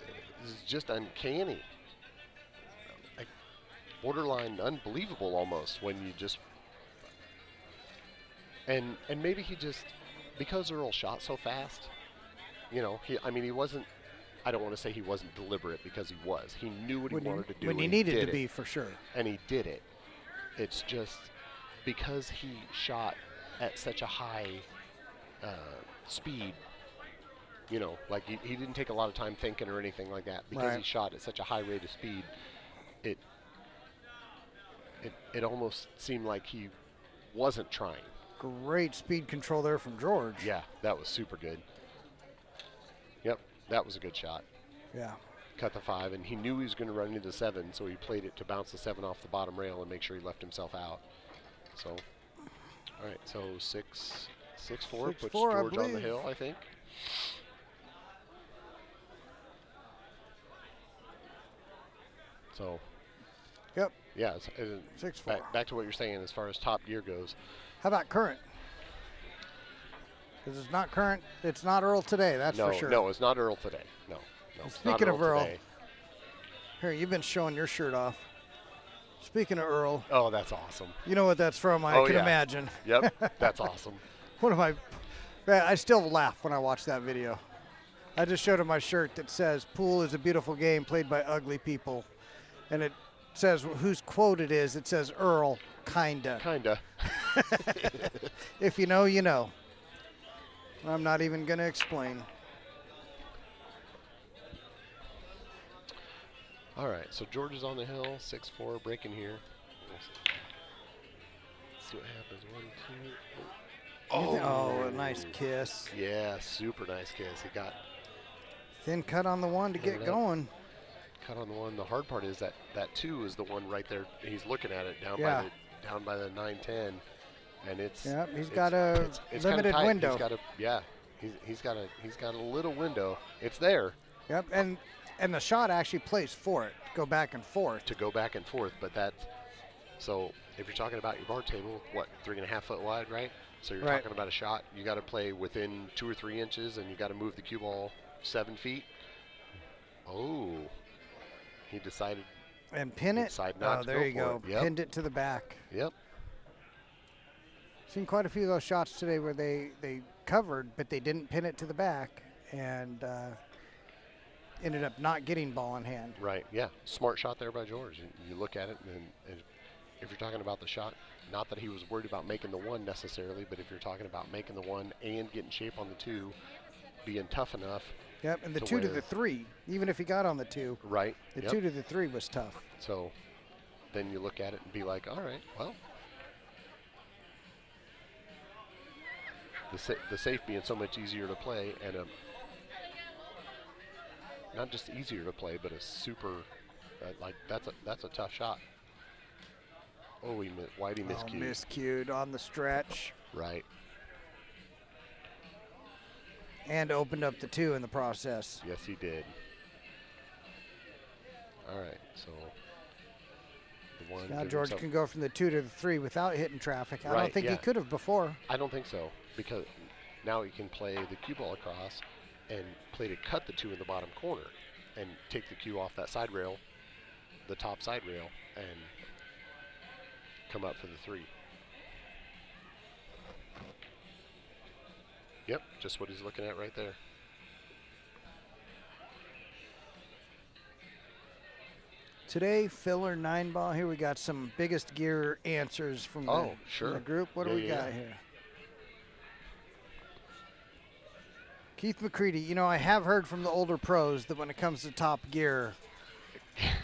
just uncanny. Like, borderline unbelievable almost when you just... And maybe he just... Because Earl shot so fast... he wasn't, I don't want to say he wasn't deliberate because he was. He knew what he wanted to do. When he needed to be, for sure. And he did it. It's just because he shot at such a high speed, like he didn't take a lot of time thinking or anything like that. Because he shot at such a high rate of speed, it almost seemed like he wasn't trying. Great speed control there from George. Yeah, that was super good. Yep, that was a good shot. Yeah. Cut the 5, and he knew he was going to run into the 7, so he played it to bounce the 7 off the bottom rail and make sure he left himself out. So, all right, so 6-4 puts George on the hill, I think. So, yep. Yeah, 6-4. Back to what you're saying as far as top gear goes. How about current? Because it's not current. It's not Earl today, that's for sure. No, it's not Earl today. No. Speaking of Earl, today. Here, you've been showing your shirt off. Speaking of Earl. Oh, that's awesome. You know what that's from, I can imagine. Yep, that's awesome. I still laugh when I watch that video. I just showed him my shirt that says, "Pool is a beautiful game played by ugly people." And it says whose quote it is. It says Earl, kinda. Kinda. If you know, you know. I'm not even going to explain. All right, so George is on the hill, 6-4, breaking here. Let's see what happens. 1, 2. Oh, a nice kiss. Yeah, super nice kiss. He got Thin cut on the one to get going. cut on the one. The hard part is that 2 is the one right there. He's looking at it down by the 9-10, and it's he's got a limited window. He's got a little window. It's there. Yep, and the shot actually plays for it. Go back and forth. But so if you're talking about your bar table, what, 3.5 foot wide, right? So you're talking about a shot. You got to play within 2 or 3 inches, and you got to move the cue ball 7 feet. Oh, he decided. And pin it. There you go. Yep. Pinned it to the back. Yep. Seen quite a few of those shots today where they covered, but they didn't pin it to the back, and ended up not getting ball in hand. Right. Yeah. Smart shot there by George. You look at it, and if you're talking about the shot, not that he was worried about making the one necessarily, but if you're talking about making the one and getting shape on the 2, being tough enough. Yep, and the 2 to the 3, even if he got on the 2. Right. The 2 to the 3 was tough. So then you look at it and be like, all right, well, the safe being so much easier to play, and not just easier to play, but a super, that's a tough shot. Oh, Whitey miscued. Miscued on the stretch. Right. And opened up the 2 in the process. Yes, he did. All right, so the one. Now George can go from the 2 to the 3 without hitting traffic. I don't think he could have before. I don't think so, because now he can play the cue ball across and play to cut the 2 in the bottom corner and take the cue off that side rail, the top side rail, and come up for the 3. Yep, just what he's looking at right there. Today, filler 9 ball. Here we got some biggest gear answers from the group. What do we got here? Keith McCready, I have heard from the older pros that when it comes to top gear,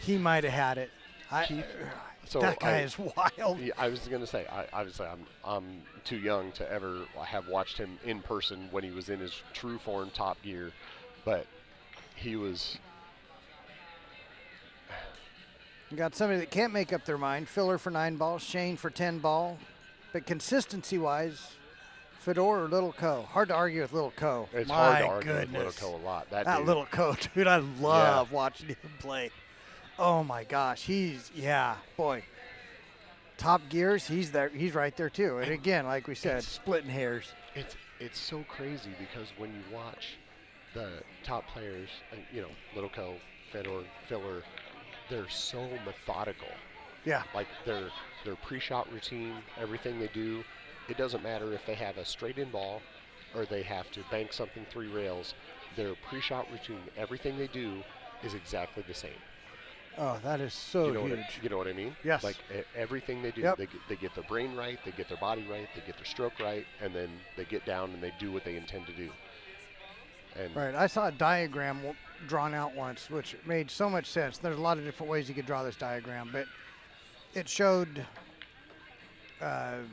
he might have had it. That guy is wild. Yeah, I was going to say, obviously, I'm too young to ever have watched him in person when he was in his true form top gear, but he was. You got somebody that can't make up their mind. Filler for 9 ball, Shane for 10 ball, but consistency-wise, Fedor or Little Co. Hard to argue with Little Co. It's hard to argue with Little Co. a lot. That Little Co. Dude, I love watching him play. Oh my gosh, boy. Top gears, he's there. He's right there too. And again, like we said, splitting hairs. It's so crazy because when you watch the top players, Little Co, Fedor, Filler, they're so methodical. Yeah. Like their pre-shot routine, everything they do, it doesn't matter if they have a straight in ball or they have to bank something 3 rails. Their pre-shot routine, everything they do is exactly the same. Oh, that is so huge. You know what I mean? Yes. Like everything they do, they get their brain right, they get their body right, they get their stroke right, and then they get down and they do what they intend to do. And right. I saw a diagram drawn out once, which made so much sense. There's a lot of different ways you could draw this diagram, but it showed kind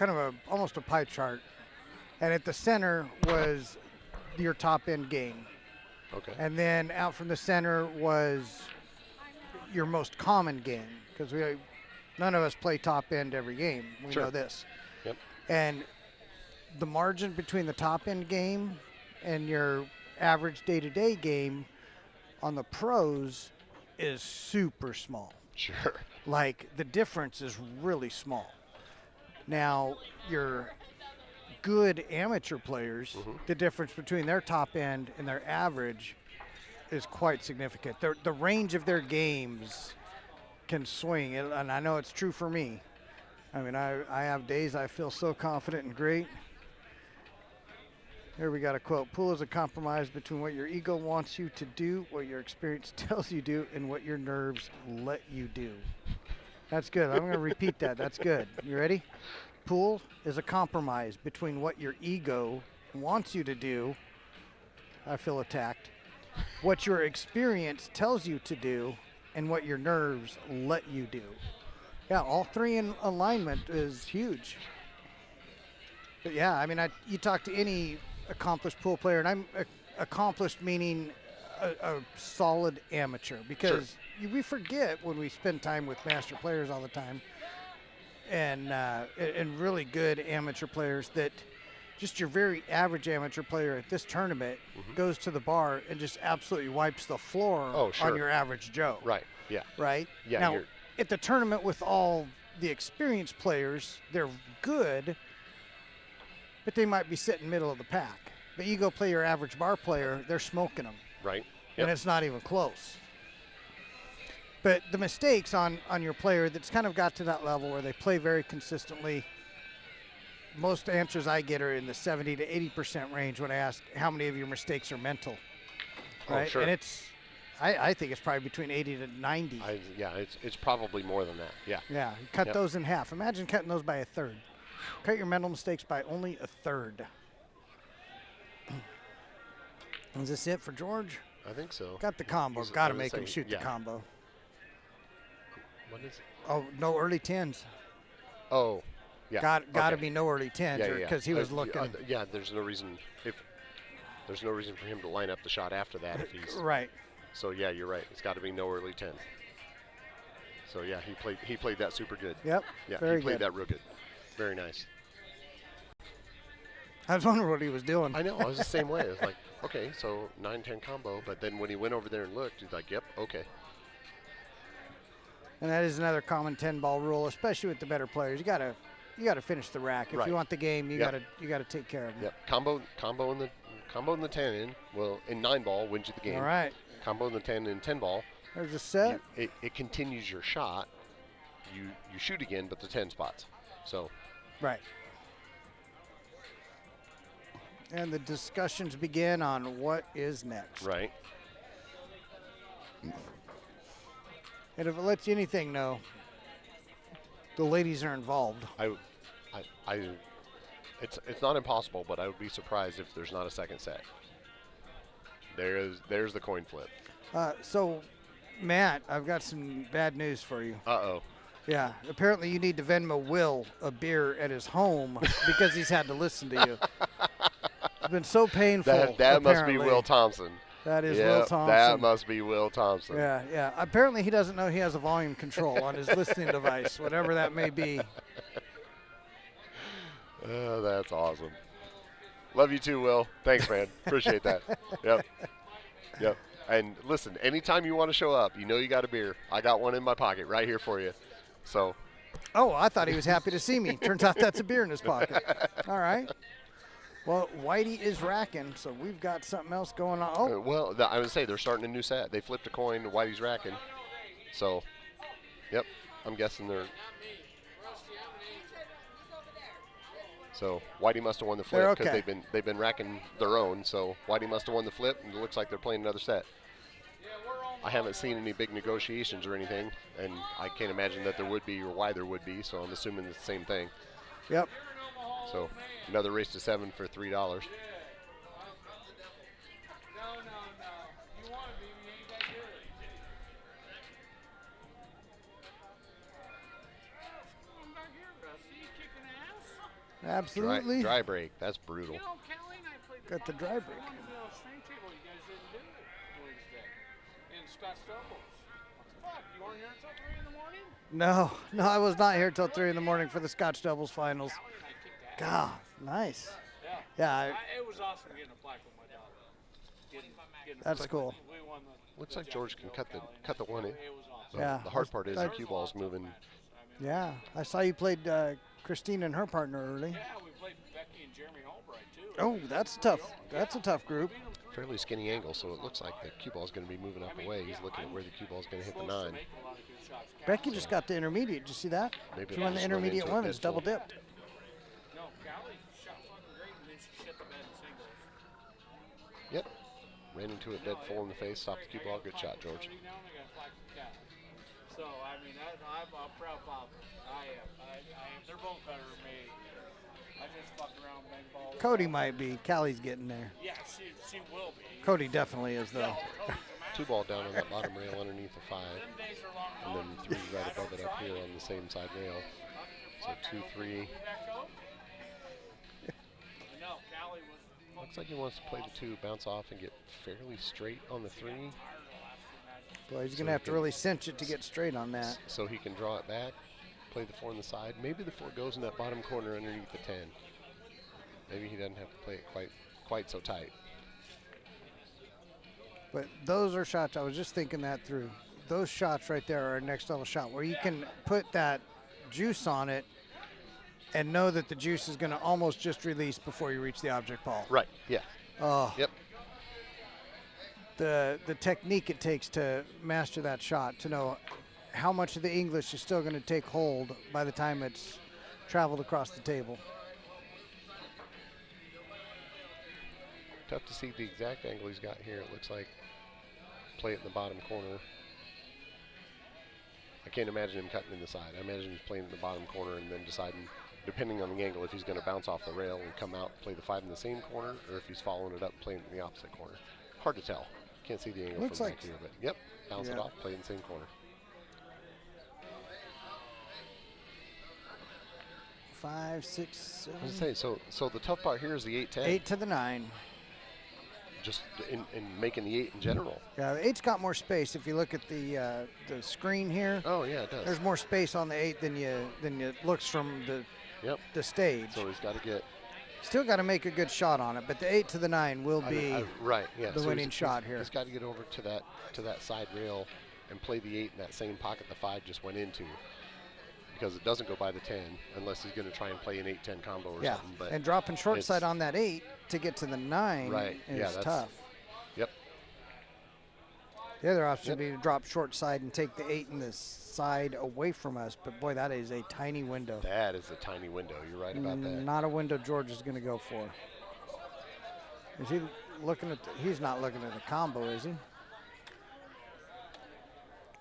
of almost a pie chart, and at the center was your top end game. Okay. And then out from the center was your most common game, because none of us play top end every game. We know this. Yep. And the margin between the top end game and your average day-to-day game on the pros is super small. Sure. Like the difference is really small. Now, your good amateur players, the difference between their top end and their average is quite significant. The range of their games can swing, and I know it's true for me. I mean, I have days I feel so confident and great. Here we got a quote. Pool is a compromise between what your ego wants you to do, what your experience tells you to do, and what your nerves let you do. That's good. I'm going to repeat that. That's good. You ready? Pool is a compromise between what your ego wants you to do. I feel attacked. What your experience tells you to do, and what your nerves let you do. Yeah, all 3 in alignment is huge. But yeah, I mean, you talk to any accomplished pool player, and I'm accomplished meaning a solid amateur, because we forget when we spend time with master players all the time, and really good amateur players, that just your very average amateur player at this tournament goes to the bar and just absolutely wipes the floor on your average Joe. Right. Yeah. Right? Yeah. Now, at the tournament with all the experienced players, they're good, but they might be sitting middle of the pack. But you go play your average bar player, they're smoking them. Right. And it's not even close. But the mistakes on your player that's kind of got to that level where they play very consistently, most answers I get are in the 70 to 80% range when I ask how many of your mistakes are mental. Right? Oh, sure. And I think it's probably between 80 to 90. It's probably more than that. Yeah. Yeah, cut those in half. Imagine cutting those by a third. Cut your mental mistakes by only a third. Is this it for George? I think so. Got the combo. Got to make him shoot the combo. What is it? Oh, no early 10s. Oh, yeah. Got to be no early 10s because he was looking. There's no reason for him to line up the shot after that if he's right. So yeah, you're right. It's got to be no early 10. So yeah, he played that super good. Yep. Yeah, very he played good. that real good. Very nice. I was wondering what he was doing. I know. I was the same way. I was like, okay, so 9-10 combo. But then when he went over there and looked, he's like, yep, okay. And that is another common 10-ball rule, especially with the better players. You gotta finish the rack. If you want the game, you gotta take care of them. Yep. Combo in the 10 in 9-ball wins you the game. All right. Combo in the 10 in 10-ball. There's a set. It continues your shot. You shoot again, but the 10 spots. So. Right. And the discussions begin on what is next. Right. And if it lets you anything know, the ladies are involved. It's not impossible, but I would be surprised if there's not a second set. There's the coin flip. So, Matt, I've got some bad news for you. Uh-oh. Yeah, apparently you need to Venmo Will a beer at his home because he's had to listen to you. It's been so painful. That must be Will Thompson. That is Will Thompson. That must be Will Thompson. Yeah. Apparently he doesn't know he has a volume control on his listening device, whatever that may be. Oh, that's awesome. Love you too, Will. Thanks, man. Appreciate that. Yep. And listen, anytime you want to show up, you know you got a beer. I got one in my pocket right here for you. So. Oh, I thought he was happy to see me. Turns out that's a beer in his pocket. All right. Well, Whitey is racking, so we've got something else going on. Oh. I would say they're starting a new set. They flipped a coin. Whitey's racking. So, yep. I'm guessing they're. So Whitey must have won the flip because they've been racking their own. So Whitey must have won the flip, and it looks like they're playing another set. I haven't seen any big negotiations or anything, and I can't imagine that there would be or why there would be. So I'm assuming it's the same thing. Yep. So another race to 7 for $3. No. You want to be, you ain't got to do it. Come back here, Rusty. Kicking ass. Absolutely. Dry break. That's brutal. You know, Kelly and I played Got the dry break. on the stream table. You guys didn't do it Wednesday. In Scott Stubbles. What the fuck? You weren't here until 3 in the morning? No, I was not here till 3 in the morning for the Scotch Doubles finals. Kelly and I kicked ass. God, nice. Yeah. Yeah, It was awesome getting a plaque with my daughter. That's cool. We won Looks like George can cut the one in. It was awesome. Yeah. The hard part is the cue ball's moving. Yeah, I saw you played Christine and her partner early. Yeah, we played Becky and Jeremy Albright too. Oh, that's tough. That's a tough group. Fairly skinny angle, so it looks like the cue ball's going to be moving up away. He's looking at where the cue ball's going to hit the 9. Becky just got the intermediate. Did you see that? Maybe She won the just run intermediate into a women's, dead double full. dipped. No, Callie shot fucking great, and then she shit the bed in singles. Yep. Ran into it dead full in the face, stopped the cue ball. Good shot, George. Now they got flag from Callie. So I mean, I'm a proud father. I am. They're both better than me. I just fuck around, bang balls. Cody might be. Callie's getting there. Yeah, she will be. Cody definitely is, though. Cody's a 2 ball down on that bottom rail underneath the 5. Them days are long And then 3 right above it up here on the same side rail. So 2, 3. Looks like he wants to play the 2, bounce off, and get fairly straight on the 3. Well, he's going to have to really cinch it to get straight on that. So he can draw it back, play the 4 on the side. Maybe the 4 goes in that bottom corner underneath the 10. Maybe he doesn't have to play it quite so tight. But those are shots, I was just thinking that through. Those shots right there are a next level shot where you can put that juice on it and know that the juice is going to almost just release before you reach the object ball. Right, yeah. Oh. Yep. The technique it takes to master that shot, to know how much of the English is still going to take hold by the time it's traveled across the table. Tough to see the exact angle he's got here. It looks like play it in the bottom corner. I can't imagine him cutting in the side. I imagine he's playing in the bottom corner and then deciding, depending on the angle, if he's going to bounce off the rail and come out, play the 5 in the same corner, or if he's following it up, playing it in the opposite corner. Hard to tell. Can't see the angle Looks from like back here, but yep, bounce it off, play in the same corner. 5, 6, 7. I was gonna say, so the tough part here is the 8-10. 8 to the 9. Just in making the 8 in general. Yeah, the 8's got more space. If you look at the screen here, oh yeah, it does. There's more space on the 8 than it looks from the stage. So he's got to get. Still got to make a good shot on it, but the 8 to the 9 will be right. Yeah, the winning shot here. He's got to get over to that side rail and play the 8 in that same pocket the 5 just went into, because it doesn't go by the 10 unless he's going to try and play an 8-10 combo or something. But and dropping short side on that 8 to get to the 9 is tough. Yep. The other option would be to drop short side and take the 8 in the side away from us, but boy, that is a tiny window. That is a tiny window. You're right about that. Not a window George is going to go for. Is he looking at? He's not looking at the combo, is he?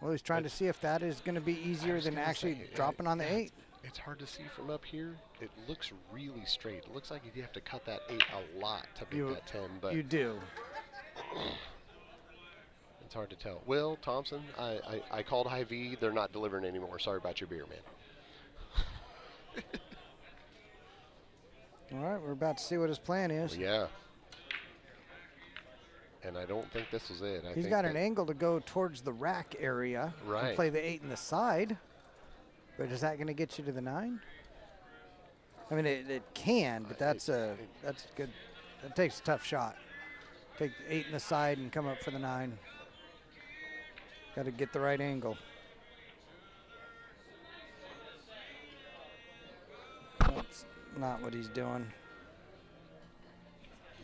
Well, he's trying to see if that is going to be easier than actually dropping on the 8. It's hard to see from up here. It looks really straight. It looks like you have to cut that 8 a lot to beat that 10. But you do. It's hard to tell. Will Thompson, I called High V. They're not delivering anymore. Sorry about your beer, man. All right, we're about to see what his plan is. Well, yeah. And I don't think this was it. He's got an angle to go towards the rack area. Right. And play the 8 in the side. But is that going to get you to the 9? I mean, it can, but that's good. That takes a tough shot. Take the 8 in the side and come up for the 9. Got to get the right angle. That's not what he's doing.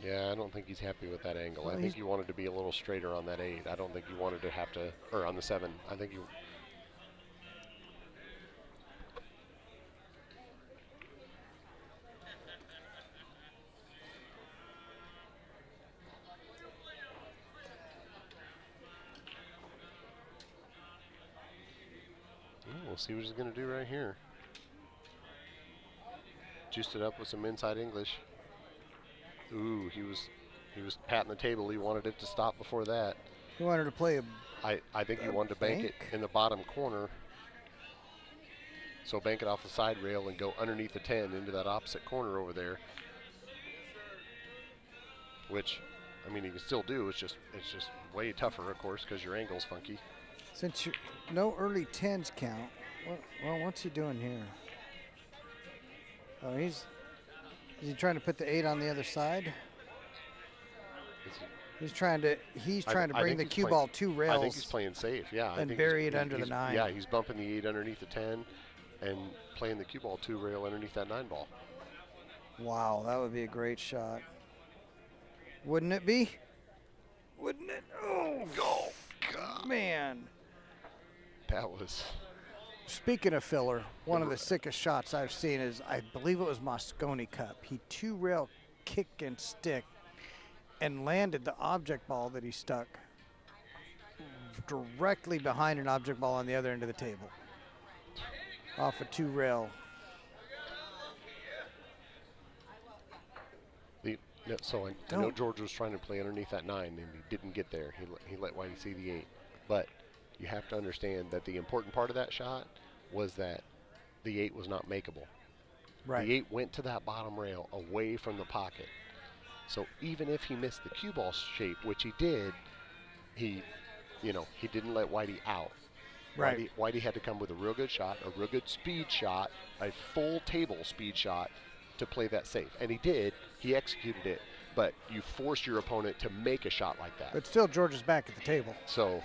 Yeah, I don't think he's happy with that angle. Well, I think he wanted to be a little straighter on that 8. I don't think he wanted to have to, or on the 7. I think you. We'll see what he's going to do right here. Juiced it up with some inside English. Ooh, he was patting the table. He wanted it to stop before that. He wanted to play I think he wanted to bank it in the bottom corner. So bank it off the side rail and go underneath the 10 into that opposite corner over there. Which, I mean, he can still do. It's just way tougher, of course, because your angle's funky. Since no early 10s count, well, what's he doing here? Oh, is he trying to put the 8 on the other side? He's trying to bring the cue ball 2 rails. I think he's playing safe, yeah. And bury it under the 9. Yeah, he's bumping the 8 underneath the 10 and playing the cue ball 2 rail underneath that 9 ball. Wow, that would be a great shot. Wouldn't it be? Wouldn't it? Oh, God. Man. That was... Speaking of filler, one of the sickest shots I've seen is, I believe it was Mosconi Cup. He 2-rail kick and stick and landed the object ball that he stuck directly behind an object ball on the other end of the table. Off a 2-rail. So I know George was trying to play underneath that 9 and he didn't get there. He let Whitey see the 8. But you have to understand that the important part of that shot was that the 8 was not makeable. Right. The 8 went to that bottom rail away from the pocket. So even if he missed the cue ball shape, which he did, he didn't let Whitey out. Right. Whitey had to come with a real good shot, a real good speed shot, a full table speed shot to play that safe. And he did. He executed it. But you forced your opponent to make a shot like that. But still, George is back at the table. So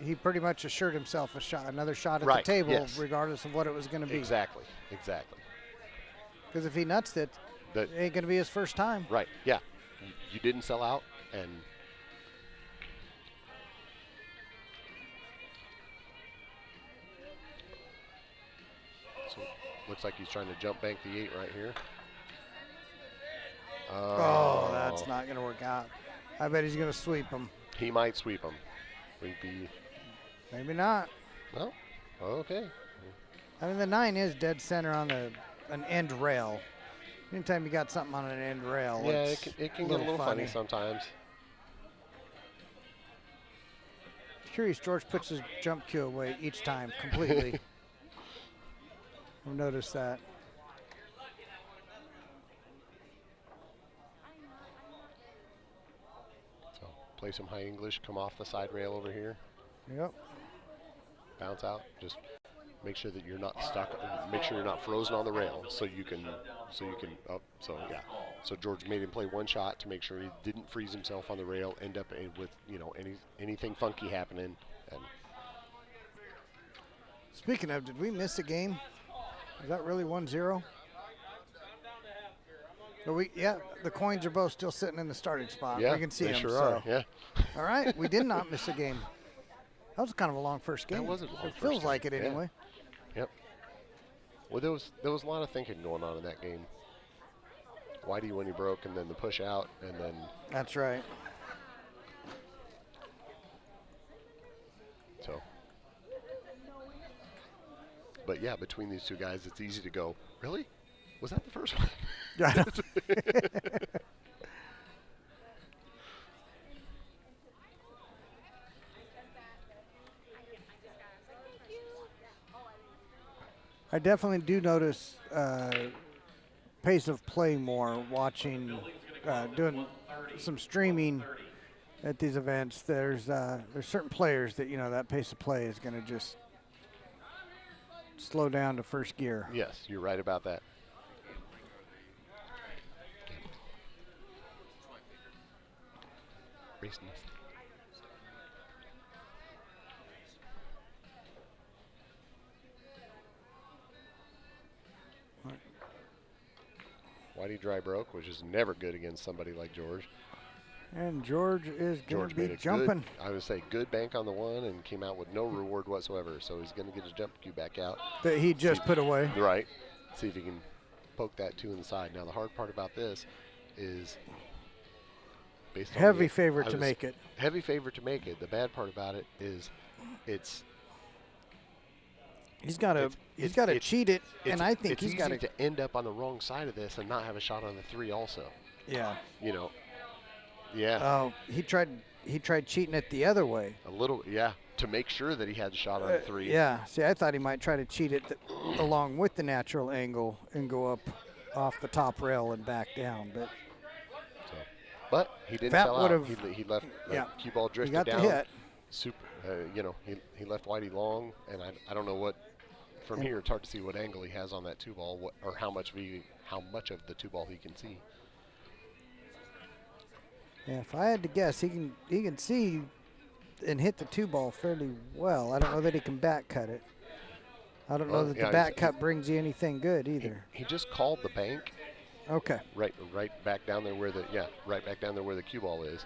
he pretty much assured himself another shot at right, the table, yes. regardless of what it was going to be. Exactly. Because if he nuts it, it ain't going to be his first time. Right, yeah. You didn't sell out, and so looks like he's trying to jump bank the 8 right here. Oh, that's not going to work out. I bet he's going to sweep him. He might sweep him. Maybe not. Well, okay. I mean, the 9 is dead center on an end rail. Anytime you got something on an end rail, yeah, it can get a little funny sometimes. Curious, George puts his jump cue away each time completely. I've noticed that. So play some high English, come off the side rail over here. Yep. Bounce out. Just make sure that you're not stuck. Make sure you're not frozen on the rail, so you can. So yeah. So George made him play one shot to make sure he didn't freeze himself on the rail. End up with anything funky happening. And speaking of, did we miss a game? Is that really 1-0? The coins are both still sitting in the starting spot. Yeah, we can see they them. sure are. Yeah. All right, we did not miss a game. That was kind of a long first game. That was a long It first feels game. like it anyway. Yep. Well, there was a lot of thinking going on in that game. Whitey when he broke, and then the push out, and then. That's right. So. But yeah, between these two guys, it's easy to go, really? Was that the first one? Yeah. I definitely do notice pace of play more watching, doing some streaming at these events. There's certain players that, that pace of play is going to just slow down to first gear. Yes, you're right about that. Racing. Whitey dry broke, which is never good against somebody like George. And George is going to be made a jumping. I would say good bank on the one and came out with no reward whatsoever. So he's going to get his jump cue back out. That he just put away. Right. See if he can poke that 2 in the side. Now the hard part about this is based on heavy favorite to make it. Heavy favorite to make it. The bad part about it is he's got to cheat it, and I think he's got to end up on the wrong side of this and not have a shot on the 3 also. Yeah. Yeah. Oh, he tried cheating it the other way. A little, yeah, to make sure that he had a shot on the 3. Yeah. See, I thought he might try to cheat it along with the natural angle and go up off the top rail and back down, but he didn't that sell out. He left cue ball drifted down. He got the hit. Super. He left Whitey long, and I don't know what. From here, it's hard to see what angle he has on that 2 ball, or how much of the 2 ball he can see. Yeah, if I had to guess, he can see and hit the 2 ball fairly well. I don't know that he can back cut it. I don't know that the back cut brings you anything good either. He just called the bank. Okay. Right back down there where the cue ball is.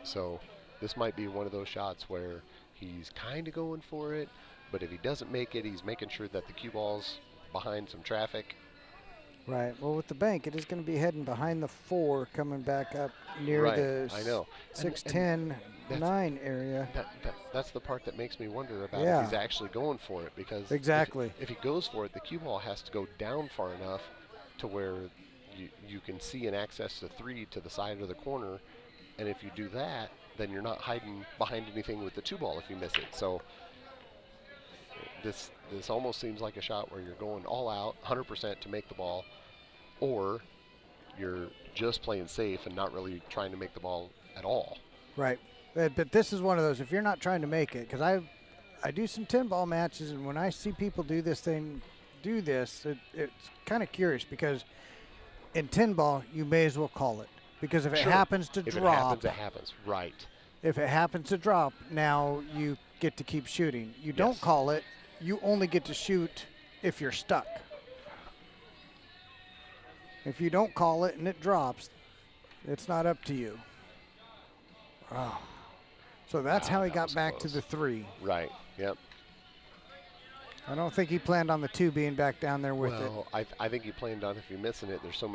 So this might be one of those shots where he's kind of going for it, but if he doesn't make it, he's making sure that the cue ball's behind some traffic. Right. Well, with the bank, it is going to be heading behind the 4, coming back up near the 6'10", 9 area. That's the part that makes me wonder about if he's actually going for it, because if he goes for it, the cue ball has to go down far enough to where you can see and access the 3 to the side of the corner, and if you do that, then you're not hiding behind anything with the 2 ball if you miss it. So this almost seems like a shot where you're going all out, 100% to make the ball, or you're just playing safe and not really trying to make the ball at all. Right. But this is one of those, if you're not trying to make it, because I do some 10-ball matches, and when I see people do this, it's kind of curious, because in 10-ball, you may as well call it. Because if it happens to drop. If it happens, it happens. Right. If it happens to drop, now you get to keep shooting. You don't call it. You only get to shoot if you're stuck. If you don't call it and it drops, it's not up to you. Oh. So that's how he got back to the 3. Right. Yep. I don't think he planned on the 2 being back down there with it. Well, I think he planned on, if you're missing it, there's so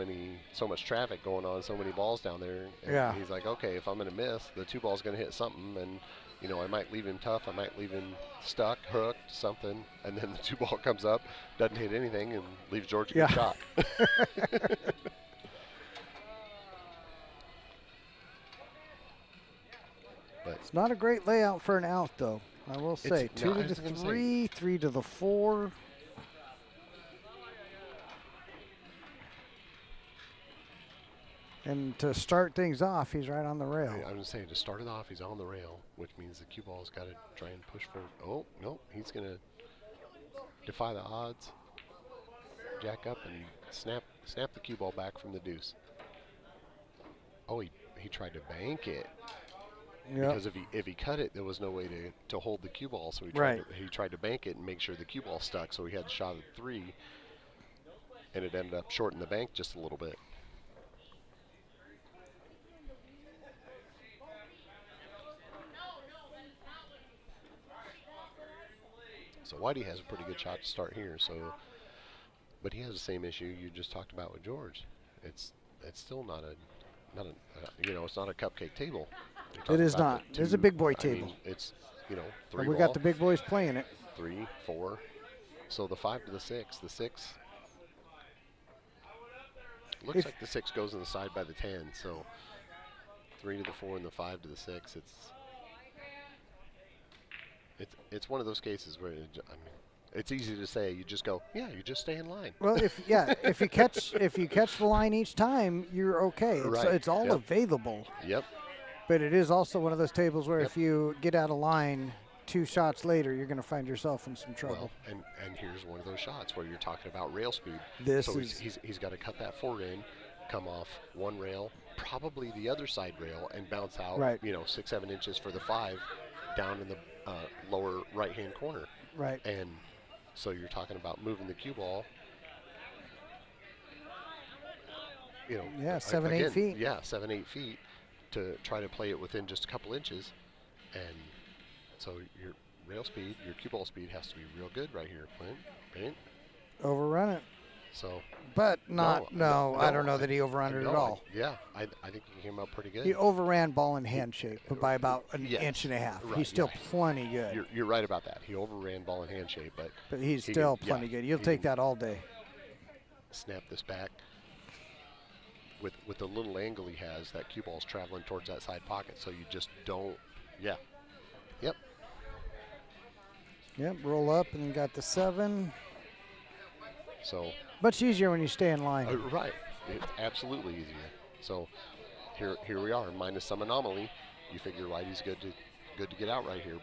much traffic going on, so many balls down there. And he's like, okay, if I'm going to miss, the 2 ball's going to hit something, and I might leave him tough, I might leave him stuck, hooked, something, and then the 2 ball comes up, doesn't hit anything, and leaves George a good shot. But it's not a great layout for an out, though. I will say 2 to the 3, 3 to the 4. And to start things off, he's right on the rail. I was saying, to start it off, he's on the rail, which means the cue ball's got to try and push for. Oh no, he's gonna defy the odds, jack up and snap the cue ball back from the deuce. Oh, he tried to bank it. Because if he cut it, there was no way to hold the cue ball, so he tried to bank it and make sure the cue ball stuck. So he had a shot at 3, and it ended up shorting the bank just a little bit. So Whitey has a pretty good shot to start here. But he has the same issue you just talked about with George. It's still not a it's not a cupcake table. It is not. It's a big boy table. I mean, it's 3 we ball, got the big boys playing it. 3, 4. So the 5 to the 6. The 6 looks like the 6 goes on the side by the 10. So 3 to the 4 and the 5 to the 6. It's one of those cases where it's easy to say. You just go, you just stay in line. Well, if you catch the line each time, you're okay. It's all available. Yep. But it is also one of those tables where if you get out of line 2 shots later, you're going to find yourself in some trouble. Well, and here's one of those shots where you're talking about rail speed. He's got to cut that 4 in, come off one rail, probably the other side rail, and bounce out 6-7 inches for the 5 down in the lower right-hand corner. Right. And so you're talking about moving the cue ball. 7, 8 feet. Yeah, 7, 8 feet to try to play it within just a couple inches. And so your rail speed, your cue ball speed has to be real good right here, Clint. Overrun it. So, but I don't know that he overran it at all. I think he came out pretty good. He overran ball in hand shape, but by about an inch and a half. Right, he's still plenty good. You're right about that. He overran ball in hand shape, but he's still plenty good. You'll take that all day. Snap this back. With the little angle he has, that cue ball's traveling towards that side pocket, so you just don't. Yeah. Yep. Yep. Roll up and you got the 7. So. Much easier when you stay in line. Right. It's absolutely easier. So here we are, minus some anomaly. You figure Whitey's good to get out right here,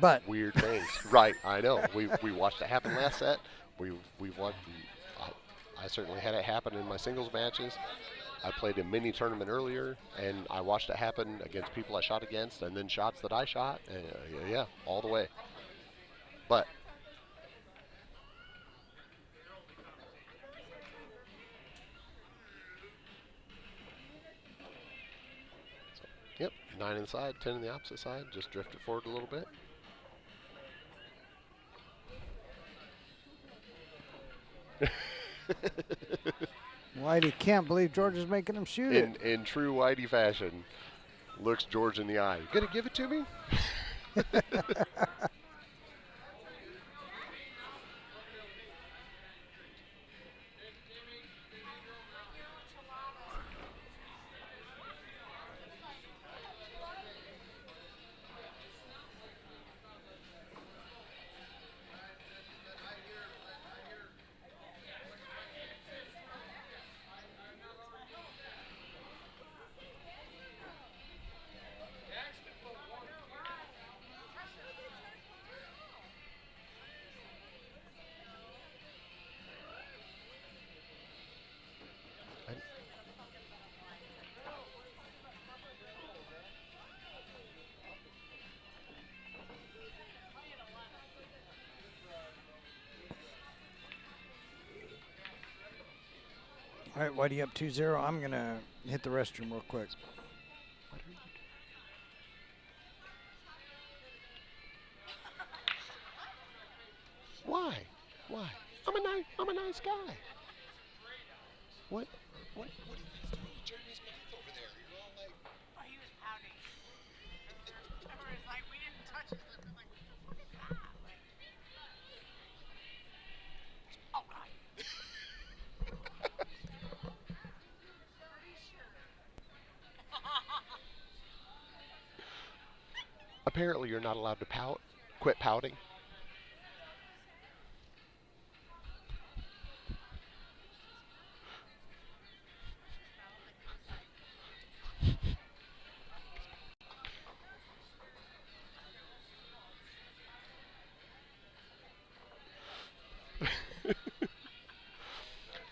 but weird things. Right, I know. We watched it happen last set. We've watched. I certainly had it happen in my singles matches. I played a mini tournament earlier, and I watched it happen against people I shot against, and then shots that I shot. All the way. But. Yep, 9 inside, 10 on the opposite side. Just drift it forward a little bit. Whitey can't believe George is making him shoot it. In true Whitey fashion, looks George in the eye. You gonna give it to me? All right, Whitey up 2-0. I'm going to hit the restroom real quick. Why? Why? I'm a nice guy. What? What are you guys doing with Jeremy's mouth over there? You're all like, Oh, he was pouting. Trevor was like, we didn't touch his lip. I'm like, what the fuck is that? Like, oh, God. Apparently, you're not allowed to pout. Quit pouting.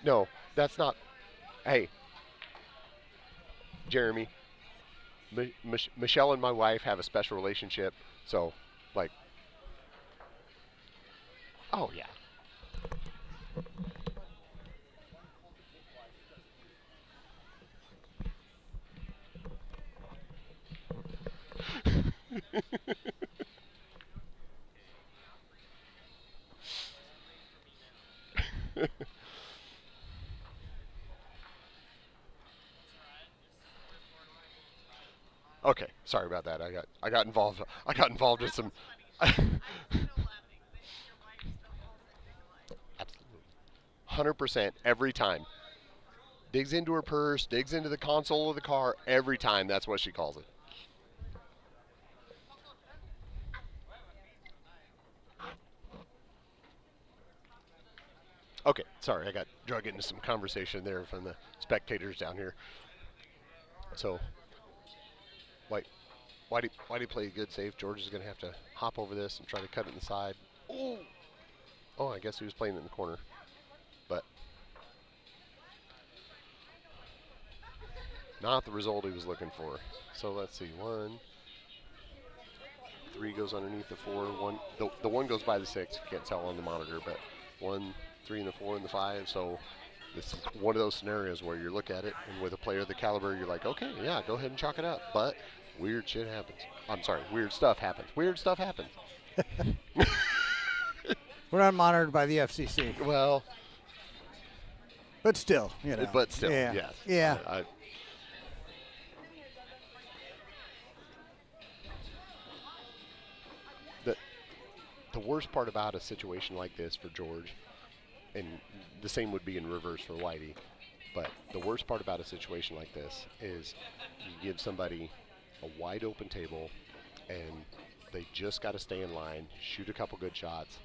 No, that's not. Hey, Jeremy, Michelle and my wife have a special relationship, so, like, oh, yeah. Okay, sorry about that. I got involved. I got involved in some. Absolutely, 100% every time. Digs into her purse, digs into the console of the car every time. That's what she calls it. Okay, sorry, I got drug into some conversation there from the spectators down here. So, why do you play a good save? George is going to have to hop over this and try to cut it in the side. Oh, I guess he was playing it in the corner, but not the result he was looking for. So let's see, 3 goes underneath the 4. The 1 goes by the 6. You can't tell on the monitor, but 1, 3, and the 4 and the 5. So this is one of those scenarios where you look at it, and with a player of the caliber, you're like, okay, yeah, go ahead and chalk it up. But weird shit happens. I'm sorry, weird stuff happens. Weird stuff happens. We're not monitored by the FCC. Well, but still, you know. But still, yeah. yes. Yeah. The worst part about a situation like this for George, and the same would be in reverse for Whitey, but the worst part about a situation like this is you give somebody a wide open table and they just got to stay in line, shoot a couple good shots,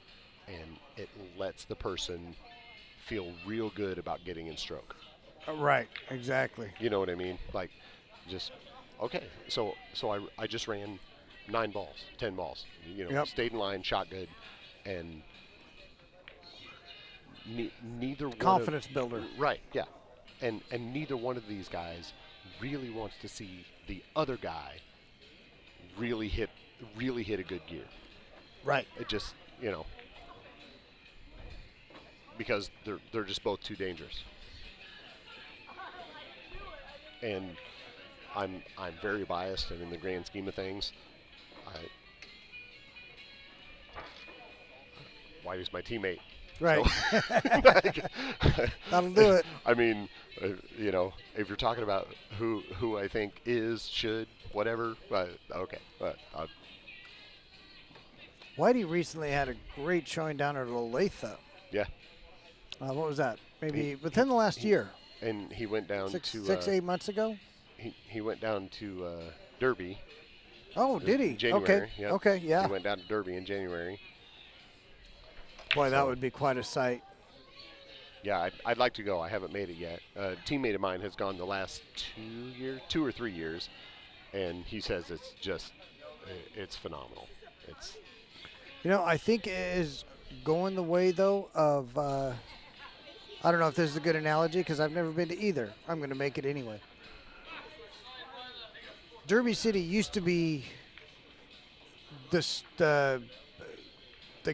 and it lets the person feel real good about getting in stroke. Right, exactly. You know what I mean? Like, just, okay, so I just ran 9 balls, 10 balls, stayed in line, shot good, and neither confidence builder. Right, yeah. And neither one of these guys really wants to see the other guy really hit a good gear. Right. It just, because they're just both too dangerous. And I'm very biased, and in the grand scheme of things, Whitey's my teammate. Right. So, that'll do it. I mean, if you're talking about who I think should, whatever, okay. Whitey recently had a great showing down at Olathe. Yeah. What was that? Maybe within the last year. And he went down to 8 months ago. He went down to Derby. Oh, did he? January. Okay. Yep. Okay. Yeah. He went down to Derby in Yejanuary. Boy, that would be quite a sight. Yeah, I'd like to go. I haven't made it yet. A teammate of mine has gone the last 2 or 3 years, and he says it's phenomenal. It's. I think it is going the way though of. I don't know if this is a good analogy because I've never been to either. I'm going to make it anyway. Derby City used to be the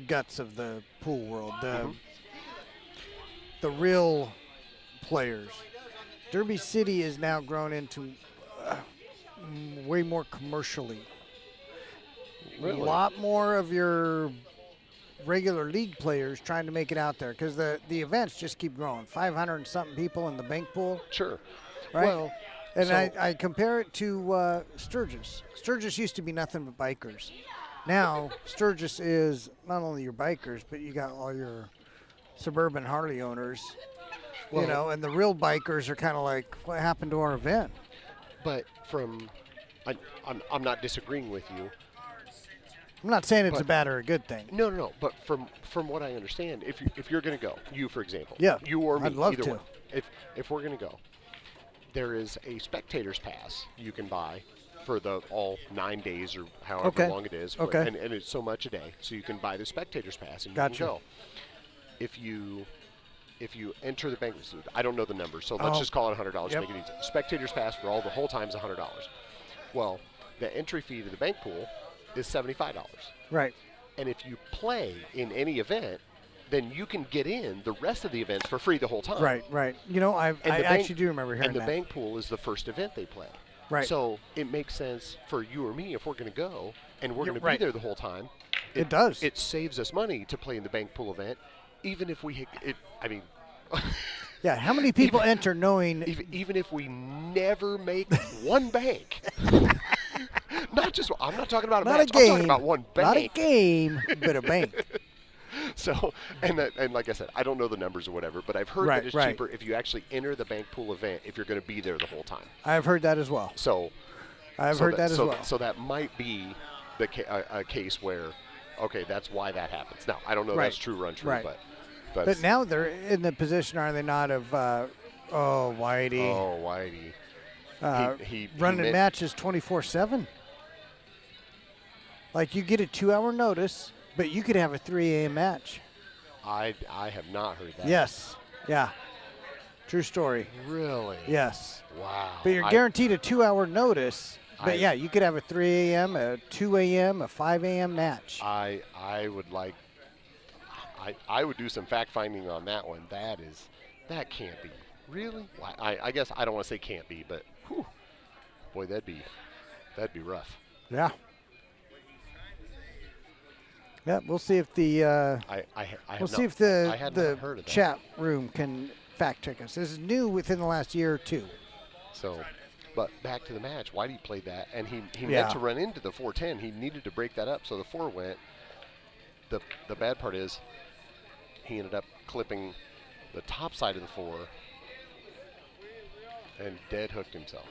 guts of the pool world, the real players. Derby City is now grown into way more commercially. Really? A lot more of your regular league players trying to make it out there because the events just keep growing. 500 and something people in the bank pool. Sure. Right. Well, and so- I compare it to Sturgis. Sturgis used to be nothing but bikers. Now Sturgis is not only your bikers, but you got all your suburban Harley owners. Well- And the real bikers are kind of like, what happened to our event? But I'm not disagreeing with you. I'm not saying it's a But- bad or a good thing. No. But from what I understand, if you're going to go, you for example, Yeah, you or me, I'd love either to. one. If we're going to go, there is a spectator's pass you can buy for the all 9 days or however Okay. long it is. Okay. And it's so much a day, so you can buy the spectator's pass and you Gotcha. can go. If you enter the bank, I don't know the number, so let's Oh. just call it $100 Yep. to make it easy. Spectator's pass for the whole time is $100. Well, the entry fee to the bank pool is $75. Right. And if you play in any event, then you can get in the rest of the events for free the whole time. Right. I And the bank- actually do remember hearing And the that. bank pool is the first event they play. Right. So it makes sense for you or me if we're going to go and we're You're going to right. be there the whole time. It does. It saves us money to play in the bank pool event, even if we hit it. I mean, Yeah. How many people enter knowing? even if we never make one bank. Not just. I'm not talking about a Not match. a game. I'm talking about one bank. Not a game, but a bank. So, and like I said, I don't know the numbers or whatever, but I've heard Right, that it's right. cheaper if you actually enter the bank pool event if you're going to be there the whole time. I've heard that as well. So, I've heard that as well. So that might be a case where, okay, that's why that happens. Now, I don't know if Right, that's true or untrue, right. but But now they're in the position, are they not, of Whitey Oh, Whitey. he running meant- matches 24/7? Like you get a 2-hour notice, but you could have a 3 a.m. match. I have not heard that. Yes. Yeah. True story. Really? Yes. Wow. But you're guaranteed a 2-hour notice. But I- yeah, you could have a 3 a.m., a 2 a.m., a 5 a.m. match. I would like. I would do some fact finding on that one. That can't be. Really? I guess I don't want to say can't be, but whew, boy, that'd be rough. Yeah. Yeah, we'll see if the We'll see if I had the not heard of that. chat room can fact check us. This is new within the last year or two. So, but back to the match. Whitey played that, and he Yeah. meant to run into the 410. He needed to break that up, so the 4 went. The bad part is he ended up clipping the top side of the 4 and dead hooked himself.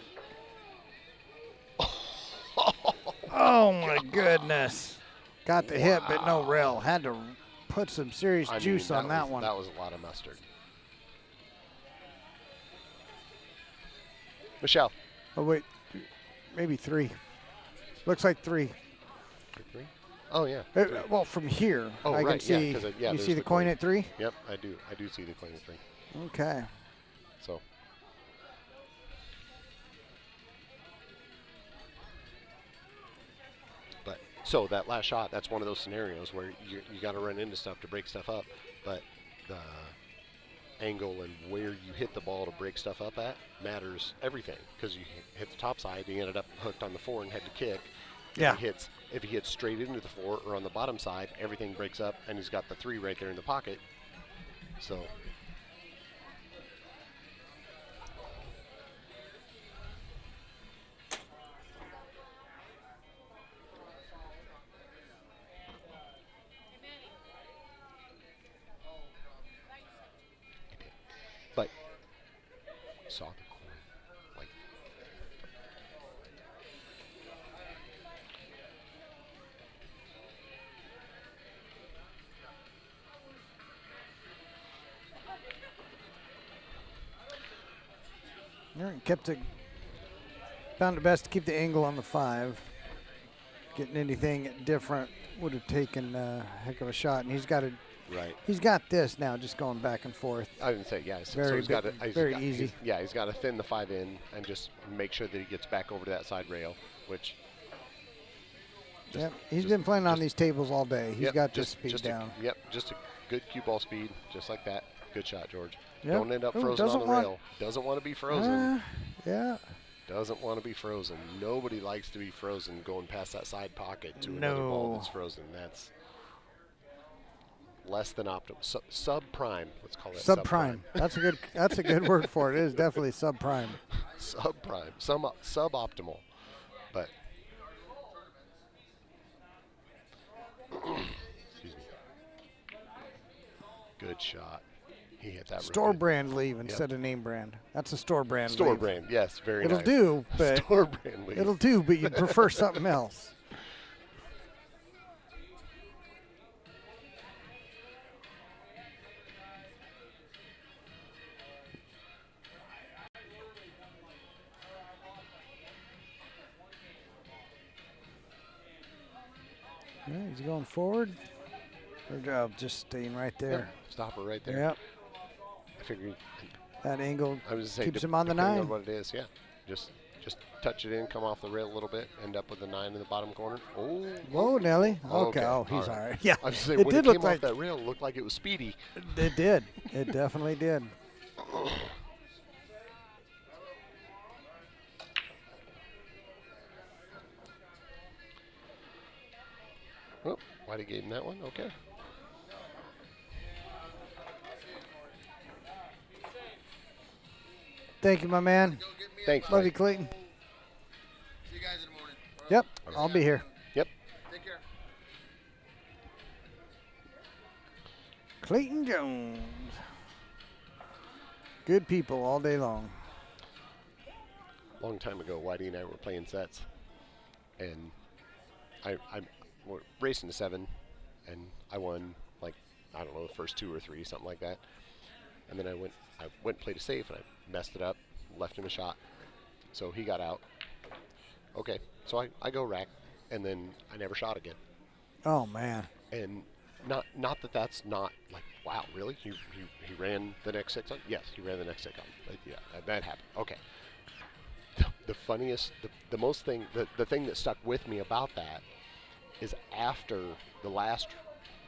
Oh my goodness! Got the hit, but no rail. Had to put some serious I mean, juice on that one. That was a lot of mustard. Michelle. Oh wait, maybe 3. Looks like 3. 3? Oh yeah. Well, from here, Oh, I can right, yeah, see. 'cause you there's see the coin at 3? Yep, I do. I do see the coin at 3. Okay. So. But so that last shot, that's one of those scenarios where you got to run into stuff to break stuff up, but the angle and where you hit the ball to break stuff up at matters everything, because you hit the top side, he ended up hooked on the 4 and had to kick. Yeah. If he hits straight into the 4 or on the bottom side, everything breaks up, and he's got the 3 right there in the pocket. So. But saw the coin, like. All right, found it best to keep the angle on the 5. Getting anything different would have taken a heck of a shot, and he's got this now, just going back and forth. I didn't say, yeah. So Very he's got big- to, very easy. He's got to thin the 5 in and just make sure that he gets back over to that side rail, which. Yep, he's been playing on these tables all day. He's got this speed just down. Just a good cue ball speed, just like that. Good shot, George. Yep. Don't end up Ooh, frozen on the doesn't rail. Doesn't want to be frozen. Yeah. Doesn't want to be frozen. Nobody likes to be frozen going past that side pocket to another ball that's frozen. That's less than optimal. Subprime. Let's call it Subprime. That's a good word for it. It is definitely subprime. Subprime. Suboptimal. But excuse me. Good shot. He hit that Store real good. brand leave instead of name brand. That's a store brand Store leave. brand, yes, very It'll nice. do, but Store brand leave. it'll do, but you'd prefer something else. Yeah, he's going forward. Good job, just staying right there. Yep, stop it right there. Yep. I figured. That angle I was saying, keeps him on the depending 9. on what it is, yeah. Just touch it in, come off the rail a little bit, end up with the 9 in the bottom corner. Oh. Whoa, Nelly. Okay. Okay, Oh, he's all right. all right. Yeah. I was saying, it when did it look came like off that rail, it looked like it was speedy. it did. It definitely did. Oh, Whitey gave him that one. Okay. Thank you, my man. Thanks, Love Whitey. you, Clayton. See you guys in the morning. Yep, I'll be here. Yep. Take care. Clayton Jones. Good people all day long. Long time ago, Whitey and I were playing sets, and I we're racing to 7, and I won, like, I don't know, the first 2 or 3, something like that. And then I went and played a safe, and I messed it up, left him a shot. So he got out. Okay, so I go rack, and then I never shot again. Oh, man. And not that that's not like, wow, really? He ran the next 6 on? Yes, he ran the next 6 on. Yeah, that happened. Okay. The funniest, the most thing, the thing that stuck with me about that is after the last,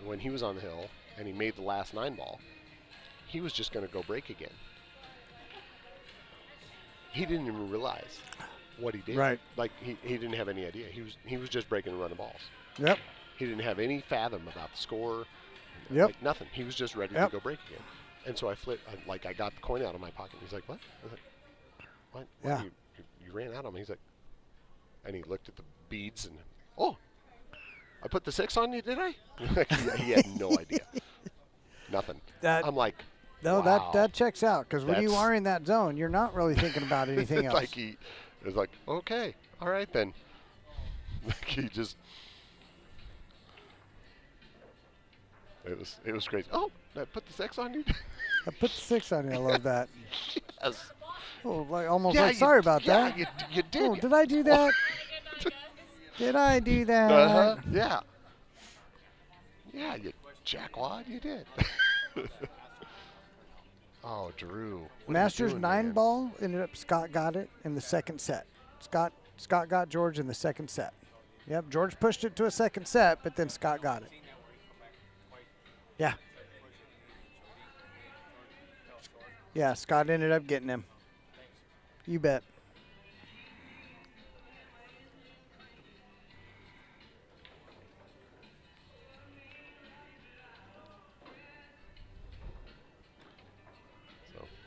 when he was on the hill and he made the last 9 ball, he was just going to go break again. He didn't even realize what he did. Right. Like he didn't have any idea. He was just breaking and running balls. Yep. He didn't have any fathom about the score. Yep. Like nothing. He was just ready Yep. to go break again. And so I flipped, I got the coin out of my pocket. He's like, what? I was like, what? Yeah. You ran out on me. He's like, and he looked at the beads and, oh, I put the 6 on you, did I? Like, he had no idea. Nothing. I'm like, no, wow. that checks out, because when you That's- are in that zone, you're not really thinking about anything else. Like he was like, okay, all right then. Like he just, it was crazy. Oh, I put the 6 on you. I put the 6 on you. I love that. Yes. Oh, like almost Yeah, like sorry about yeah, that. you did. Oh, did I do that? Did I do that? Uh-huh. Yeah. Yeah, you jackwad, you did. Oh, Drew. What are you Masters doing, 9 man? ball ended up. Scott got it in the second set. Scott got George in the second set. Yep, George pushed it to a second set, but then Scott got it. Yeah. Yeah, Scott ended up getting him. You bet.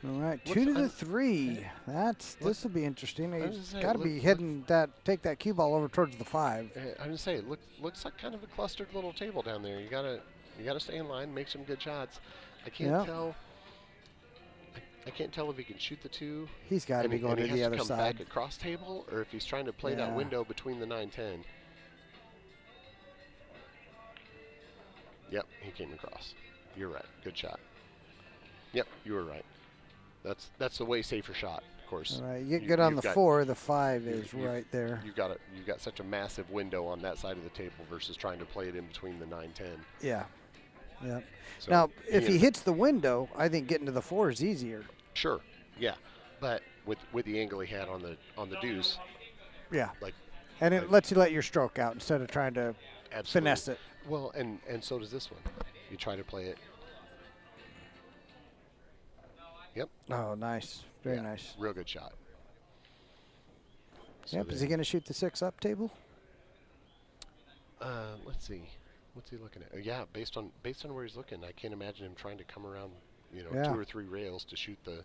All right, 2 to the 3. This will be interesting. was He's gonna say, got to be heading take that cue ball over towards the 5. I'm gonna say, it looks like kind of a clustered little table down there. You gotta stay in line, make some good shots. I can't Yeah. tell. I can't tell if he can shoot the 2. He's got to be going to and he the has other to come side. back across table, or if he's trying to play Yeah. that window between the 9-10. Yep, he came across. You're right. Good shot. Yep, you were right. That's the way safer shot, of course. All right, you get good on the you've got- 4. The 5 you- is you- right there. You've got such a massive window on that side of the table versus trying to play it in between the 9-10. Yeah. Yep. So Now, if he and- hits the window, I think getting to the 4 is easier. Sure, yeah, but with the angle he had on the deuce, Yeah. like, And it lets you let your stroke out instead of trying to absolutely. finesse it. Well, and so does this one. You try to play it. Yep. Oh, nice. Very nice. Real good shot. So Yep. Is he going to shoot the 6 up table? Let's see. What's he looking at? Yeah, based on where he's looking, I can't imagine him trying to come around, 2 or 3 rails to shoot the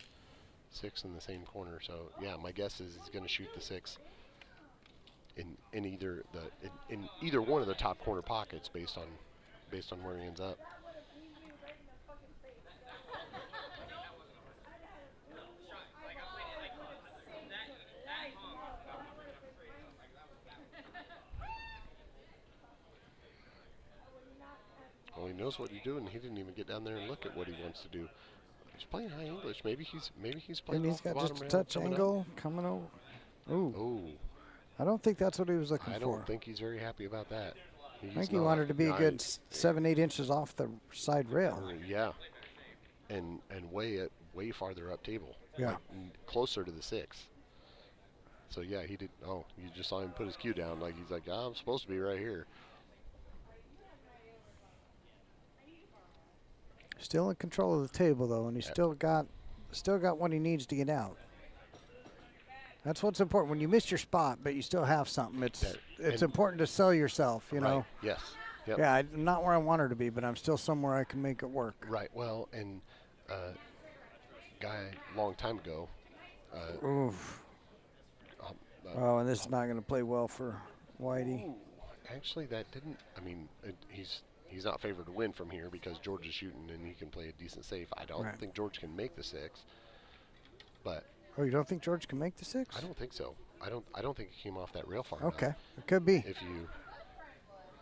6 in the same corner. So yeah, my guess is he's going to shoot the 6 in either one of the top corner pockets based on where he ends up. Well, he knows what he's doing. He didn't even get down there and look at what he wants to do. He's playing high English. Maybe he's playing. And he's got just a touch angle coming over. Ooh. Oh. I don't think that's what he was looking for. I don't think he's very happy about that. I think he wanted to be a good 7-8 inches off the side rail. Yeah. And way farther up table. Yeah. Like closer to the 6. So yeah, he did. Oh, you just saw him put his cue down. Like he's like, I'm supposed to be right here. Still in control of the table though, and he's still got what he needs to get out. That's what's important. When you miss your spot, but you still have something, it's important to sell yourself. You know. Yes. Yep. Yeah, I'm not where I want her to be, but I'm still somewhere I can make it work. Right. Well, and guy a long time ago. Oof. Oh, and this is not going to play well for Whitey. Actually, that didn't. I mean, he's not favored to win from here because George is shooting and he can play a decent safe. I don't think George can make the 6, but. Oh, you don't think George can make the 6? I don't think so. I don't think he came off that rail far Okay, enough. It could be. If you,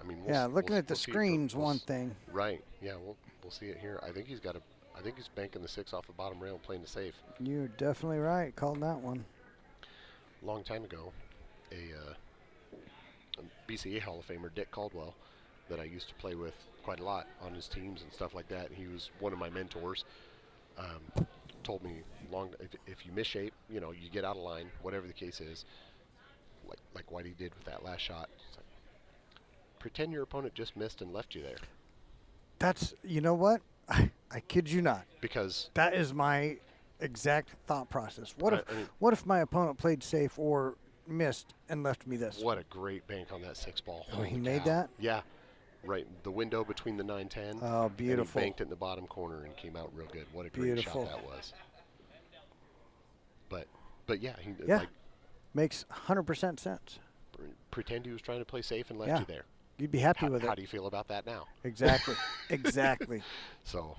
I mean, looking at the screen's one thing. Right. Yeah, we'll see it here. I think he's banking the 6 off the bottom rail and playing the safe. You're definitely right. Called that one. Long time ago, a BCA Hall of Famer, Dick Caldwell, that I used to play with quite a lot on his teams and stuff like that. He was one of my mentors. Told me if you miss shape, you get out of line, whatever the case is, like Whitey did with that last shot. Like, pretend your opponent just missed and left you there. That's, you know what? I kid you not. Because that is my exact thought process. What if my opponent played safe or missed and left me this? What a great bank on that 6 ball. Oh, he made that? Yeah. Right, the window between the 9-10. Oh, beautiful. And he banked it in the bottom corner and came out real good. What a great shot that was. But yeah, makes 100% sense. Pretend he was trying to play safe and left you there. You'd be happy with it. How do you feel about that now? Exactly. Exactly. So,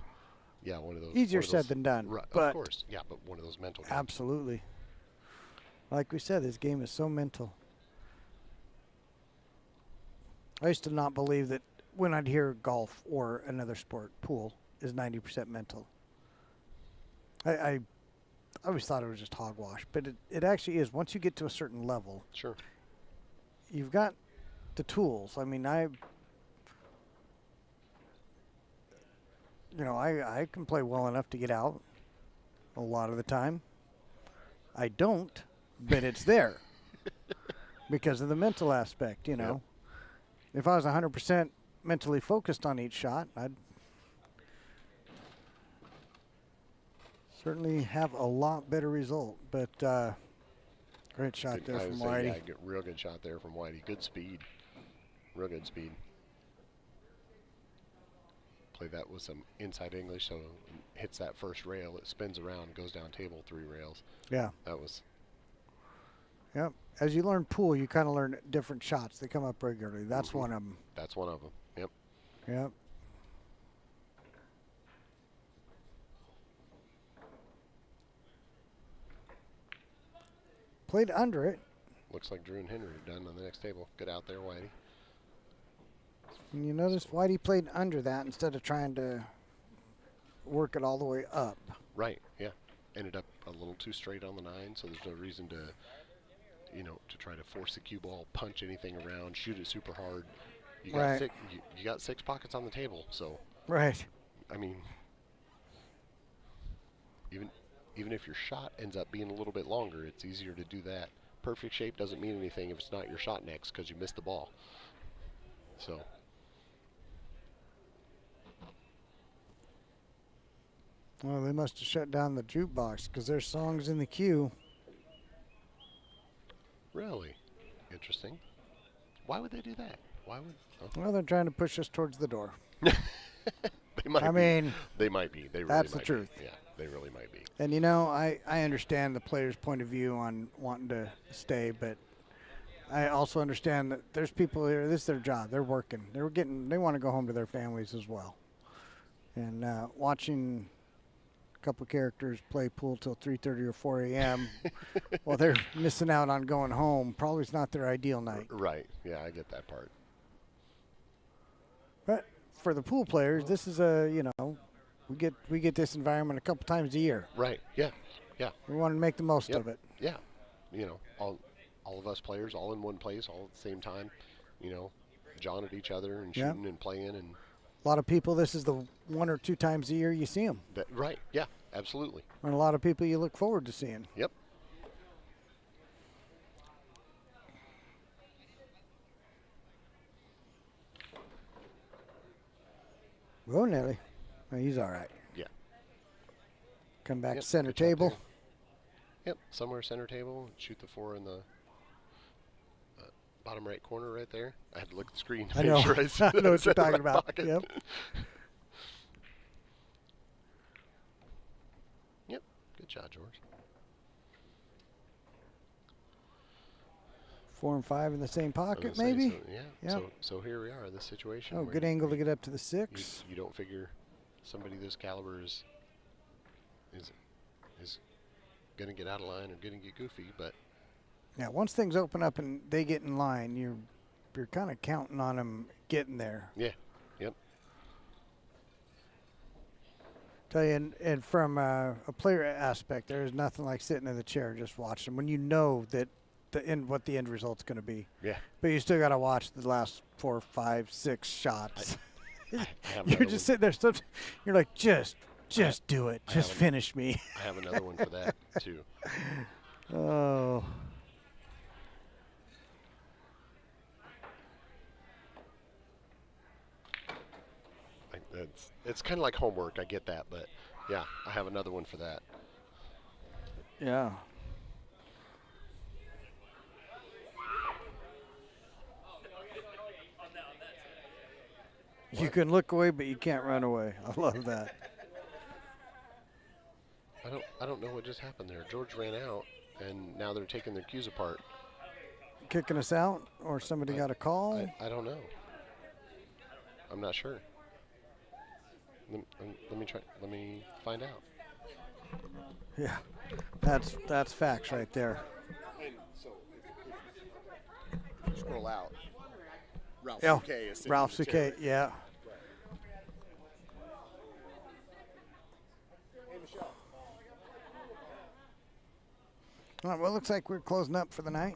yeah, one of those. Easier said than done. Right, but of course, yeah, but one of those mental games. Absolutely. Like we said, this game is so mental. I used to not believe that when I'd hear golf or another sport, pool is 90% mental. I always thought it was just hogwash, but it actually is. Once you get to a certain level, sure, you've got the tools. I mean, I can play well enough to get out a lot of the time. I don't, but it's there because of the mental aspect, you know. Yep. If I was 100% mentally focused on each shot, I'd certainly have a lot better result. But great shot there from Whitey. Yeah, real good shot there from Whitey. Good speed. Real good speed. Play that with some inside English, so it hits that first rail, it spins around, goes down table 3 rails. Yeah. That was. Yep. As you learn pool, you kind of learn different shots. They come up regularly. That's one of them. That's one of them. Yep. Yep. Played under it. Looks like Drew and Henry are done on the next table. Good out there, Whitey. And you notice Whitey played under that instead of trying to work it all the way up. Right, yeah. Ended up a little too straight on the 9, so there's no reason to, to try to force the cue ball, punch anything around, shoot it super hard. You got you got 6 pockets on the table, so. Right. I mean, even if your shot ends up being a little bit longer, it's easier to do that. Perfect shape doesn't mean anything if it's not your shot next because you missed the ball. So. Well, they must have shut down the jukebox because there's songs in the queue. Really? Interesting. Why would they do that? Why would? Oh. Well, they're trying to push us towards the door. They might I be. mean, They might be. They really that's the might truth. Be. Yeah, they really might be. And you know, I understand the players' point of view on wanting to stay, but I also understand that there's people here. This is their job. They're working. They want to go home to their families as well. And watching a couple characters play pool till 3:30 or 4 a.m. while they're missing out on going home probably is not their ideal night. Right. Yeah, I get that part. But for the pool players, this is we get this environment a couple times a year. Right. Yeah. Yeah. We want to make the most Yep. of it. Yeah. All of us players all in one place all at the same time, jawing at each other and Yeah. shooting and playing and. A lot of people, this is the 1 or 2 times a year you see them. Right. Yeah. Absolutely. And a lot of people you look forward to seeing. Yep. Whoa, Nelly. Oh, he's all right. Yeah. Come back Yep, to center good shot table. there. Yep. Somewhere center table. Shoot the 4 in the bottom right corner right there. I had to look at the screen to I make know. sure I I know what said you're the talking right about. pocket. Yep. Yep. Good shot, George. 4 and 5 in the same I was pocket, gonna say, maybe? So, yeah. Yep. So here we are, this situation. Oh, where good angle to get up to the 6. You don't figure somebody this caliber is going to get out of line or going to get goofy, but Yeah, once things open up and they get in line, you're kind of counting on them getting there. yeah. Yep. Tell you, and from a player aspect, there is nothing like sitting in the chair just watching when you know that what the end result's going to be. Yeah. But you still got to watch the last 4, 5, 6 shots. I have You're another just one. sitting there. You're like, just do it. I Just have finish me. I have another one for that too. Oh. It's kind of like homework. I get that, but yeah, I have another one for that. Yeah. You can look away, but you can't run away. I love that. I don't know what just happened there. George ran out, and now they're taking their cues apart. Kicking us out, or somebody got a call? I don't know. I'm not sure. Let me try. Let me find out. Yeah, that's facts right there. And so if you scroll out, Ralph Yeah, Souquet is sitting Ralph in the chair. Souquet, yeah. Hey, Michelle. All right, well, it looks like we're closing up for the night.